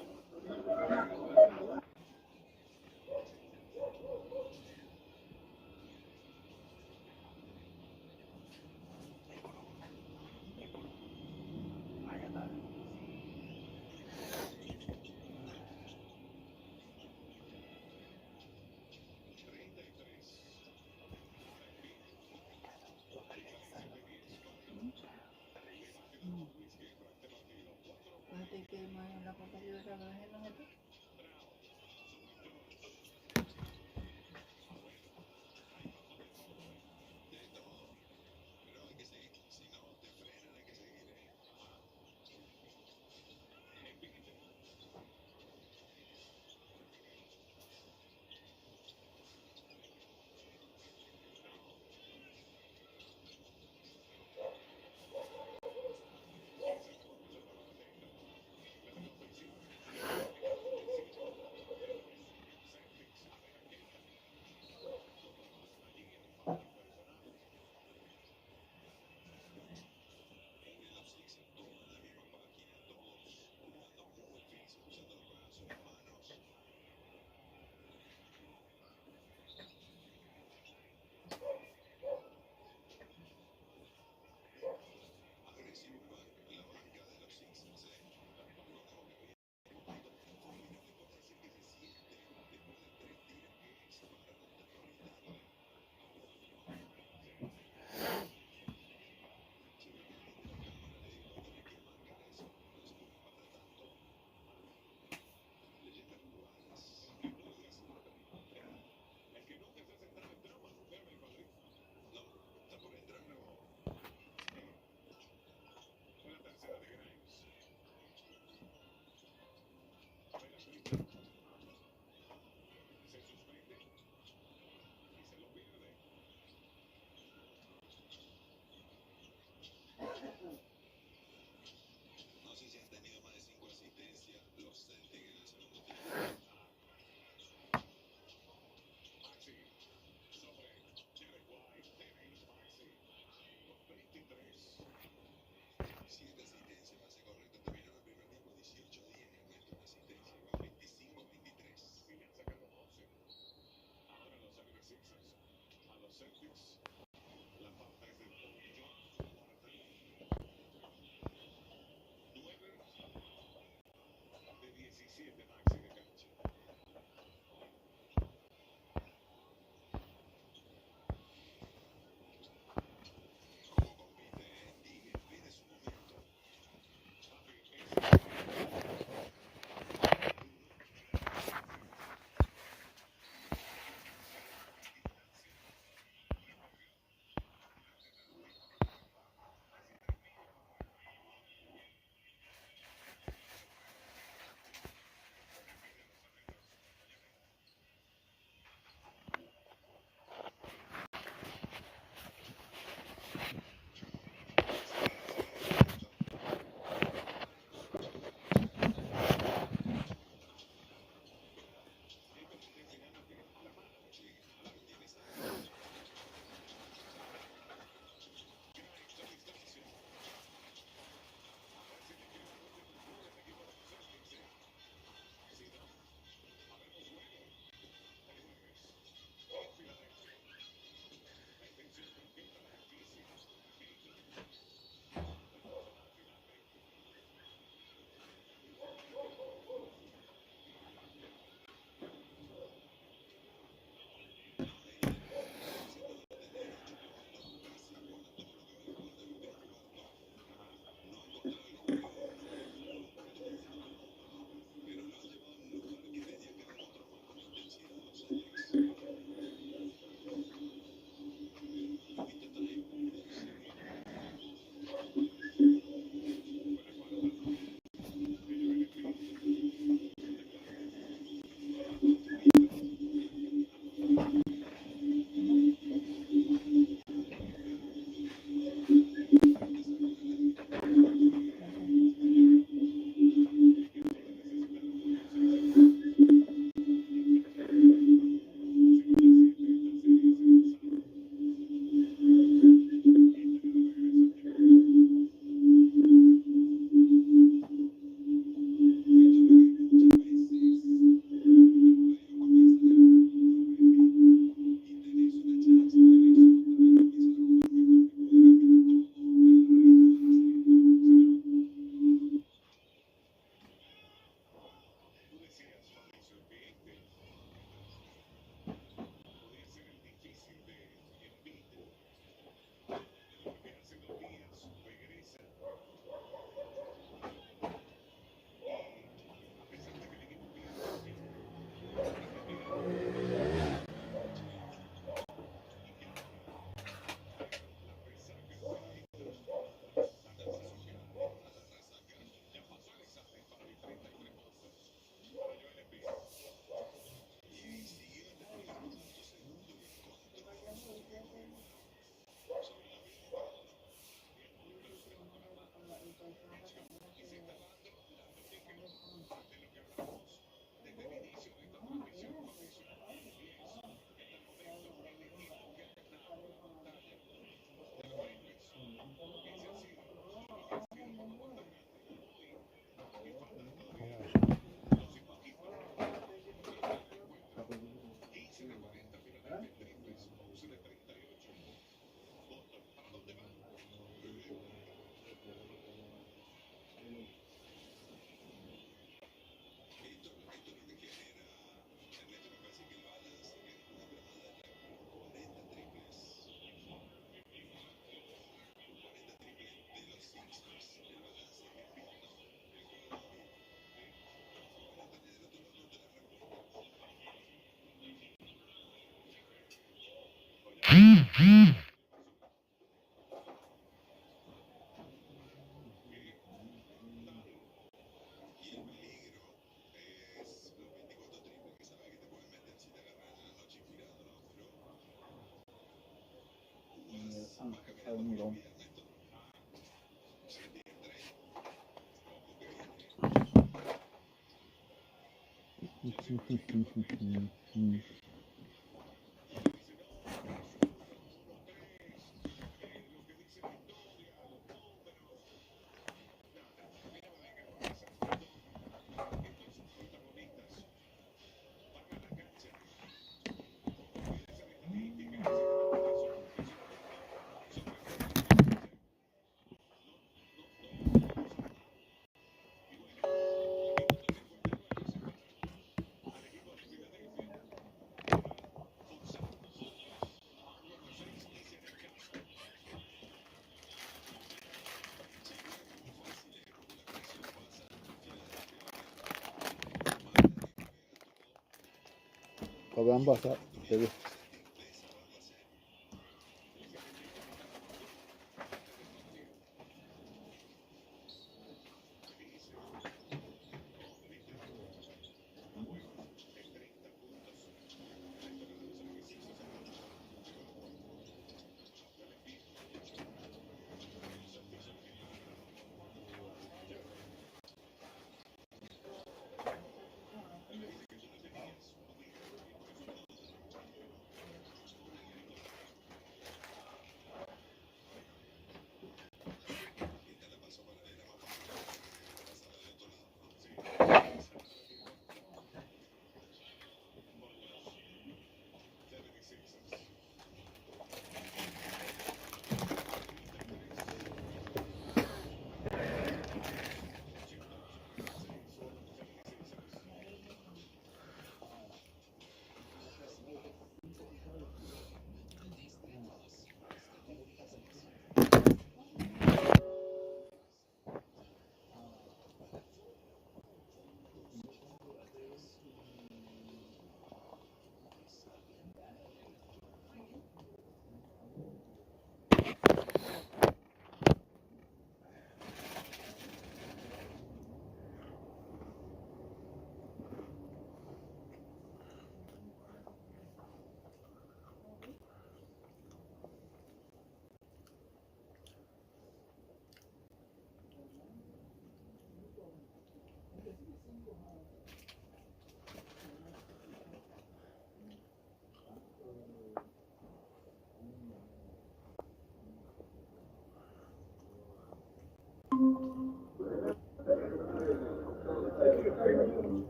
S3: Abraham Baza, Perú.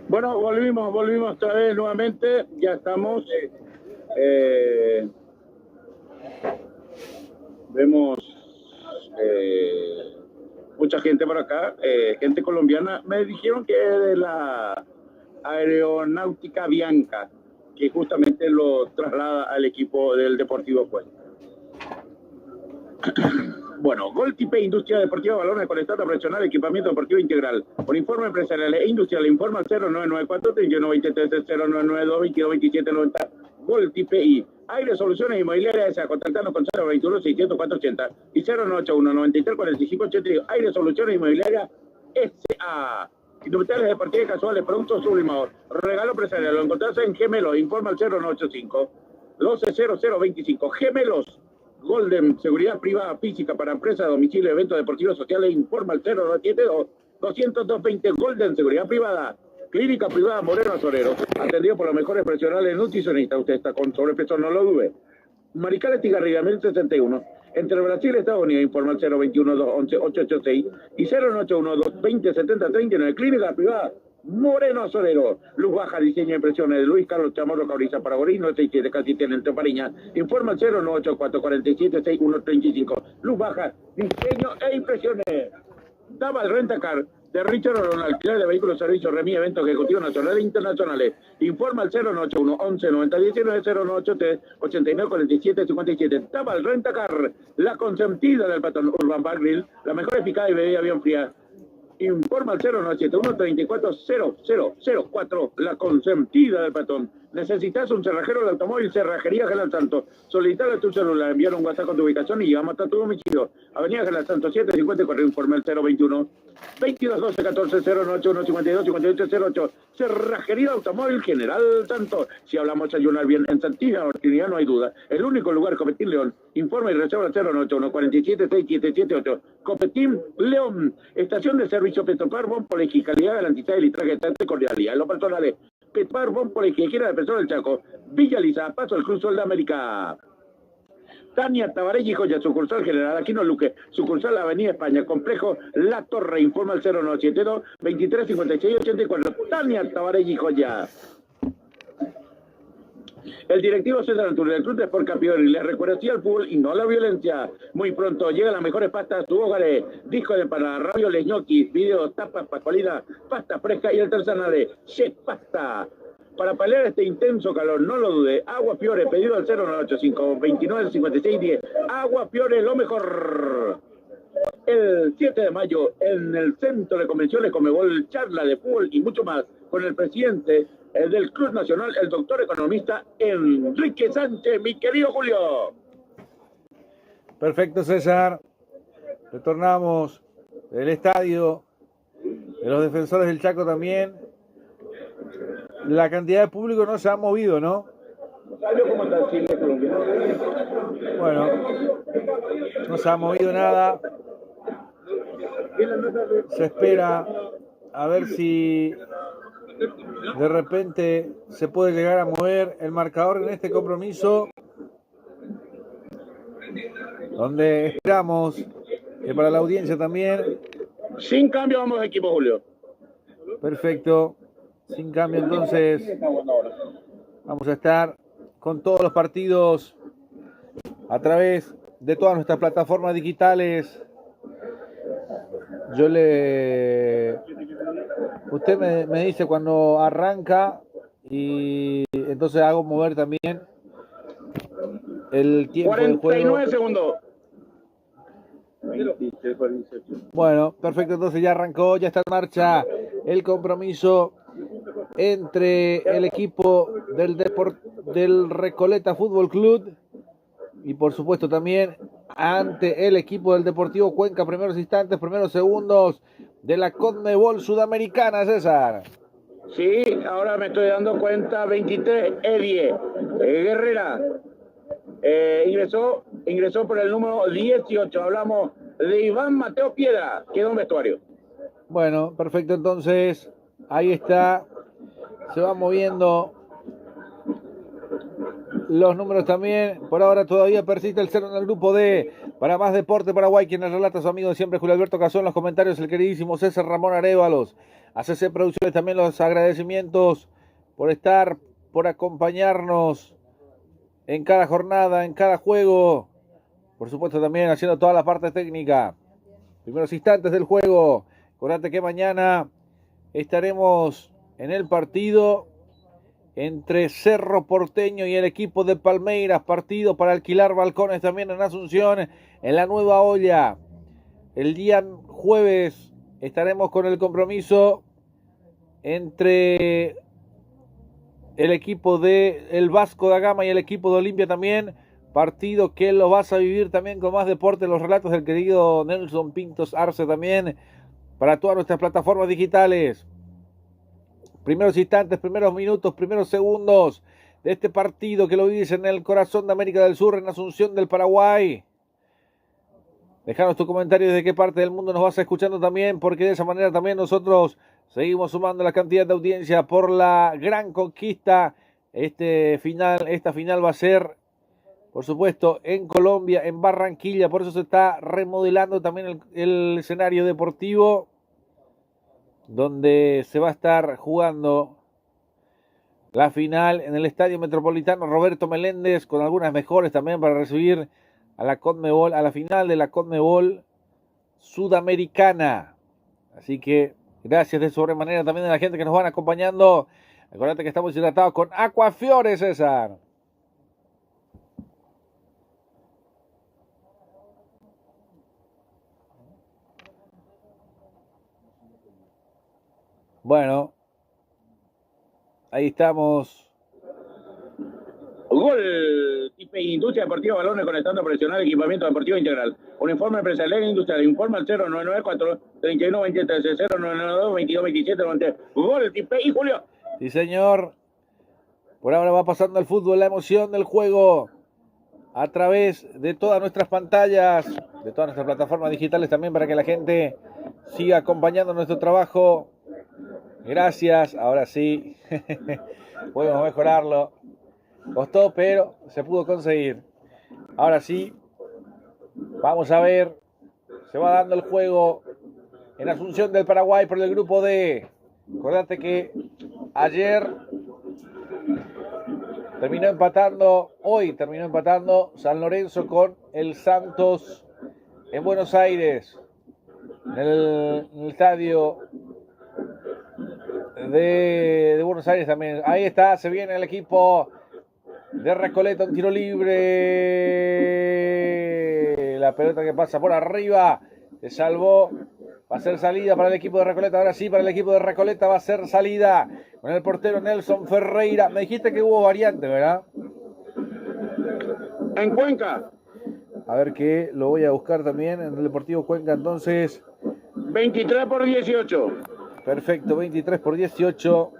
S2: Bueno, volvimos otra vez nuevamente, ya estamos. Vemos mucha gente por acá, gente colombiana. Me dijeron que es de la Aeronáutica Bianca, que justamente lo traslada al equipo del Deportivo Cuenca. Bueno, Goltipe, Industria Deportiva, balones con estatua profesional, equipamiento deportivo integral. Por informe empresarial e industrial, informa al 0994 3123 0992 2227 90. Goltipe y Aire Soluciones Inmobiliarias, a contactarnos con 021 600 480 y 081 93 45 82. Aire Soluciones Inmobiliarias S.A. Industriales deportivas y casuales, productos sublimados. Regalo empresarial, lo encontrás en Gemelos, informa al 0985 120025. Gemelos Golden, seguridad privada física para empresas, domicilio, eventos deportivos sociales, informa al 072 20220. Golden, seguridad privada. Clínica privada Moreno Azorero, atendido por los mejores profesionales nutricionistas. Usted está con sobrepeso, no lo dude. Maricales Tigarriga, 1061. Entre Brasil y Estados Unidos, informa al 021 211 886 y 0981 220 70 39. Clínica privada Moreno Azorero. Luz baja, diseño e impresiones de Luis Carlos Chamorro Cabriza para Boris 967, casi tienen Tempariña. Informa al 0984 47 6135. Luz baja, diseño e impresiones. Daval Rentacar de Richard Orón, alquiler de vehículos, servicios, remis, eventos ejecutivos nacionales e internacionales. Informa al 0981 11 90 19 0983 89 47 57. Daval Rentacar, la consentida del patrón Urban Bar Grill, la mejor eficaz y bebida bien fría. Informa al 0971 34 0004, la consentida del patrón. ¿Necesitas un cerrajero de automóvil? Cerrajería General Santos. Solicitalo a tu celular, enviar un WhatsApp con tu ubicación y llama hasta tu domicilio. Avenida General Santos 750, correo informe al 021 22 12 14 081 52 58 08. Cerrajería Automóvil General Santos. Si hablamos de ayunar bien en Santilla, Martinidad, no hay duda. El único lugar, Copetín León. Informa y reserva al 081 47 6778. Copetín León. Estación de servicio Petropar, Bonpolequi, calidad garantizada y litraje de cordialidad. En lo personal, Petropar, Bonpolequi, gira de Pesor del Chaco. Villa Lisa, Paso al Cruz Sol de América. Tania Tabarelli Joya, sucursal General Aquino Luque, sucursal Avenida España, complejo La Torre, informa al 0972 2356 84. Tania Tabarelli Joya. El directivo César Antúnez del Club de Sport Campeón le recuerda sí al fútbol y no a la violencia. Muy pronto llegan las mejores pastas a sus hogares. Disco de empanada, ravioles, ñoquis, videos, tapas, pascualina, pasta fresca y artesanales. Chef Pasta. Para paliar este intenso calor, no lo dude. Agua Fiore, pedido al 0985 29 56 10. Agua Fiore, lo mejor. El 7 de mayo, en el Centro de Convenciones Conmebol, charla de fútbol y mucho más, con el presidente del Club Nacional, el doctor economista Enrique Sánchez, mi querido Julio.
S1: Perfecto, César. Retornamos del estadio de los Defensores del Chaco también. La cantidad de público no se ha movido, ¿no? Bueno, no se ha movido nada. Se espera a ver si de repente se puede llegar a mover el marcador en este compromiso, donde esperamos que para la audiencia también.
S2: Sin cambio vamos de equipo, Julio.
S1: Perfecto. Sin cambio, entonces vamos a estar con todos los partidos a través de todas nuestras plataformas digitales. Usted me dice cuando arranca y entonces hago mover también el tiempo del juego.
S2: 49 segundos.
S1: Bueno, perfecto, entonces ya arrancó, ya está en marcha el compromiso entre el equipo del Recoleta Fútbol Club y por supuesto también ante el equipo del Deportivo Cuenca. Primeros instantes, primeros segundos de la CONMEBOL Sudamericana, César.
S2: Sí, ahora me estoy dando cuenta, 23, Edie Guerrera ingresó por el número 18. Hablamos de Iván Mateo Piedra, quedó en vestuario.
S1: Bueno, perfecto, entonces ahí está. Se van moviendo los números también. Por ahora todavía persiste el 0 en el grupo D. Para Más Deporte Paraguay, quienes relata su amigo de siempre Julio Alberto Cazón, en los comentarios el queridísimo César Ramón Arévalos. A CC Producciones también los agradecimientos por estar, por acompañarnos en cada jornada, en cada juego. Por supuesto también haciendo toda la parte técnica. Primeros instantes del juego. Acordate que mañana estaremos en el partido entre Cerro Porteño y el equipo de Palmeiras, partido para alquilar balcones también en Asunción, en la Nueva Olla. El día jueves estaremos con el compromiso entre el equipo de el Vasco da Gama y el equipo de Olimpia también, partido que lo vas a vivir también con Más Deporte, los relatos del querido Nelson Pintos Arce también, para todas nuestras plataformas digitales. Primeros instantes, primeros minutos, primeros segundos de este partido que lo vives en el corazón de América del Sur, en Asunción del Paraguay. Dejanos tu comentario desde qué parte del mundo nos vas escuchando también, porque de esa manera también nosotros seguimos sumando la cantidad de audiencia por la gran conquista. Esta final va a ser, por supuesto, en Colombia, en Barranquilla. Por eso se está remodelando también el escenario deportivo, donde se va a estar jugando la final en el Estadio Metropolitano Roberto Meléndez, con algunas mejores también para recibir a la CONMEBOL, a la final de la CONMEBOL Sudamericana. Así que gracias de sobremanera también a la gente que nos van acompañando. Acuérdate que estamos hidratados con Aquafiore, César. Bueno, ahí estamos
S2: Gol. Industria Deportiva Balones Conectando Profesional Equipamiento Deportivo Integral. Un informe empresarial e industrial. Informa al 0994 31 23 0992 22 27 93. Gol. Y Julio.
S1: Sí, señor. Por ahora va pasando el fútbol, la emoción del juego a través de todas nuestras pantallas, de todas nuestras plataformas digitales también, para que la gente siga acompañando nuestro trabajo. Gracias, ahora sí, podemos mejorarlo. Costó, pero se pudo conseguir. Ahora sí, vamos a ver, se va dando el juego en Asunción del Paraguay por el grupo D. Acordate que ayer hoy terminó empatando San Lorenzo con el Santos en Buenos Aires, en el estadio de Buenos Aires también. Ahí está, se viene el equipo de Recoleta, un tiro libre. La pelota que pasa por arriba, se salvó. Va a ser salida para el equipo de Recoleta. Ahora sí, para el equipo de Recoleta va a ser salida con el portero Nelson Ferreira. Me dijiste que hubo variante, ¿verdad?
S2: En Cuenca.
S1: A ver, que lo voy a buscar también en el Deportivo Cuenca. Entonces,
S2: 23-18.
S1: Perfecto, 23-18.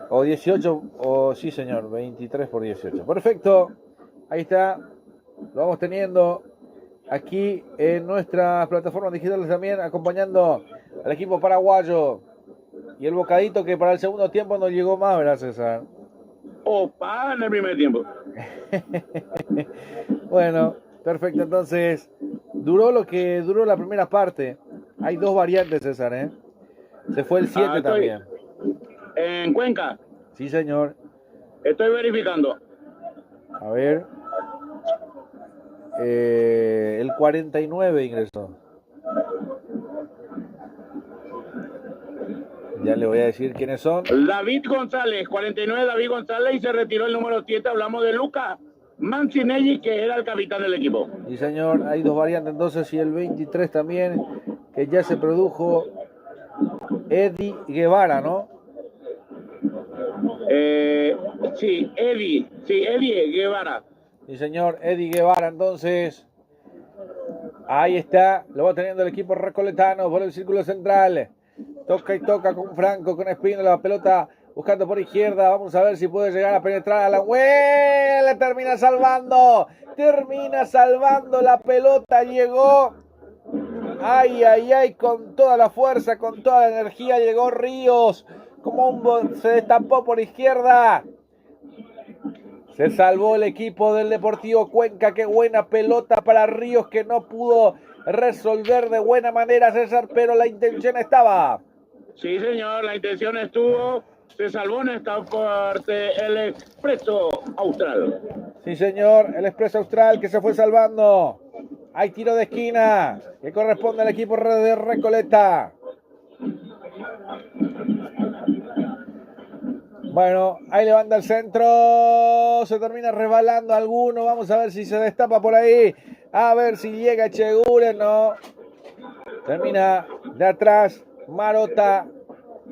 S1: O 18, o sí señor, 23-18. Perfecto, ahí está. Lo vamos teniendo aquí en nuestras plataformas digitales también, acompañando al equipo paraguayo. Y el bocadito que para el segundo tiempo no llegó más, ¿verdad, César?
S2: Opa, en el primer tiempo.
S1: Bueno, perfecto, entonces duró lo que duró la primera parte. Hay dos variantes, César, ¿eh? Se fue el 7 también.
S2: En Cuenca.
S1: Sí, señor.
S2: Estoy verificando.
S1: A ver. El 49 ingresó. Ya le voy a decir quiénes son.
S2: David González, 49 David González, y se retiró el número 7. Hablamos de Luca Mancinelli, que era el capitán del equipo.
S1: Sí, señor. Hay dos variantes entonces, y el 23 también, que ya se produjo Eddie Guevara, ¿no?
S2: Sí, Eddie Guevara.
S1: Sí, señor, Eddie Guevara, entonces. Ahí está, lo va teniendo el equipo recoletano por el círculo central. Toca y toca con Franco, con Espino, la pelota buscando por izquierda. Vamos a ver si puede llegar a penetrar a la web. Le termina salvando la pelota, llegó. Ay, ay, ay, con toda la fuerza, con toda la energía llegó Ríos. Se destapó por izquierda. Se salvó el equipo del Deportivo Cuenca. Qué buena pelota para Ríos, que no pudo resolver de buena manera, César, pero la intención estaba.
S2: Sí, señor, la intención estuvo. Se salvó en esta parte el Expreso Austral.
S1: Sí, señor, el Expreso Austral que se fue salvando. Hay tiro de esquina que corresponde al equipo de Recoleta. Bueno, ahí levanta el centro, se termina resbalando alguno, vamos a ver si se destapa por ahí, a ver si llega Echeguren, no, termina de atrás, Marota,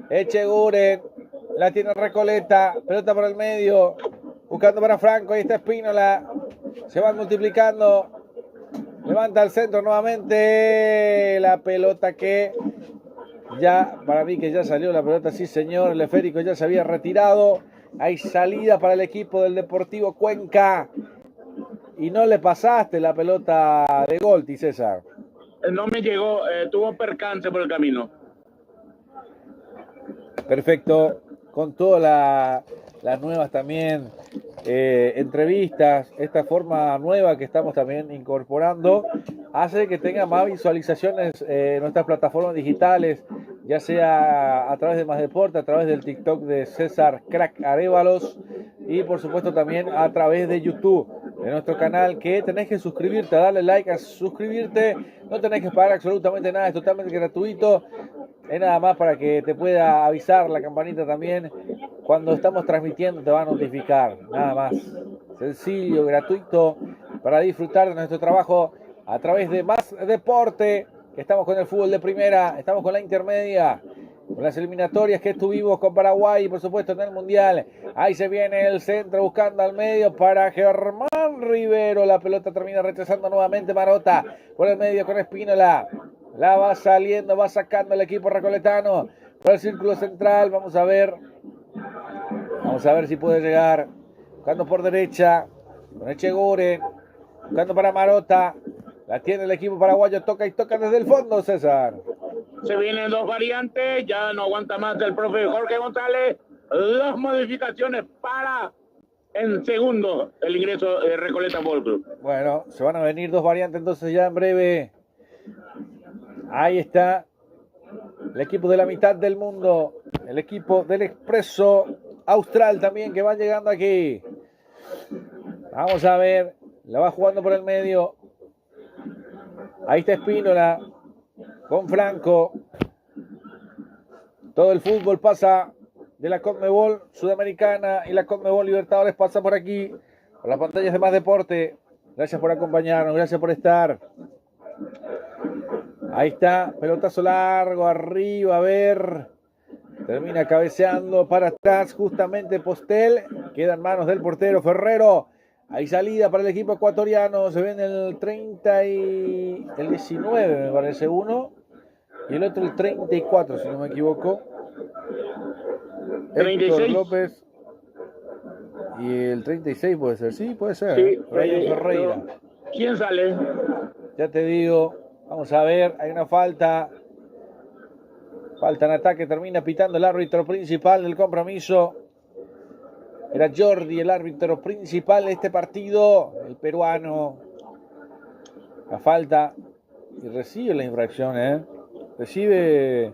S1: Echeguren, la tiene Recoleta, pelota por el medio, buscando para Franco, ahí está Espínola, se van multiplicando, levanta el centro nuevamente, la pelota que... Ya, para mí que ya salió la pelota, sí señor, el esférico ya se había retirado. Hay salida para el equipo del Deportivo Cuenca. Y no le pasaste la pelota de Golti, César.
S2: No me llegó, tuvo percance por el camino.
S1: Perfecto, con todas las nuevas también entrevistas, esta forma nueva que estamos también incorporando, hace que tenga más visualizaciones en nuestras plataformas digitales, ya sea a través de Más Deporte, a través del TikTok de César Crack Arévalos y por supuesto también a través de YouTube, de nuestro canal, que tenés que suscribirte, darle like a suscribirte, no tenés que pagar absolutamente nada, es totalmente gratuito, es nada más para que te pueda avisar la campanita también, cuando estamos transmitiendo te va a notificar, nada más, sencillo, gratuito, para disfrutar de nuestro trabajo a través de Más Deporte. Estamos con el fútbol de primera, estamos con la intermedia, las eliminatorias que estuvimos con Paraguay y por supuesto en el Mundial. Ahí se viene el centro buscando al medio para Germán Rivero. La pelota termina rechazando nuevamente Marota por el medio con Espínola. La va saliendo, va sacando el equipo recoletano por el círculo central. Vamos a ver si puede llegar. Buscando por derecha con Echegure. Buscando para Marota. La tiene el equipo paraguayo. Toca y toca desde el fondo, César.
S2: Se vienen dos variantes. Ya no aguanta más el profe Jorge González. Dos modificaciones para en segundo el ingreso de Recoleta Ball Club.
S1: Bueno, se van a venir dos variantes entonces ya en breve. Ahí está el equipo de la mitad del mundo. El equipo del Expreso Austral también que va llegando aquí. Vamos a ver. La va jugando por el medio. Ahí está Espínola con Franco. Todo el fútbol pasa de la Conmebol Sudamericana y la Conmebol Libertadores pasa por aquí, por las pantallas de Más Deporte. Gracias por acompañarnos, gracias por estar. Ahí está, pelotazo largo, arriba, a ver. Termina cabeceando para atrás, justamente Postel. Queda en manos del portero Ferrero. Hay salida para el equipo ecuatoriano. Se ven el 30 y el 19, me parece uno. Y el otro el 34, si no me equivoco.
S2: 36.
S1: Héctor López. Y el 36 puede ser. Sí, puede ser.
S2: Sí,
S1: Ferreira.
S2: ¿Quién sale?
S1: Ya te digo. Vamos a ver. Hay una falta. Falta en ataque. Termina pitando el árbitro principal del compromiso. Era Jordi el árbitro principal de este partido, el peruano. La falta y recibe la infracción, Recibe.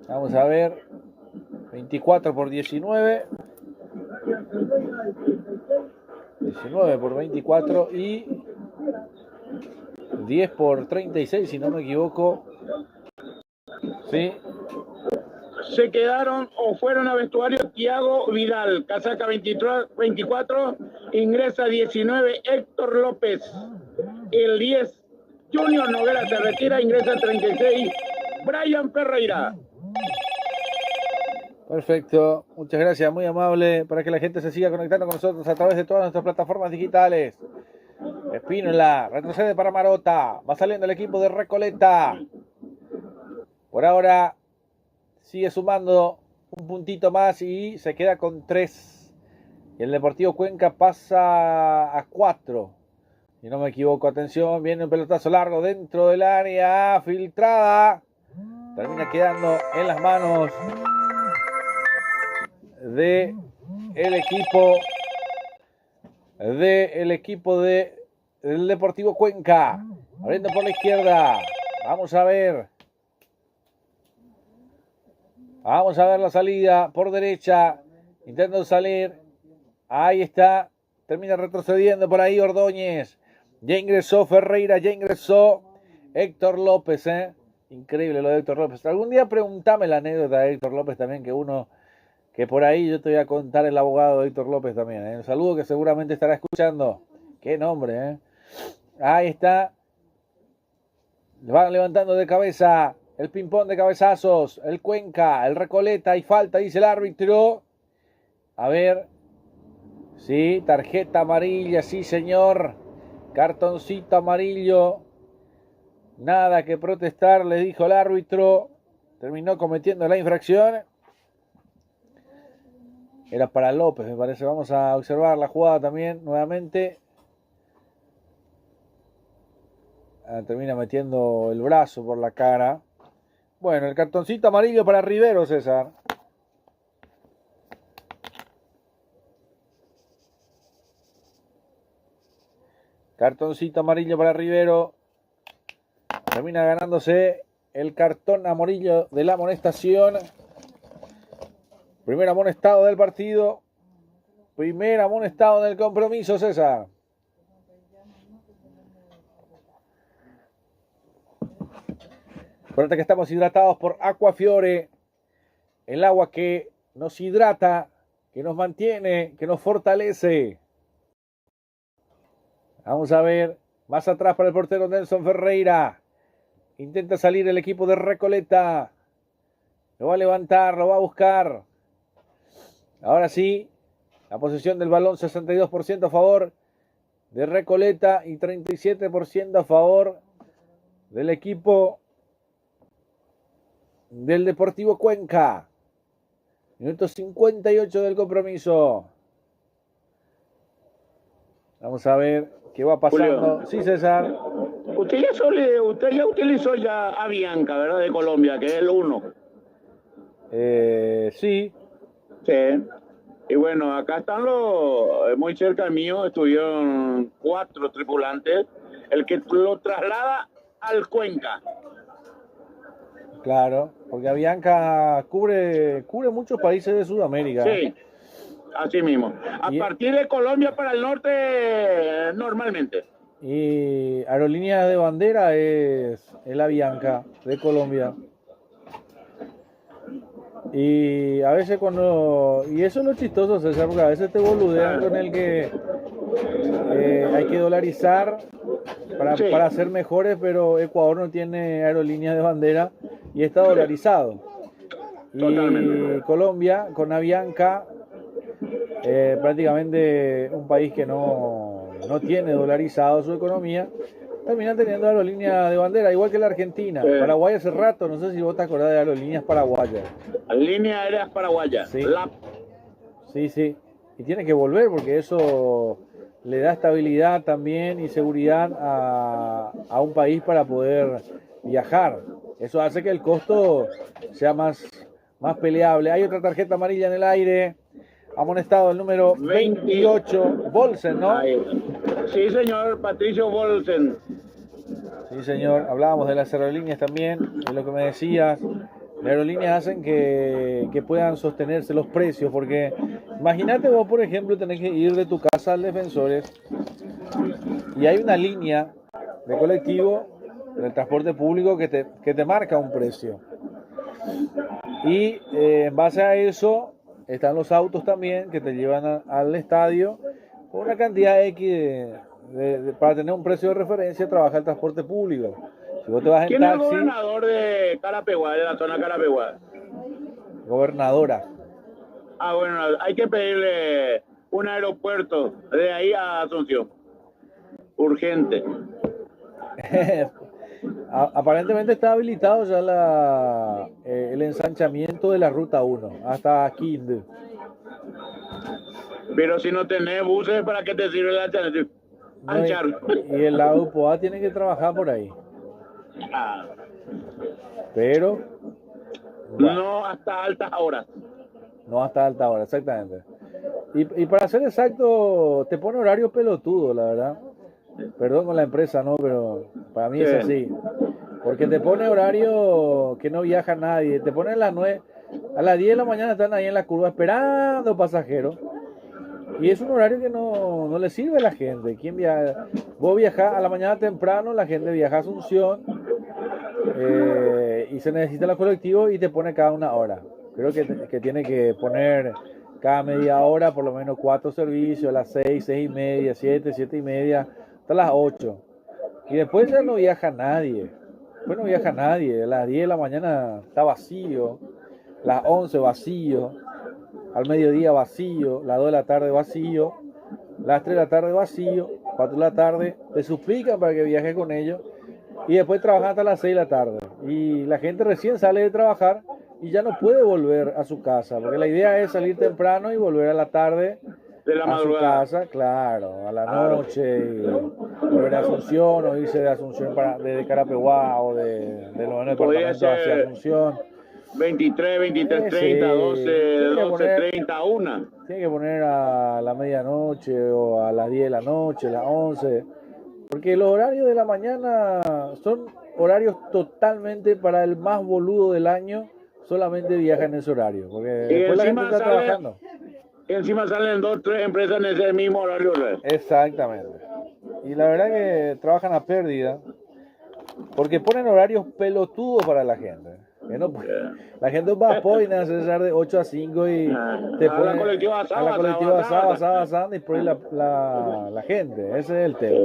S1: Vamos a ver. 24 por 19. 19 por 24 y 10 por 36, si no me equivoco. Sí.
S2: Se quedaron o fueron a vestuario Thiago Vidal, casaca 24, ingresa 19 Héctor López, el 10 Junior Noguera se retira, ingresa 36 Brian Ferreira.
S1: Perfecto, muchas gracias, muy amable, para que la gente se siga conectando con nosotros a través de todas nuestras plataformas digitales. Espínola, retrocede para Marota, va saliendo el equipo de Recoleta. Por ahora sigue sumando un puntito más y se queda con 3. Y el Deportivo Cuenca pasa a 4. Si no me equivoco, atención, viene un pelotazo largo dentro del área, filtrada. Termina quedando en las manos de el equipo del Deportivo Cuenca. Abriendo por la izquierda. Vamos a ver. Vamos a ver la salida por derecha. Intentando salir. Ahí está. Termina retrocediendo por ahí Ordóñez. Ya ingresó Ferreira. Ya ingresó Héctor López. Increíble lo de Héctor López. Algún día preguntame la anécdota de Héctor López también. Que por ahí yo te voy a contar el abogado de Héctor López también. Un saludo que seguramente estará escuchando. Qué nombre. Ahí está. Van levantando de cabeza. El ping-pong de cabezazos, el Cuenca, el Recoleta y falta, dice el árbitro. A ver. Sí, tarjeta amarilla, sí señor. Cartoncito amarillo. Nada que protestar, le dijo el árbitro. Terminó cometiendo la infracción. Era para López, me parece. Vamos a observar la jugada también nuevamente. Termina metiendo el brazo por la cara. Bueno, el cartoncito amarillo para Rivero, César. Cartoncito amarillo para Rivero. Termina ganándose el cartón amarillo de la amonestación. Primer amonestado del partido. Primer amonestado del compromiso, César. Acuérdate que estamos hidratados por Aquafiore, el agua que nos hidrata, que nos mantiene, que nos fortalece. Vamos a ver, más atrás para el portero Nelson Ferreira. Intenta salir el equipo de Recoleta. Lo va a levantar, lo va a buscar. Ahora sí, la posesión del balón 62% a favor de Recoleta y 37% a favor del equipo del Deportivo Cuenca. Minuto 58 del compromiso. Vamos a ver qué va pasando.
S2: Julio.
S1: Sí, César.
S2: Usted ya utilizó ya a Bianca, ¿verdad? De Colombia, que es el 1.
S1: Sí.
S2: Sí. Y bueno, acá están muy cerca mío, estuvieron 4 tripulantes, el que lo traslada al Cuenca.
S1: Claro, porque Avianca cubre muchos países de Sudamérica.
S2: Sí, así mismo. A partir de Colombia para el norte, normalmente.
S1: Y aerolínea de bandera es el Avianca de Colombia. Y a veces y eso es lo chistoso, César, porque a veces te boludean con el que hay que dolarizar para ser mejores, pero Ecuador no tiene aerolíneas de bandera y está dolarizado.
S2: Totalmente.
S1: Y Colombia, con Avianca, prácticamente un país que no tiene dolarizado su economía, termina teniendo aerolíneas de bandera, igual que la Argentina. Paraguay hace rato, no sé si vos te acordás de aerolíneas paraguayas.
S2: Líneas aéreas paraguayas.
S1: Sí. Sí. Y tiene que volver porque eso le da estabilidad también y seguridad a un país para poder viajar. Eso hace que el costo sea más peleable. Hay otra tarjeta amarilla en el aire. Amonestado el número 28, Bolsen, ¿no?
S2: Sí, señor, Patricio Bolsen.
S1: Sí, señor. Hablábamos de las aerolíneas también, de lo que me decías. Las aerolíneas hacen que puedan sostenerse los precios, porque imagínate vos, por ejemplo, tenés que ir de tu casa al Defensores y hay una línea de colectivo del transporte público que te marca un precio. Y en base a eso están los autos también que te llevan al estadio con una cantidad X para tener un precio de referencia. Trabaja el transporte público. Si vos te vas en
S2: ¿Quién
S1: taxi,
S2: es el gobernador de Carapeguá, de la zona Carapeguá?
S1: Gobernadora.
S2: Bueno, hay que pedirle un aeropuerto de ahí a Asunción. Urgente.
S1: Aparentemente está habilitado ya el ensanchamiento de la ruta 1 hasta Quinde.
S2: Pero si no tenés buses, ¿para qué te sirve la anchar?
S1: Y el lado POA tiene que trabajar por ahí. Pero
S2: no hasta altas horas.
S1: No hasta alta hora, exactamente. Y para ser exacto, te pone horario pelotudo, la verdad. Perdón con la empresa, ¿no? Pero para mí es así. Porque te pone horario que no viaja nadie. Te pone a las 9, a las 10 de la mañana están ahí en la curva esperando pasajeros. Y es un horario que no le sirve a la gente. ¿Quién viaja? Vos viajás a la mañana temprano, la gente viaja a Asunción y se necesita los colectivos y te pone cada una hora. Creo que tiene que poner cada media hora por lo menos 4 servicios, a las 6, 6 y media, 7, 7 y media, hasta las 8. Y después ya no viaja nadie. Después no viaja nadie. A las 10 de la mañana está vacío, a las 11 vacío, al mediodía vacío, las 2 de la tarde vacío, las 3 de la tarde vacío, 4 de la tarde te suplican para que viajes con ellos y después trabajan hasta las 6 de la tarde. Y la gente recién sale de trabajar y ya no puede volver a su casa, porque la idea es salir temprano y volver a la tarde
S2: de la
S1: a su casa, claro, a la noche, y volver a Asunción o irse de Asunción desde Carapeguá o de los departamentos hacia Asunción.
S2: 23, 23, 30, 12, 12, 30, 1.
S1: Tiene que poner a la medianoche o a las 10 de la noche, a las 11, porque los horarios de la mañana son horarios totalmente para el más boludo del año. Solamente viaja en ese horario, porque después la gente está trabajando.
S2: Y encima salen 2, 3 empresas en ese mismo horario.
S1: Exactamente. Y la verdad que trabajan a pérdida, porque ponen horarios pelotudos para la gente. La gente va a poder César de 8 a 5 y te pone a la colectiva asada y por ahí la gente. Ese es el tema.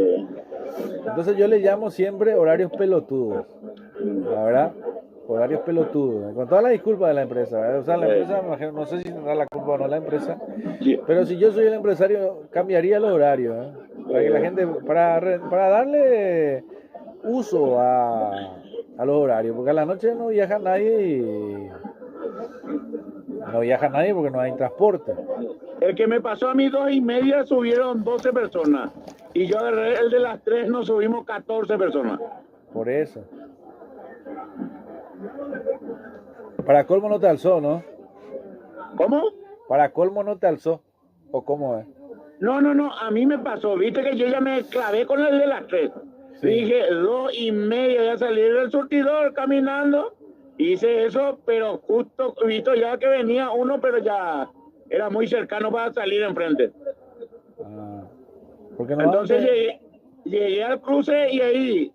S1: Entonces yo le llamo siempre horarios pelotudos.
S3: La verdad, horarios pelotudos. Con toda la disculpa de la empresa. O sea, la empresa, no sé si tendrá la culpa o no la empresa. Pero si yo soy el empresario, cambiaría los horarios. Para que la gente, para darle uso a los horarios. Porque a la noche no viaja nadie y... No viaja nadie porque no hay transporte.
S2: El que me pasó a mí 2:30 subieron 12 personas. Y yo agarré el de las 3, nos subimos 14 personas.
S3: Por eso. Para colmo no te alzó, ¿no?
S2: ¿Cómo?
S3: Para colmo no te alzó. ¿O cómo es?
S2: No, a mí me pasó. Viste que yo ya me clavé con el de las 3. Sí. Dije 2:30, ya salí del surtidor caminando. Hice eso, pero justo visto ya que venía uno, pero ya era muy cercano para salir enfrente.
S3: Porque no
S2: entonces llegué al cruce y ahí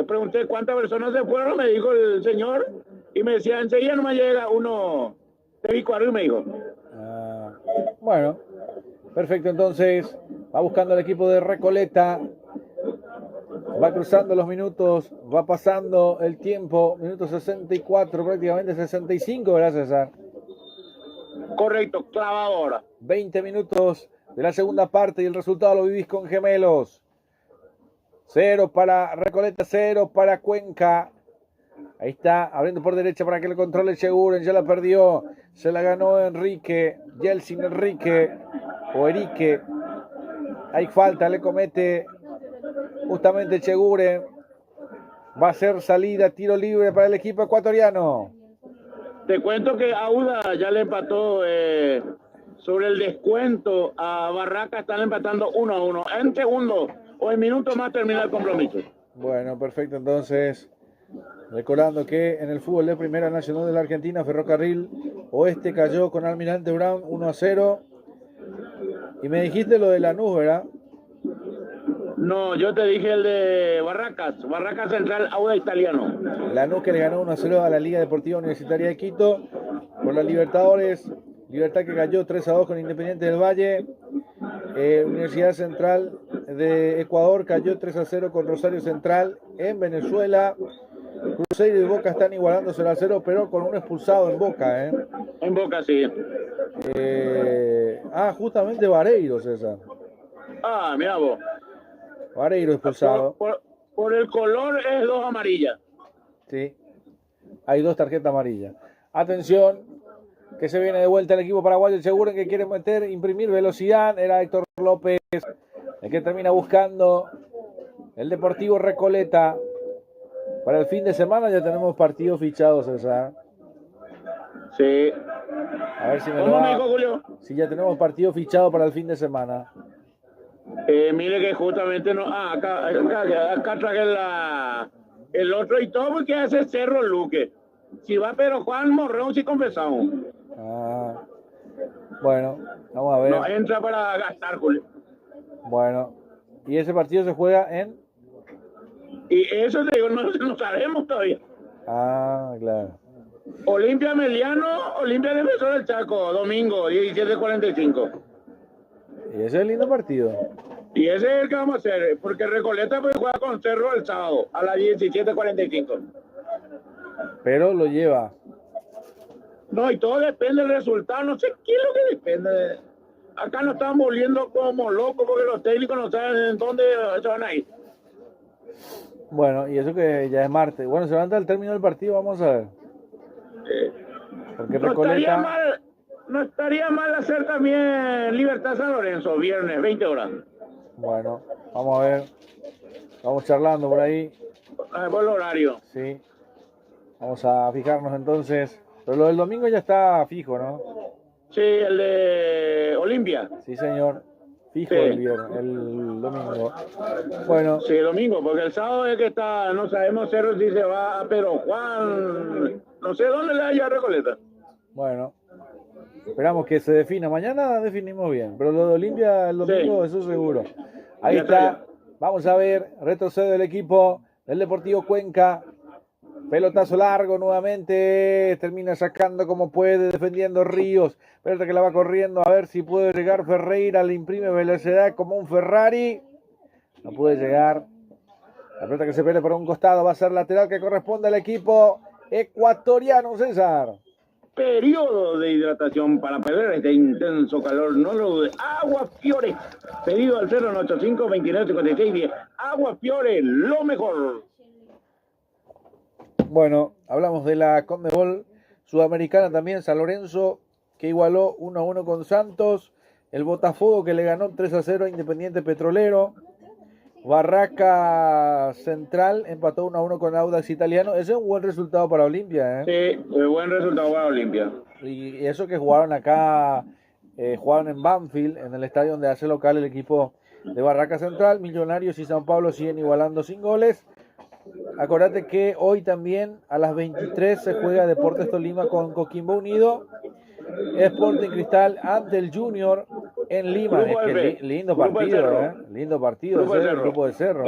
S2: pregunté cuántas personas se fueron, me dijo el señor, y me decía, enseguida no me llega uno de Bicuaro, y me dijo.
S3: Bueno, perfecto, entonces va buscando el equipo de Recoleta. Va cruzando los minutos, va pasando el tiempo, minuto 64, prácticamente 65, ¿verdad, César?
S2: Correcto, clavadora.
S3: 20 minutos de la segunda parte y el resultado lo vivís con Gemelos. 0 para Recoleta, 0 para Cuenca. Ahí está, abriendo por derecha para que le controle Cheguren, ya la perdió, se la ganó Enrique, Yeltsin Enrique, o Erique. Hay falta, le comete justamente Cheguren. Va a ser salida, tiro libre para el equipo ecuatoriano.
S2: Te cuento que Auda ya le empató sobre el descuento a Barracas, están empatando 1-1. En segundo o en minutos más termina el compromiso.
S3: Bueno, perfecto, entonces recordando que en el fútbol de Primera Nacional de la Argentina, Ferrocarril Oeste cayó con Almirante Brown 1-0. Y me dijiste lo de Lanús, ¿verdad?
S2: No, yo te dije el de Barracas Central, Auda Italiano.
S3: Lanús que le ganó 1-0 a la Liga Deportiva Universitaria de Quito por la Libertadores. Libertad que cayó 3-2 con Independiente del Valle. Universidad Central de Ecuador cayó 3-0 con Rosario Central en Venezuela. Cruzeiro y Boca están igualando 0-0, pero con un expulsado en Boca,
S2: En Boca, sí.
S3: Justamente Vareiro, César.
S2: Mira vos.
S3: Vareiro expulsado.
S2: Por el color es 2 amarillas.
S3: Sí. Hay 2 tarjetas amarillas. Atención, que se viene de vuelta el equipo paraguayo. Seguro que quiere imprimir velocidad. Era Héctor López el que termina buscando el Deportivo Recoleta. Para el fin de semana ya tenemos partidos fichados, César.
S2: Sí.
S3: A ver si me
S2: ¿Cómo me dijo, Julio?
S3: Si ya tenemos partido fichado para el fin de semana.
S2: Mire que justamente no. Acá traje el otro y todo porque hace Cerro Luque. Si va Pedro Juan Morrón, sí confesamos.
S3: Bueno, vamos a ver.
S2: No entra para gastar, Julio.
S3: Bueno, y ese partido se juega en.
S2: Y eso te digo, no sabemos todavía.
S3: Claro.
S2: Olimpia Meliano, Olimpia Defensor del Chaco, domingo, 17:45.
S3: Y ese es el lindo partido.
S2: Y ese es el que vamos a hacer, porque Recoleta puede jugar con Cerro el sábado a las 17:45.
S3: Pero lo lleva.
S2: No, y todo depende del resultado, no sé qué es lo que depende. Acá nos están volviendo como locos porque los técnicos no saben en dónde se van a ir.
S3: Bueno, y eso que ya es martes. Bueno, se levanta el término del partido, vamos a ver. Porque Recoleta...
S2: No estaría mal hacer también Libertad San Lorenzo, viernes, 20 horas.
S3: Bueno, vamos a ver. Vamos charlando por ahí.
S2: Por el horario.
S3: Sí. Vamos a fijarnos entonces. Pero lo del domingo ya está fijo, ¿no?
S2: Sí, el de Olimpia.
S3: Sí, señor. Fijo sí. El domingo. Bueno.
S2: Sí, el domingo, porque el sábado es que está, no sabemos Cerro si se va a Pedro Juan, no sé dónde le haya Recoleta.
S3: Bueno. Esperamos que se defina. Mañana definimos bien. Pero lo de Olimpia el domingo, sí. Eso seguro. Ahí está. Vamos a ver. Retrocede el equipo del Deportivo Cuenca. Pelotazo largo nuevamente. Termina sacando como puede. Defendiendo Ríos. Pelota que la va corriendo. A ver si puede llegar Ferreira. Le imprime velocidad como un Ferrari. No puede llegar. La pelota que se pierde por un costado va a ser lateral que corresponde al equipo ecuatoriano, César.
S2: Periodo de hidratación para perder este intenso calor, no lo dude. Agua Fiore, pedido al 095-295610. Agua Fiore, lo mejor.
S3: Bueno, hablamos de la Conmebol Sudamericana también, San Lorenzo, que igualó 1-1 con Santos. El Botafogo que le ganó 3-0 a Independiente Petrolero. Barraca Central empató 1-1 con Audax Italiano. Ese es un buen resultado para Olimpia, ¿eh?
S2: Sí, buen resultado para Olimpia.
S3: Y eso que jugaron acá, jugaron en Banfield, en el estadio donde hace local el equipo de Barraca Central. Millonarios y San Pablo siguen igualando sin goles. Acordate que hoy también a las 23 se juega Deportes Tolima con Coquimbo Unido. Sporting Cristal ante el Junior en Lima. Lindo partido, lindo partido el grupo de Cerro.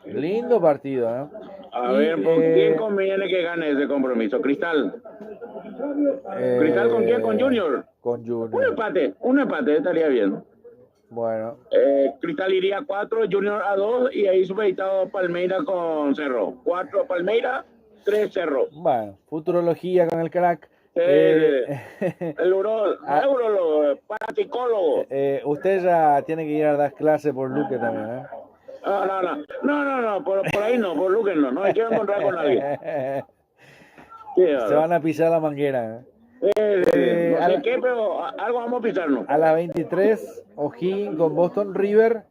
S3: Lindo partido.
S2: A ver, ¿por quién conviene que gane ese compromiso? Cristal. ¿Cristal con quién? ¿Con Junior?
S3: Con Junior.
S2: Un empate estaría bien.
S3: Bueno.
S2: Cristal iría a 4, Junior a 2 y ahí supeditado Palmeira con Cerro. 4 Palmeira, 3 Cerro.
S3: Bueno, futurología con el crack.
S2: El neurólogo, parapsicólogo.
S3: Usted ya tiene que ir a dar clase por Luque también, ¿eh?
S2: No, por ahí no, por Luque no me quiero encontrar con nadie.
S3: Se van a pisar la manguera,
S2: no sé qué, pero algo vamos a pisarnos.
S3: A las 23, O'Higgins con Boston River.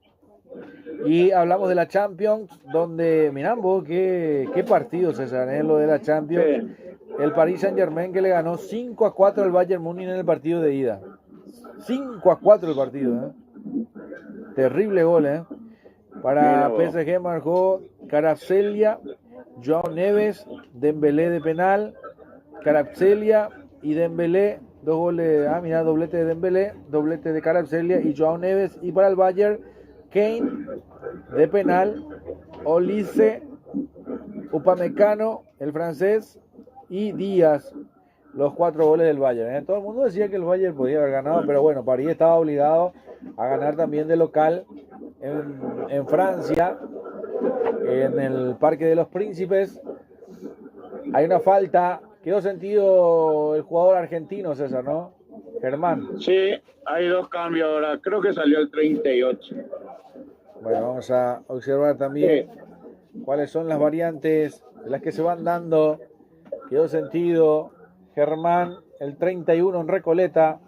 S3: Y hablamos de la Champions, donde, mirá vos, qué partido, César, lo de la Champions. Sí. El Paris Saint-Germain que le ganó 5-4 al Bayern Múnich en el partido de ida. 5-4 el partido, Terrible gol, Para PSG marcó Kvaratskhelia, Joao Neves, Dembélé de penal, Kvaratskhelia y Dembélé, 2 goles, doblete de Dembélé, doblete de Kvaratskhelia y Joao Neves. Y para el Bayern, Kane de penal, Olise, Upamecano, el francés, y Díaz, los 4 goles del Bayern. Todo el mundo decía que el Bayern podía haber ganado, pero bueno, París estaba obligado a ganar también de local en Francia, en el Parque de los Príncipes. Hay una falta, quedó sentido el jugador argentino, César, ¿no? Germán.
S2: Sí, hay 2 cambios ahora, creo que salió el 38.
S3: Bueno, vamos a observar también cuáles son las variantes de las que se van dando. Quedó sentido Germán, el 31 en Recoleta.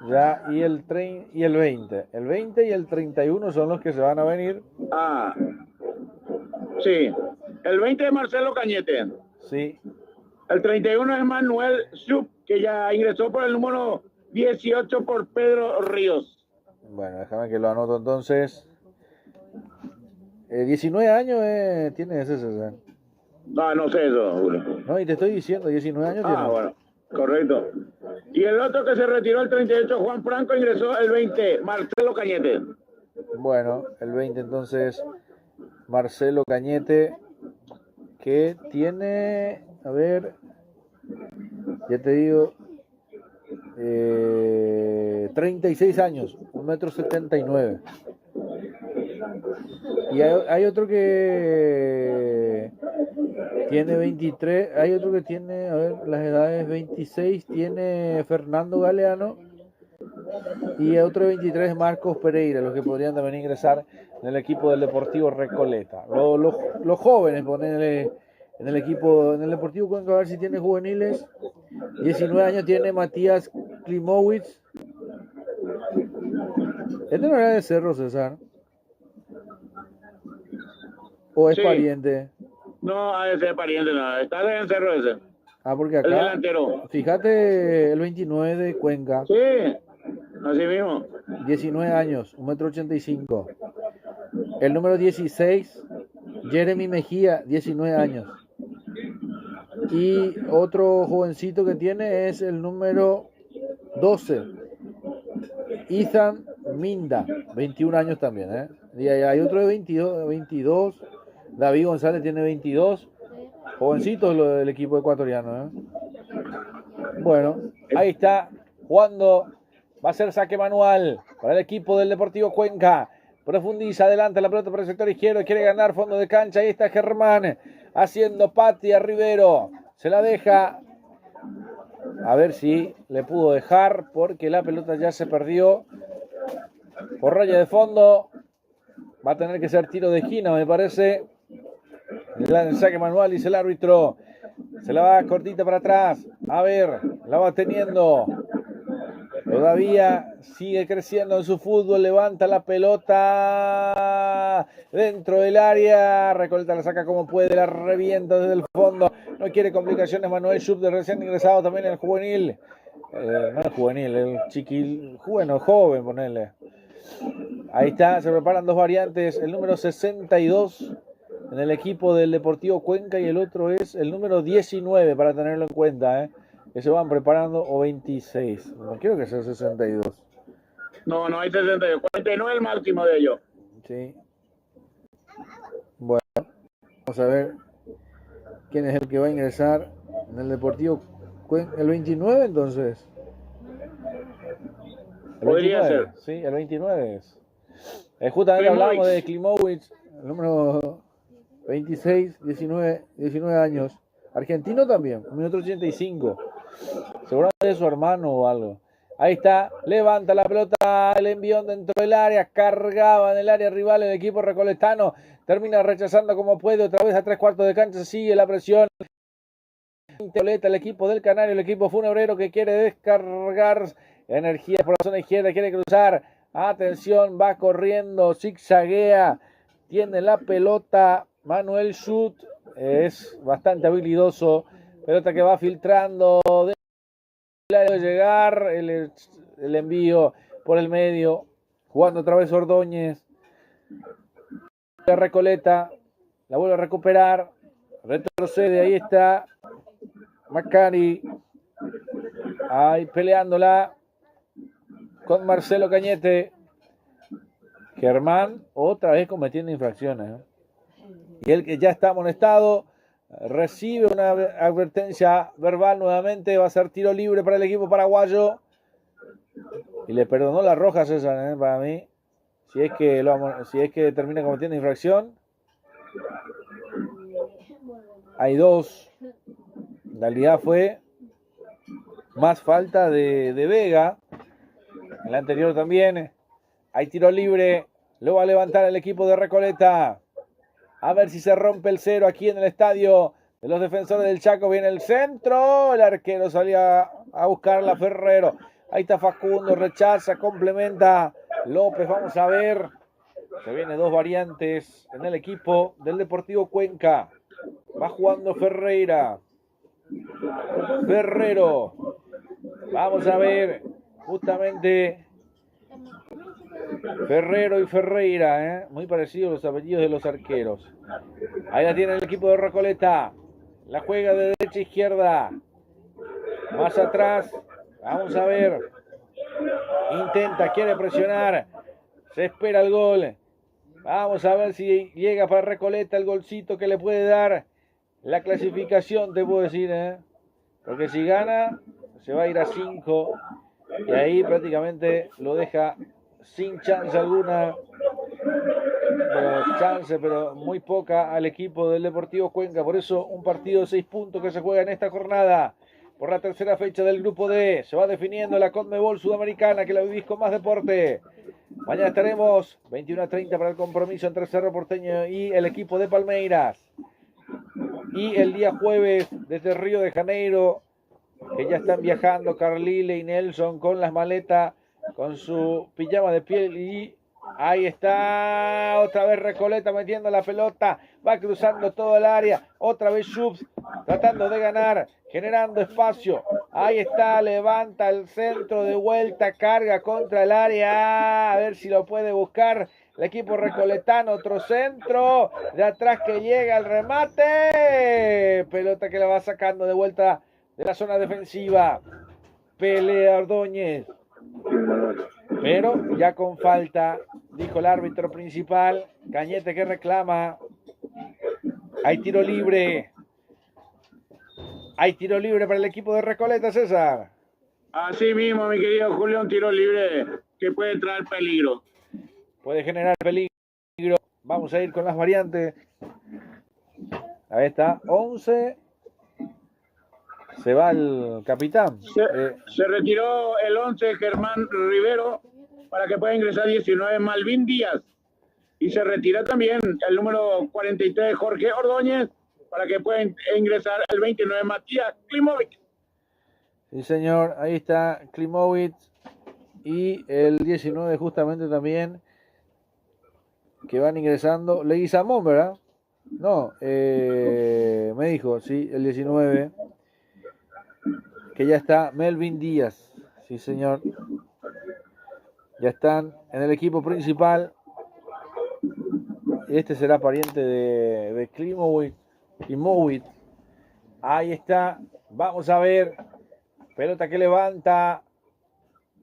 S3: Ya, y el 20. El 20 y el 31 son los que se van a venir.
S2: Sí. El 20 es Marcelo Cañete.
S3: Sí.
S2: El 31 es Manuel Schupp, que ya ingresó por el número 18 por Pedro Ríos.
S3: Bueno, déjame que lo anoto entonces. 19 años tiene ese César.
S2: No sé eso, Julio.
S3: No, y te estoy diciendo, 19 años tiene.
S2: Bueno, correcto. Y el otro que se retiró el 38, Juan Franco, ingresó el 20, Marcelo Cañete.
S3: Bueno, el 20 entonces, Marcelo Cañete, que tiene, a ver, ya te digo, 36 años, 1,79 m. Y hay otro que tiene 23, hay otro que tiene, a ver, las edades 26, tiene Fernando Galeano, y otro de 23 Marcos Pereira, los que podrían también ingresar en el equipo del Deportivo Recoleta. Los jóvenes, ponerle en el equipo, en el Deportivo Cuenca, a ver si tiene juveniles. 19 años tiene Matías Klimowicz. Este no era de Cerro, César. ¿O es pariente?
S2: No, ese es pariente, no. Está en Cerro ese.
S3: Porque acá,
S2: el delantero.
S3: Fíjate, el 29 de Cuenca.
S2: Sí, así mismo.
S3: 19 años, 1,85 m. El número 16, Jeremy Mejía, 19 años. Y otro jovencito que tiene es el número 12, Ethan Minda, 21 años también. Y hay otro de 22, David González tiene 22. Jovencitos lo del equipo ecuatoriano. Bueno, ahí está jugando. Va a ser saque manual para el equipo del Deportivo Cuenca. profundiza, adelanta la pelota por el sector izquierdo, quiere ganar fondo de cancha, ahí está Germán, haciendo pati a Rivero, se la deja, a ver si le pudo dejar, porque la pelota ya se perdió, por raya de fondo, va a tener que ser tiro de esquina, me parece, el saque manual, dice el árbitro, se la va cortita para atrás, a ver, la va teniendo, todavía sigue creciendo en su fútbol, levanta la pelota dentro del área, Recoleta la saca como puede, la revienta desde el fondo, no quiere complicaciones Manuel Schupp, de recién ingresado también en el juvenil, no el juvenil, el chiquil, bueno, joven, ponele. Ahí está, se preparan dos variantes, el número 62 en el equipo del Deportivo Cuenca y el otro es el número 19 para tenerlo en cuenta, que se van preparando, o 26, no quiero que sea 62.
S2: No hay 62, 49 el máximo de ellos.
S3: Sí. Bueno, vamos a ver quién es el que va a ingresar en el Deportivo Cuenca, el 29 entonces. El
S2: Podría
S3: 29,
S2: ser.
S3: sí, el 29 es. Justamente hablábamos de Klimovic, el número 26, 19 años. Argentino también, 1,85 m. Seguramente es su hermano o algo. Ahí está, levanta la pelota, el envión dentro del área, cargaba en el área rival el equipo recoletano, termina rechazando como puede, otra vez a 3/4 de cancha, sigue la presión. El equipo del Canario, el equipo funebrero que quiere descargar energía por la zona izquierda, quiere cruzar, atención, va corriendo, zigzaguea, tiene la pelota, Manuel Schupp, es bastante habilidoso, pelota que va filtrando, de llegar, el envío por el medio, jugando otra vez Ordóñez, la Recoleta, la vuelve a recuperar, retrocede, ahí está Macari, ahí peleándola con Marcelo Cañete. Germán otra vez cometiendo infracciones, y el que ya está amonestado recibe una advertencia verbal nuevamente, va a ser tiro libre para el equipo paraguayo, y le perdonó la roja César, para mí, si es que termina cometiendo infracción. Hay dos, en realidad fue más falta de Vega, en la anterior también. Hay tiro libre, lo va a levantar el equipo de Recoleta. A ver si se rompe el cero aquí en el estadio de los Defensores del Chaco. Viene el centro, el arquero salía a buscarla, Ferrero. Ahí está Facundo, rechaza, complementa López, vamos a ver. Se vienen dos variantes en el equipo del Deportivo Cuenca. Va jugando Ferreira. Ferrero. Vamos a ver, justamente Ferrero y Ferreira, muy parecidos los apellidos de los arqueros. Ahí la tiene el equipo de Recoleta. La juega de derecha a izquierda. Más atrás. Vamos a ver. Intenta, quiere presionar. Se espera el gol. Vamos a ver si llega para Recoleta el golcito que le puede dar la clasificación, te puedo decir, porque si gana se va a ir a 5 y ahí prácticamente lo deja sin chance alguna, pero muy poca al equipo del Deportivo Cuenca. Por eso un partido de 6 puntos que se juega en esta jornada por la tercera fecha del grupo D. Se va definiendo la CONMEBOL Sudamericana, que la vivís con más deporte. Mañana estaremos 21:30 para el compromiso entre Cerro Porteño y el equipo de Palmeiras. Y el día jueves desde Río de Janeiro, que ya están viajando Carlile y Nelson con las maletas, con su pijama de piel, y ahí está otra vez Recoleta metiendo la pelota, va cruzando todo el área, otra vez Schupp tratando de ganar, generando espacio, ahí está, levanta el centro de vuelta, carga contra el área, a ver si lo puede buscar el equipo recoletano, otro centro, de atrás que llega el remate, pelota que la va sacando de vuelta de la zona defensiva, pelea Ordóñez, pero ya con falta, dijo el árbitro principal. Cañete que reclama. Hay tiro libre. Hay tiro libre para el equipo de Recoleta, César.
S2: Así mismo, mi querido Julio, un tiro libre que puede traer peligro.
S3: puede generar peligro. Vamos a ir con las variantes. Ahí está, 11. Se va el capitán.
S2: Se retiró el 11 Germán Rivero para que pueda ingresar 19 Malvin Díaz. Y se retira también el número 43 Jorge Ordóñez para que pueda ingresar el 29 Matías Klimovic.
S3: Sí, señor, ahí está Klimovic. Y el 19 justamente también que van ingresando. Leguizamón, ¿verdad? No, me dijo, sí, el 19. Que ya está Melvin Díaz. Sí, señor. Ya están en el equipo principal. Este será pariente de Klimovic. Ahí está. Vamos a ver. Pelota que levanta.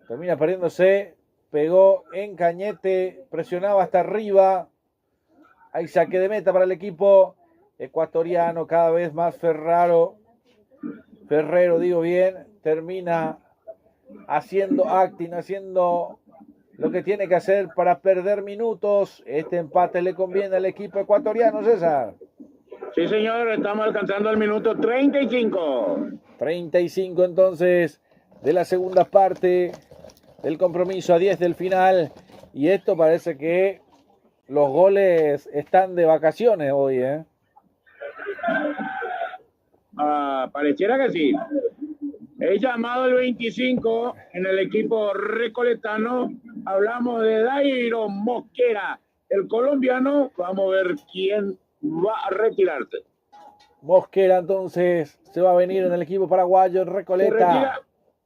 S3: Termina perdiéndose. Pegó en Cañete. Presionaba hasta arriba. Hay saque de meta para el equipo ecuatoriano. Cada vez más Ferrero, digo bien. Termina haciendo acting, haciendo lo que tiene que hacer para perder minutos. Este empate le conviene al equipo ecuatoriano, César.
S2: Sí, señor, estamos alcanzando el minuto 35.
S3: 35 entonces de la segunda parte del compromiso, a 10 del final. Y esto parece que los goles están de vacaciones hoy, ¿eh?
S2: Pareciera que sí. He llamado el 25 en el equipo recoletano. Hablamos de Dairo Mosquera, el colombiano. Vamos a ver quién va a retirarse.
S3: Mosquera entonces se va a venir en el equipo paraguayo en Recoleta.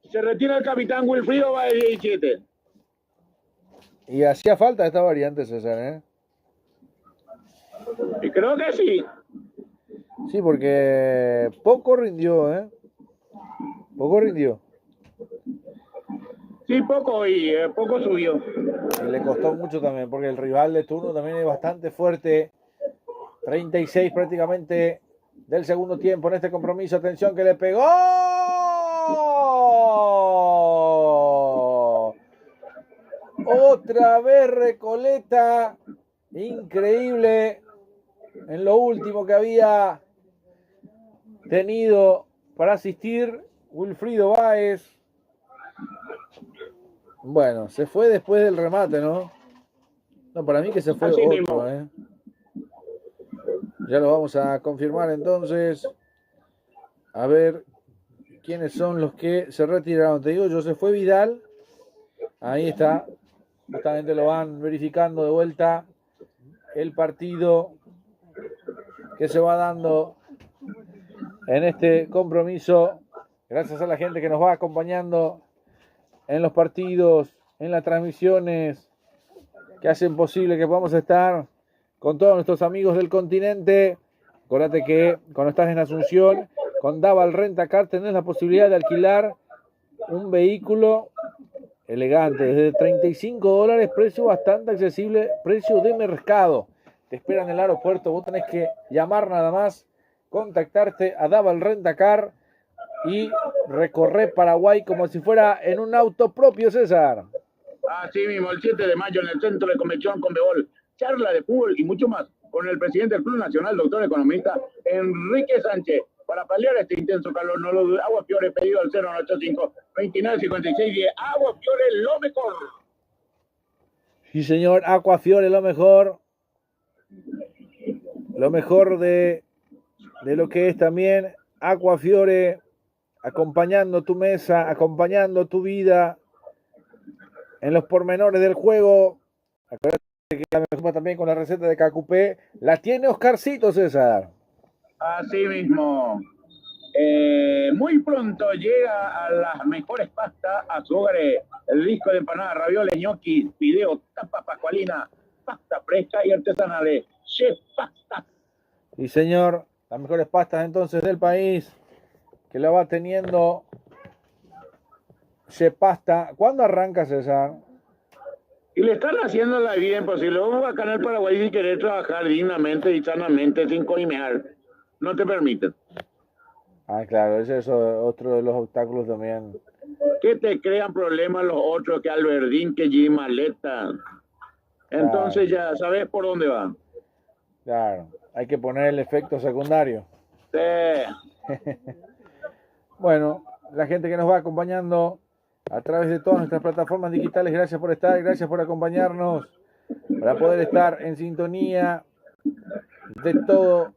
S2: Se retira el capitán Wilfrido Báez 17.
S3: Y hacía falta esta variante, César, ¿eh?
S2: Y creo que sí.
S3: Sí, porque poco rindió, ¿eh? Poco rindió.
S2: Sí, poco y poco subió.
S3: Y le costó mucho también, porque el rival de turno también es bastante fuerte. 36 prácticamente del segundo tiempo en este compromiso. Atención que le pegó. Otra vez Recoleta. Increíble en lo último que había tenido para asistir Wilfrido Báez. Bueno, se fue después del remate, ¿no? No, para mí que se fue
S2: así
S3: otro,
S2: mismo.
S3: Ya lo vamos a confirmar entonces. A ver quiénes son los que se retiraron. Te digo, yo se fue Vidal. Ahí está. Justamente lo van verificando de vuelta el partido que se va dando en este compromiso. Gracias a la gente que nos va acompañando en los partidos, en las transmisiones que hacen posible que podamos estar con todos nuestros amigos del continente. Acuérdate que cuando estás en Asunción, con Daval Rentacar tenés la posibilidad de alquilar un vehículo elegante, desde $35, precio bastante accesible, precio de mercado. Te esperan en el aeropuerto, vos tenés que llamar nada más, contactarte a Daval Rentacar y recorrer Paraguay como si fuera en un auto propio, César.
S2: Así mismo, el 7 de mayo en el Centro de Convención Conmebol, charla de fútbol y mucho más con el presidente del Club Nacional, doctor economista Enrique Sánchez. Para paliar este intenso calor, no lo dudes. Agua Fiore, pedido al 085-2956-10. Agua Fiore, lo mejor.
S3: Sí, señor, Agua Fiore, lo mejor. Lo mejor de lo que es también Agua Fiore, acompañando tu mesa, acompañando tu vida en los pormenores del juego. Acuérdate que la mejor también con la receta de Cacupé. La tiene Oscarcito, César.
S2: Así mismo. Muy pronto llega a las mejores pastas a su hogar el disco de empanada, ravioles, gnocchi, fideo, tapa pascualina, pasta fresca y artesanales. Chef Pasta.
S3: Sí, señor. Las mejores pastas entonces del país, que la va teniendo Chef Pasta. ¿Cuándo arranca, César?
S2: Y le están haciendo la vida imposible. Vamos a Canal Paraguay sin querer trabajar dignamente y sanamente, sin coimear. No te permiten.
S3: Ah, claro, ese es otro de los obstáculos también.
S2: Que te crean problemas los otros, que Alberdín, que Jim Maleta. Entonces ya sabes por dónde va.
S3: Claro, hay que poner el efecto secundario.
S2: Sí.
S3: Bueno, la gente que nos va acompañando a través de todas nuestras plataformas digitales, gracias por estar, gracias por acompañarnos, para poder estar en sintonía de todo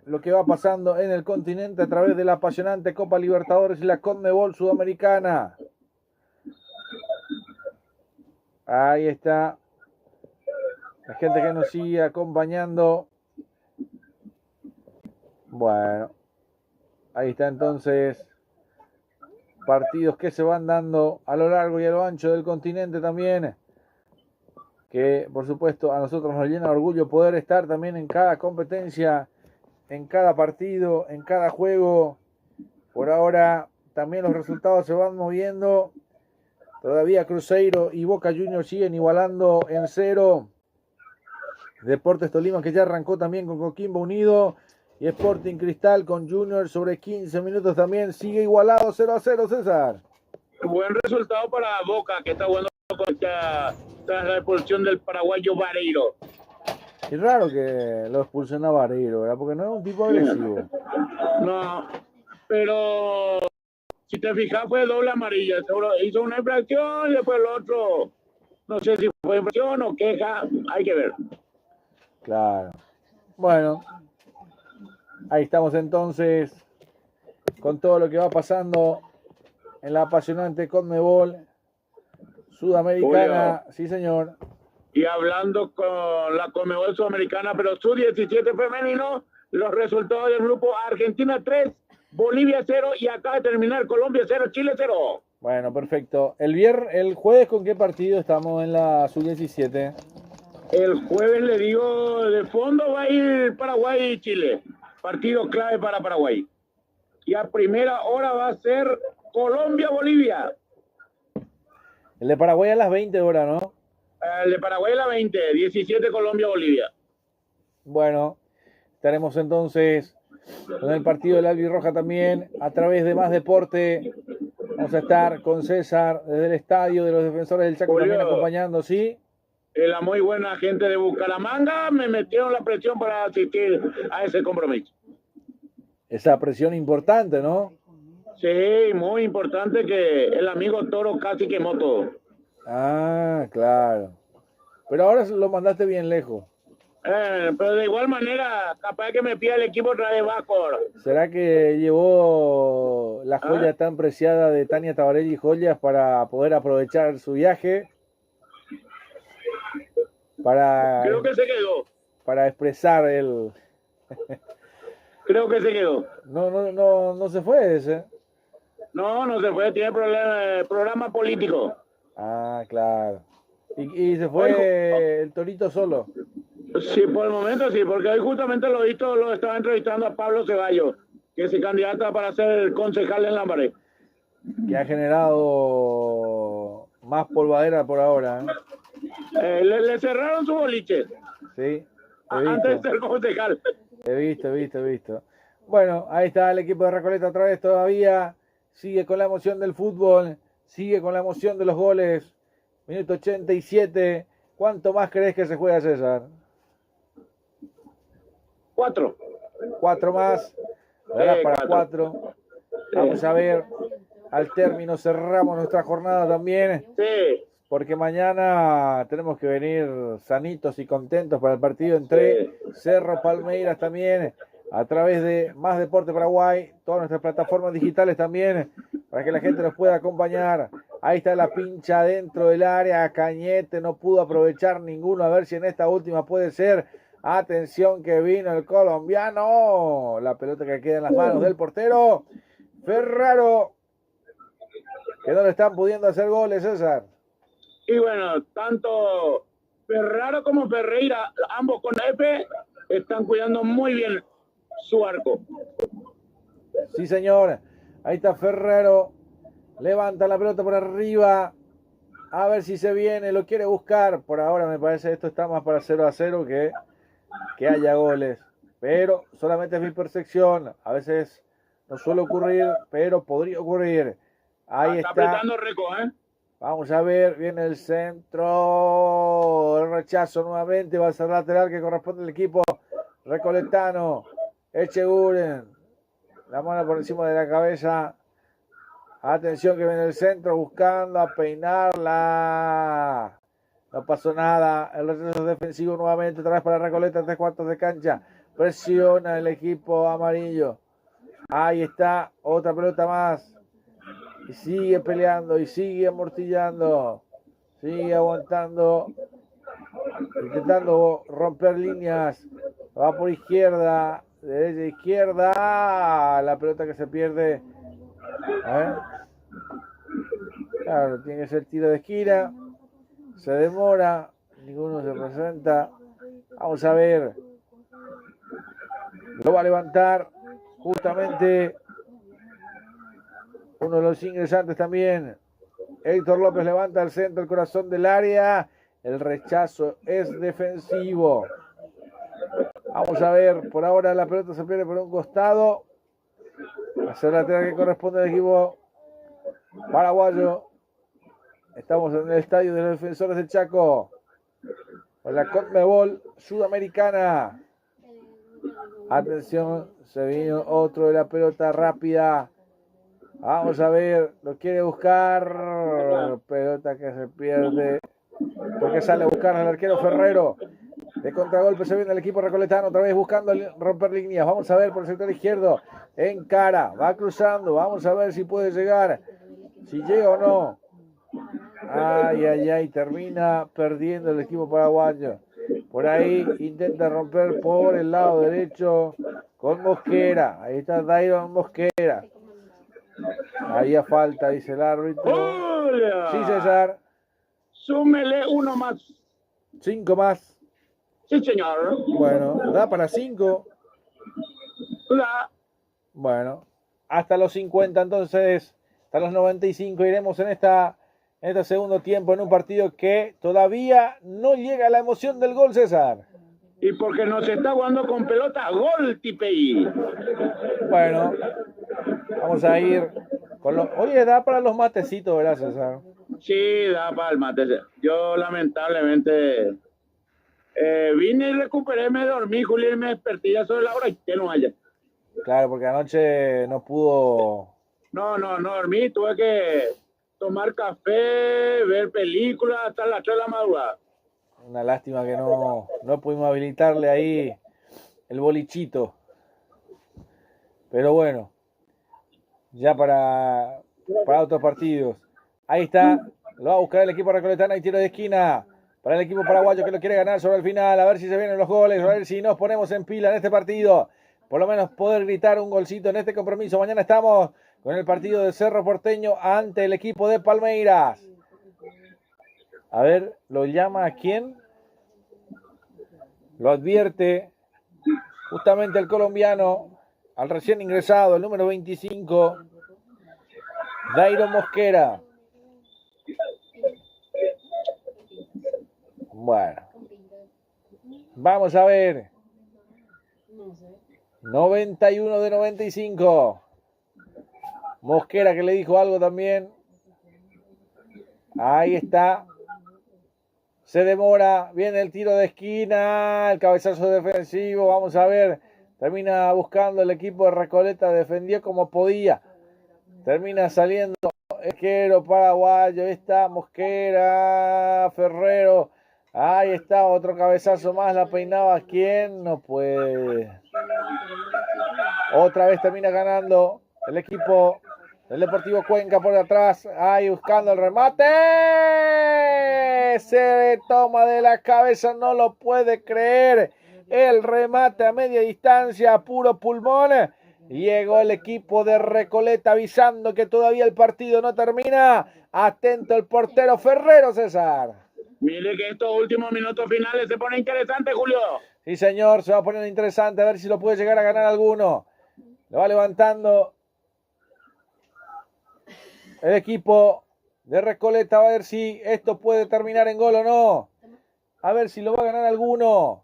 S3: lo que va pasando en el continente a través de la apasionante Copa Libertadores y la CONMEBOL Sudamericana. Ahí está la gente que nos sigue acompañando. Bueno, ahí está entonces partidos que se van dando a lo largo y a lo ancho del continente también, que por supuesto a nosotros nos llena de orgullo poder estar también en cada competencia, en cada partido, en cada juego. Por ahora también los resultados se van moviendo. Todavía Cruzeiro y Boca Juniors siguen igualando en 0. Deportes Tolima, que ya arrancó también con Coquimbo Unido, y Sporting Cristal con Junior sobre 15 minutos también sigue igualado 0-0, César.
S2: Buen resultado para Boca, que está bueno tras la expulsión del paraguayo Vareiro.
S3: Es raro que lo expulsen a Vareiro, ¿verdad? Porque no es un tipo agresivo.
S2: No, pero si te fijas fue doble amarilla. Seguro hizo una infracción y después el otro, no sé si fue infracción o queja, hay que ver.
S3: Claro. Bueno, ahí estamos entonces con todo lo que va pasando en la apasionante CONMEBOL Sudamericana. Julio. Sí, señor.
S2: Y hablando con la CONMEBOL Sudamericana, pero sub-17 femenino, los resultados del grupo: Argentina 3, Bolivia 0 y acaba de terminar Colombia 0, Chile 0.
S3: Bueno, perfecto. El jueves, ¿con qué partido estamos en la sub-17?
S2: El jueves, le digo, de fondo va a ir Paraguay y Chile. Partido clave para Paraguay. Y a primera hora va a ser Colombia-Bolivia.
S3: El de Paraguay a las 20 horas, ¿no?
S2: El de Paraguay a las 20, 17 Colombia-Bolivia.
S3: Bueno, estaremos entonces con el partido del Albirroja también a través de Más Deporte. Vamos a estar con César desde el estadio de los Defensores del Chaco también acompañando, ¿sí?
S2: La muy buena gente de Bucaramanga me metieron la presión para asistir a ese compromiso.
S3: Esa presión importante, ¿no?
S2: Sí, muy importante, que el amigo Toro casi quemó todo.
S3: Ah, claro. Pero ahora lo mandaste bien lejos.
S2: Pero de igual manera, capaz que me pida el equipo otra vez bajo.
S3: ¿Será que llevó la joya tan preciada de Tania Tabarelli Joyas para poder aprovechar su viaje?
S2: Creo que se quedó.
S3: Para expresar el...
S2: Creo que se quedó.
S3: No se fue ese.
S2: No se fue, tiene programa político.
S3: Ah, claro. Y se fue el Torito solo.
S2: Sí, por el momento sí, porque hoy justamente lo estaba entrevistando a Pablo Ceballos, que es candidata para ser concejal en Lambaré.
S3: Que ha generado más polvadera por ahora, ¿eh?
S2: Le cerraron su boliche.
S3: Sí.
S2: Antes de ser concejal.
S3: He visto. Bueno, ahí está el equipo de Recoleta otra vez todavía. Sigue con la emoción del fútbol. Sigue con la emoción de los goles. Minuto 87. ¿Cuánto más crees que se juega, César?
S2: 4.
S3: 4 más. Ahora para 4. Vamos a ver. Al término cerramos nuestra jornada también.
S2: Sí.
S3: Porque mañana tenemos que venir sanitos y contentos para el partido entre Cerro Palmeiras también, a través de Más Deporte Paraguay, todas nuestras plataformas digitales también, para que la gente nos pueda acompañar. Ahí está la pincha dentro del área, Cañete no pudo aprovechar ninguno, a ver si en esta última puede ser. Atención que vino el colombiano, la pelota que queda en las manos del portero Ferraro, que no le están pudiendo hacer goles, César.
S2: Y bueno, tanto Ferraro como Ferreira, ambos con F, están cuidando muy bien su arco.
S3: Sí, señor. Ahí está Ferrero. Levanta la pelota por arriba. A ver si se viene. Lo quiere buscar. Por ahora me parece que esto está más para 0-0 que haya goles. Pero solamente es mi percepción. A veces no suele ocurrir, pero podría ocurrir. Ahí está.
S2: Apretando Reco, ¿eh?
S3: Vamos a ver, viene el centro, el rechazo nuevamente, va a ser lateral que corresponde al equipo recoletano. Echeguren, la mano por encima de la cabeza. Atención que viene el centro buscando a peinarla. No pasó nada, el rechazo defensivo nuevamente, otra vez para Recoleta, 3/4 de cancha. Presiona el equipo amarillo. Ahí está, otra pelota más. Y sigue peleando y sigue amortillando. Sigue aguantando. Intentando romper líneas. Va por izquierda. Derecha, izquierda. La pelota que se pierde. Claro, tiene que ser tiro de esquina. Se demora. Ninguno se presenta. Vamos a ver. Lo va a levantar. Justamente uno de los ingresantes también. Héctor López levanta el centro, el corazón del área. El rechazo es defensivo. Vamos a ver, por ahora la pelota se pierde por un costado. Hacer lateral que corresponde al equipo paraguayo. Estamos en el estadio de los Defensores del Chaco. Con la CONMEBOL Sudamericana. Atención, se vino otro de la pelota rápida. Vamos a ver, lo quiere buscar. Pelota que se pierde. Porque sale a buscar al arquero Ferrero. De contragolpe se viene el equipo recoletano. Otra vez buscando romper líneas. Vamos a ver por el sector izquierdo. En cara. Va cruzando. Vamos a ver si puede llegar. Si llega o no. Ay, ay, ay. Termina perdiendo el equipo paraguayo. Por ahí intenta romper por el lado derecho con Mosquera. Ahí está Dairon Mosquera. Ahí a falta, dice el árbitro.
S2: ¡Hola!
S3: Sí, César.
S2: Súmele uno más.
S3: 5 más.
S2: Sí, señor.
S3: Bueno, da para 5.
S2: Hola.
S3: Bueno, hasta los 50 entonces, hasta los 95 iremos en este segundo tiempo, en un partido que todavía no llega a la emoción del gol, César.
S2: Y porque nos está jugando con pelota, gol Tipei.
S3: Bueno, vamos a ir con los... Oye, da para los matecitos, ¿verdad, César?
S2: Sí, da palma. Yo lamentablemente vine y recuperé, me dormí, Julio, y me desperté ya sobre la hora y que no haya.
S3: Claro, porque anoche no pudo...
S2: No dormí, tuve que tomar café, ver películas hasta las 3 de la madrugada.
S3: Una lástima que no pudimos habilitarle ahí el bolichito. Pero bueno, ya para otros partidos. Ahí está, lo va a buscar el equipo recoletano y tiro de esquina para el equipo paraguayo que lo quiere ganar sobre el final. A ver si se vienen los goles, a ver si nos ponemos en pila en este partido. Por lo menos poder gritar un golcito en este compromiso. Mañana estamos con el partido de Cerro Porteño ante el equipo de Palmeiras. A ver, ¿lo llama a quién? Lo advierte justamente el colombiano, al recién ingresado, el número 25, Dairon Mosquera. Bueno, vamos a ver. 91 de 95. Mosquera que le dijo algo también. Ahí está. Se demora. Viene el tiro de esquina. El cabezazo defensivo. Vamos a ver. Termina buscando el equipo de Recoleta. Defendió como podía. Termina saliendo el arquero paraguayo. Ahí está Mosquera. Ferrero. Ahí está otro cabezazo más. La peinaba. ¿Quién? No puede. Otra vez termina ganando el equipo del Deportivo Cuenca por atrás. Ahí buscando el remate. Se toma de la cabeza. No lo puede creer. El remate a media distancia. Puro pulmón. Llegó el equipo de Recoleta avisando que todavía el partido no termina. Atento el portero Ferrero, César.
S2: Mire que estos últimos minutos finales se pone interesante, Julio.
S3: Sí, señor, se va a poner interesante. A ver si lo puede llegar a ganar alguno. Lo va levantando el equipo de Recoleta. A ver si esto puede terminar en gol o no. A ver si lo va a ganar alguno.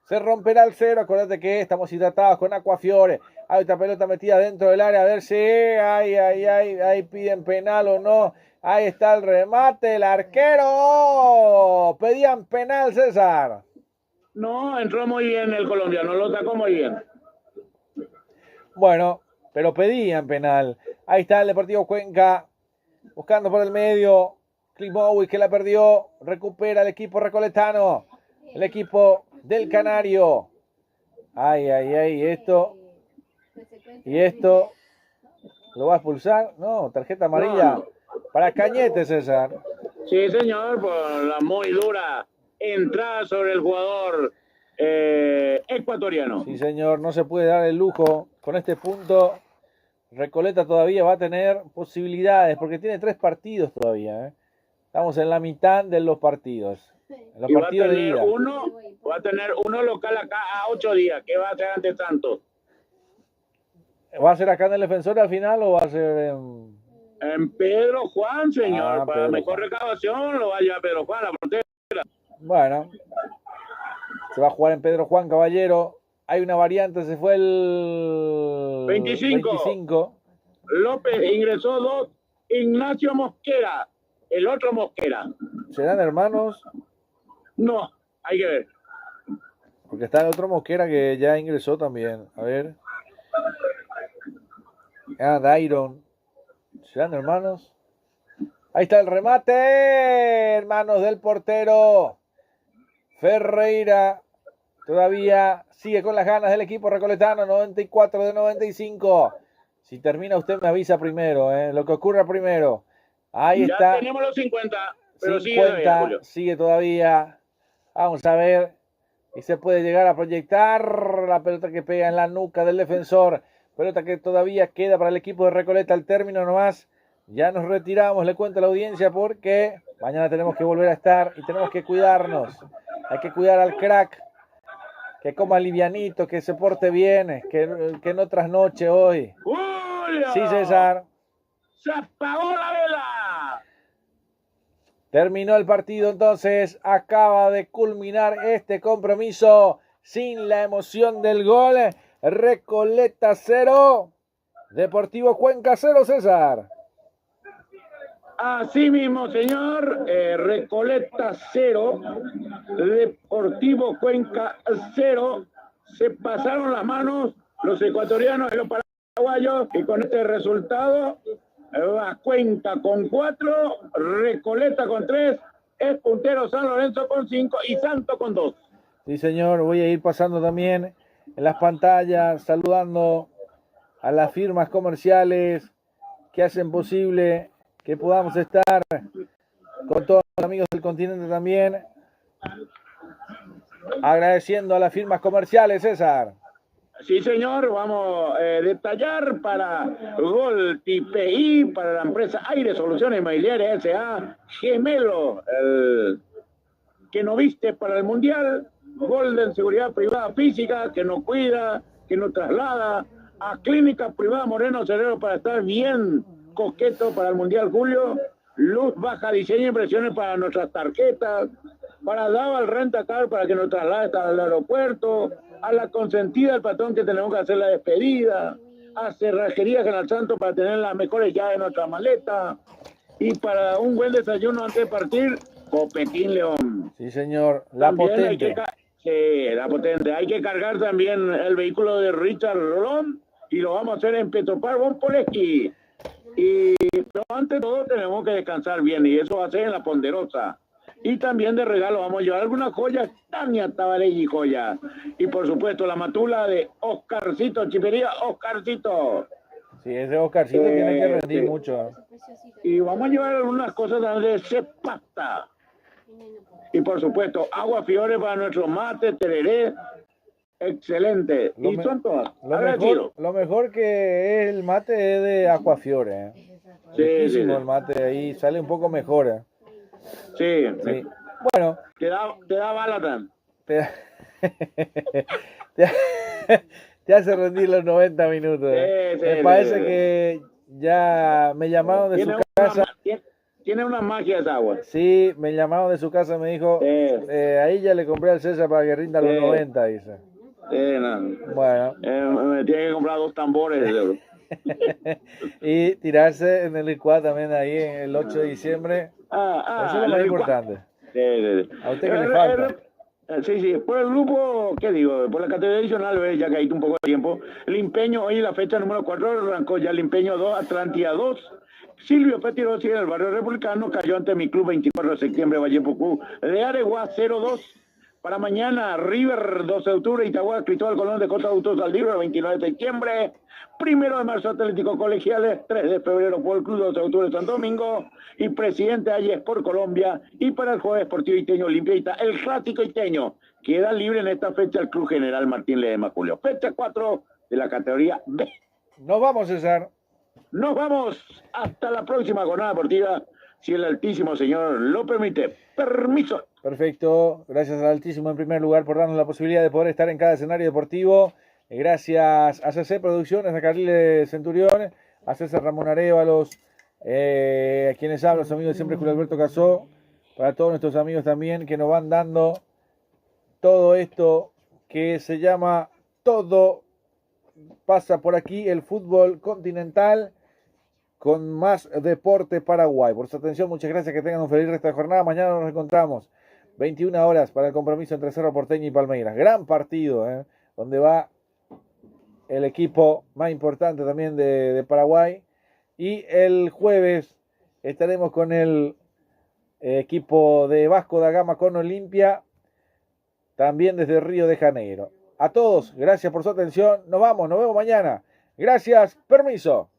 S3: Se romperá el cero. Acuérdate que estamos hidratados con Aquafiore. Hay otra pelota metida dentro del área, a ver si ahí piden penal o no. Ahí está el remate, el arquero. Pedían penal, César.
S2: No, entró muy bien el colombiano, lo sacó muy bien.
S3: Bueno, pero pedían penal. Ahí está el Deportivo Cuenca, buscando por el medio. Klimovic que la perdió, recupera el equipo recoletano, el equipo del Canario. Esto lo va a expulsar. No, tarjeta amarilla
S2: No.
S3: para Cañete, César.
S2: Sí, señor, por la muy dura entrada sobre el jugador ecuatoriano.
S3: Sí, señor, no se puede dar el lujo. Con este punto, Recoleta todavía va a tener posibilidades, porque tiene 3 partidos todavía, ¿eh? Estamos en la mitad de los partidos. En los
S2: Y
S3: partidos de ida.
S2: va a tener uno local acá a 8 días. ¿Qué va a hacer ante Santos?
S3: ¿Va a ser acá en el Defensor al final o va a ser
S2: En Pedro Juan, señor. Para
S3: Pedro
S2: mejor
S3: Juan.
S2: recaudación lo va a llevar Pedro Juan, la frontera.
S3: Bueno, se va a jugar en Pedro Juan, caballero. Hay una variante, se fue el
S2: 25. López ingresó 2. Ignacio Mosquera. El otro Mosquera.
S3: ¿Serán hermanos?
S2: No, hay que ver.
S3: Porque está el otro Mosquera que ya ingresó también. A ver. Dairon. ¿Serán hermanos? Ahí está el remate. Hermanos del portero. Ferreira. Todavía sigue con las ganas del equipo recoletano. 94 de 95. Si termina usted me avisa primero. Lo que ocurra primero. Ahí
S2: ya
S3: está.
S2: tenemos los 50. Pero
S3: 50, sigue todavía. Vamos a ver. Y se puede llegar a proyectar la pelota que pega en la nuca del defensor. Pelota que todavía queda para el equipo de Recoleta. Al término nomás. Ya nos retiramos, le cuento a la audiencia, porque mañana tenemos que volver a estar y tenemos que cuidarnos. Hay que cuidar al crack. Que coma livianito, que se porte bien, que no trasnoche hoy.
S2: ¡Julio!
S3: Sí, César.
S2: ¡Se apagó la vela!
S3: Terminó el partido entonces, acaba de culminar este compromiso sin la emoción del gol. Recoleta 0, Deportivo Cuenca 0, César.
S2: Así mismo, señor. Recoleta 0, Deportivo Cuenca 0. Se pasaron las manos los ecuatorianos y los paraguayos, y con este resultado va Cuenca con 4, Recoleta con 3, es puntero San Lorenzo con 5 y Santos con 2.
S3: Sí, señor, voy a ir pasando también en las pantallas, saludando a las firmas comerciales que hacen posible que podamos estar con todos los amigos del continente también. Agradeciendo a las firmas comerciales, César.
S2: Sí, señor, vamos a detallar para Gol TPI, para la empresa Aire Soluciones Inmobiliarias S.A., Gemelo, el que nos viste para el Mundial, Golden Seguridad Privada Física, que nos cuida, que nos traslada, a Clínica Privada Moreno Cerero para estar bien coqueto para el Mundial, Julio, Luz Baja Diseño e Impresiones para nuestras tarjetas, para Daval Renta Car para que nos traslade hasta el aeropuerto, a la consentida del patrón que tenemos que hacer la despedida, a Cerrajería General Santo para tener las mejores llaves de nuestra maleta, y para un buen desayuno antes de partir, Copetín León.
S3: Sí, señor, la
S2: También
S3: potente.
S2: Sí, la potente. Hay que cargar también el vehículo de Richard Rolón y lo vamos a hacer en Petropar Bonpoleski. Pero antes de todo tenemos que descansar bien y eso va a ser en la Ponderosa. Y también de regalo vamos a llevar algunas joyas, Tania Tabarelli joya. Y por supuesto la matula de Oscarcito, Chipería Oscarcito.
S3: Sí, ese Oscarcito tiene que rendir
S2: sí.
S3: mucho.
S2: Y vamos a llevar algunas cosas de Cepasta. Y por supuesto, agua Fiore para nuestro mate, tereré. Excelente. Y son todas.
S3: Lo mejor que es el mate es de Aquafiore.
S2: Sí.
S3: El mate ahí sale un poco mejor.
S2: Sí.
S3: Bueno.
S2: Te da Balatán.
S3: Te hace rendir los 90 minutos. Me parece que ya me llamaron de su casa.
S2: Tiene una magia esa agua.
S3: Sí, me llamaron de su casa, me dijo, ahí ya le compré al César para que rinda los 90, dice.
S2: No.
S3: Bueno.
S2: Me tiene que comprar 2 tambores.
S3: Y tirarse en el licuado también ahí en el 8 de diciembre. Eso es lo más importante. ¿A usted qué le falta?
S2: Sí, por el grupo, ¿qué digo? Por la categoría adicional, ya que hay un poco de tiempo. El empeño, hoy la fecha número 4, arrancó ya el empeño 2, Atlántida 2. Silvio Petiro sigue en el barrio republicano, cayó ante mi club 24 de septiembre, Vallepucú de Areguá 0-2. Para mañana, River 12 de octubre, Itagua, Cristóbal Colón de Costa Autos al Libro, 29 de septiembre. 1 de marzo, Atlético Colegiales, 3 de febrero, Fútbol Club 12 de octubre, Santo Domingo. Y Presidente Ayes por Colombia. Y para el Jueves Deportivo Iteño Olimpiaita, el clásico iteño. Queda libre en esta fecha el Club General Martín Ledesma Julio. Fecha 4 de la categoría B.
S3: Nos vamos, César.
S2: Nos vamos hasta la próxima jornada deportiva, si el Altísimo Señor lo permite. Permiso.
S3: Perfecto. Gracias al Altísimo en primer lugar por darnos la posibilidad de poder estar en cada escenario deportivo. Gracias a CC Producciones, a Carriles Centurión, a César Ramón Arévalos, a quienes hablan, los amigos de siempre, Julio Alberto Casó, para todos nuestros amigos también que nos van dando todo esto que se llama Todo Pasa por aquí, el fútbol continental con más Deporte Paraguay. Por su atención, muchas gracias, que tengan un feliz resto de jornada. Mañana nos encontramos 21 horas para el compromiso entre Cerro Porteño y Palmeiras. Gran partido, donde va el equipo más importante también de Paraguay. Y el jueves estaremos con el equipo de Vasco da Gama con Olimpia, también desde Río de Janeiro. A todos, gracias por su atención. Nos vamos, nos vemos mañana. Gracias, permiso.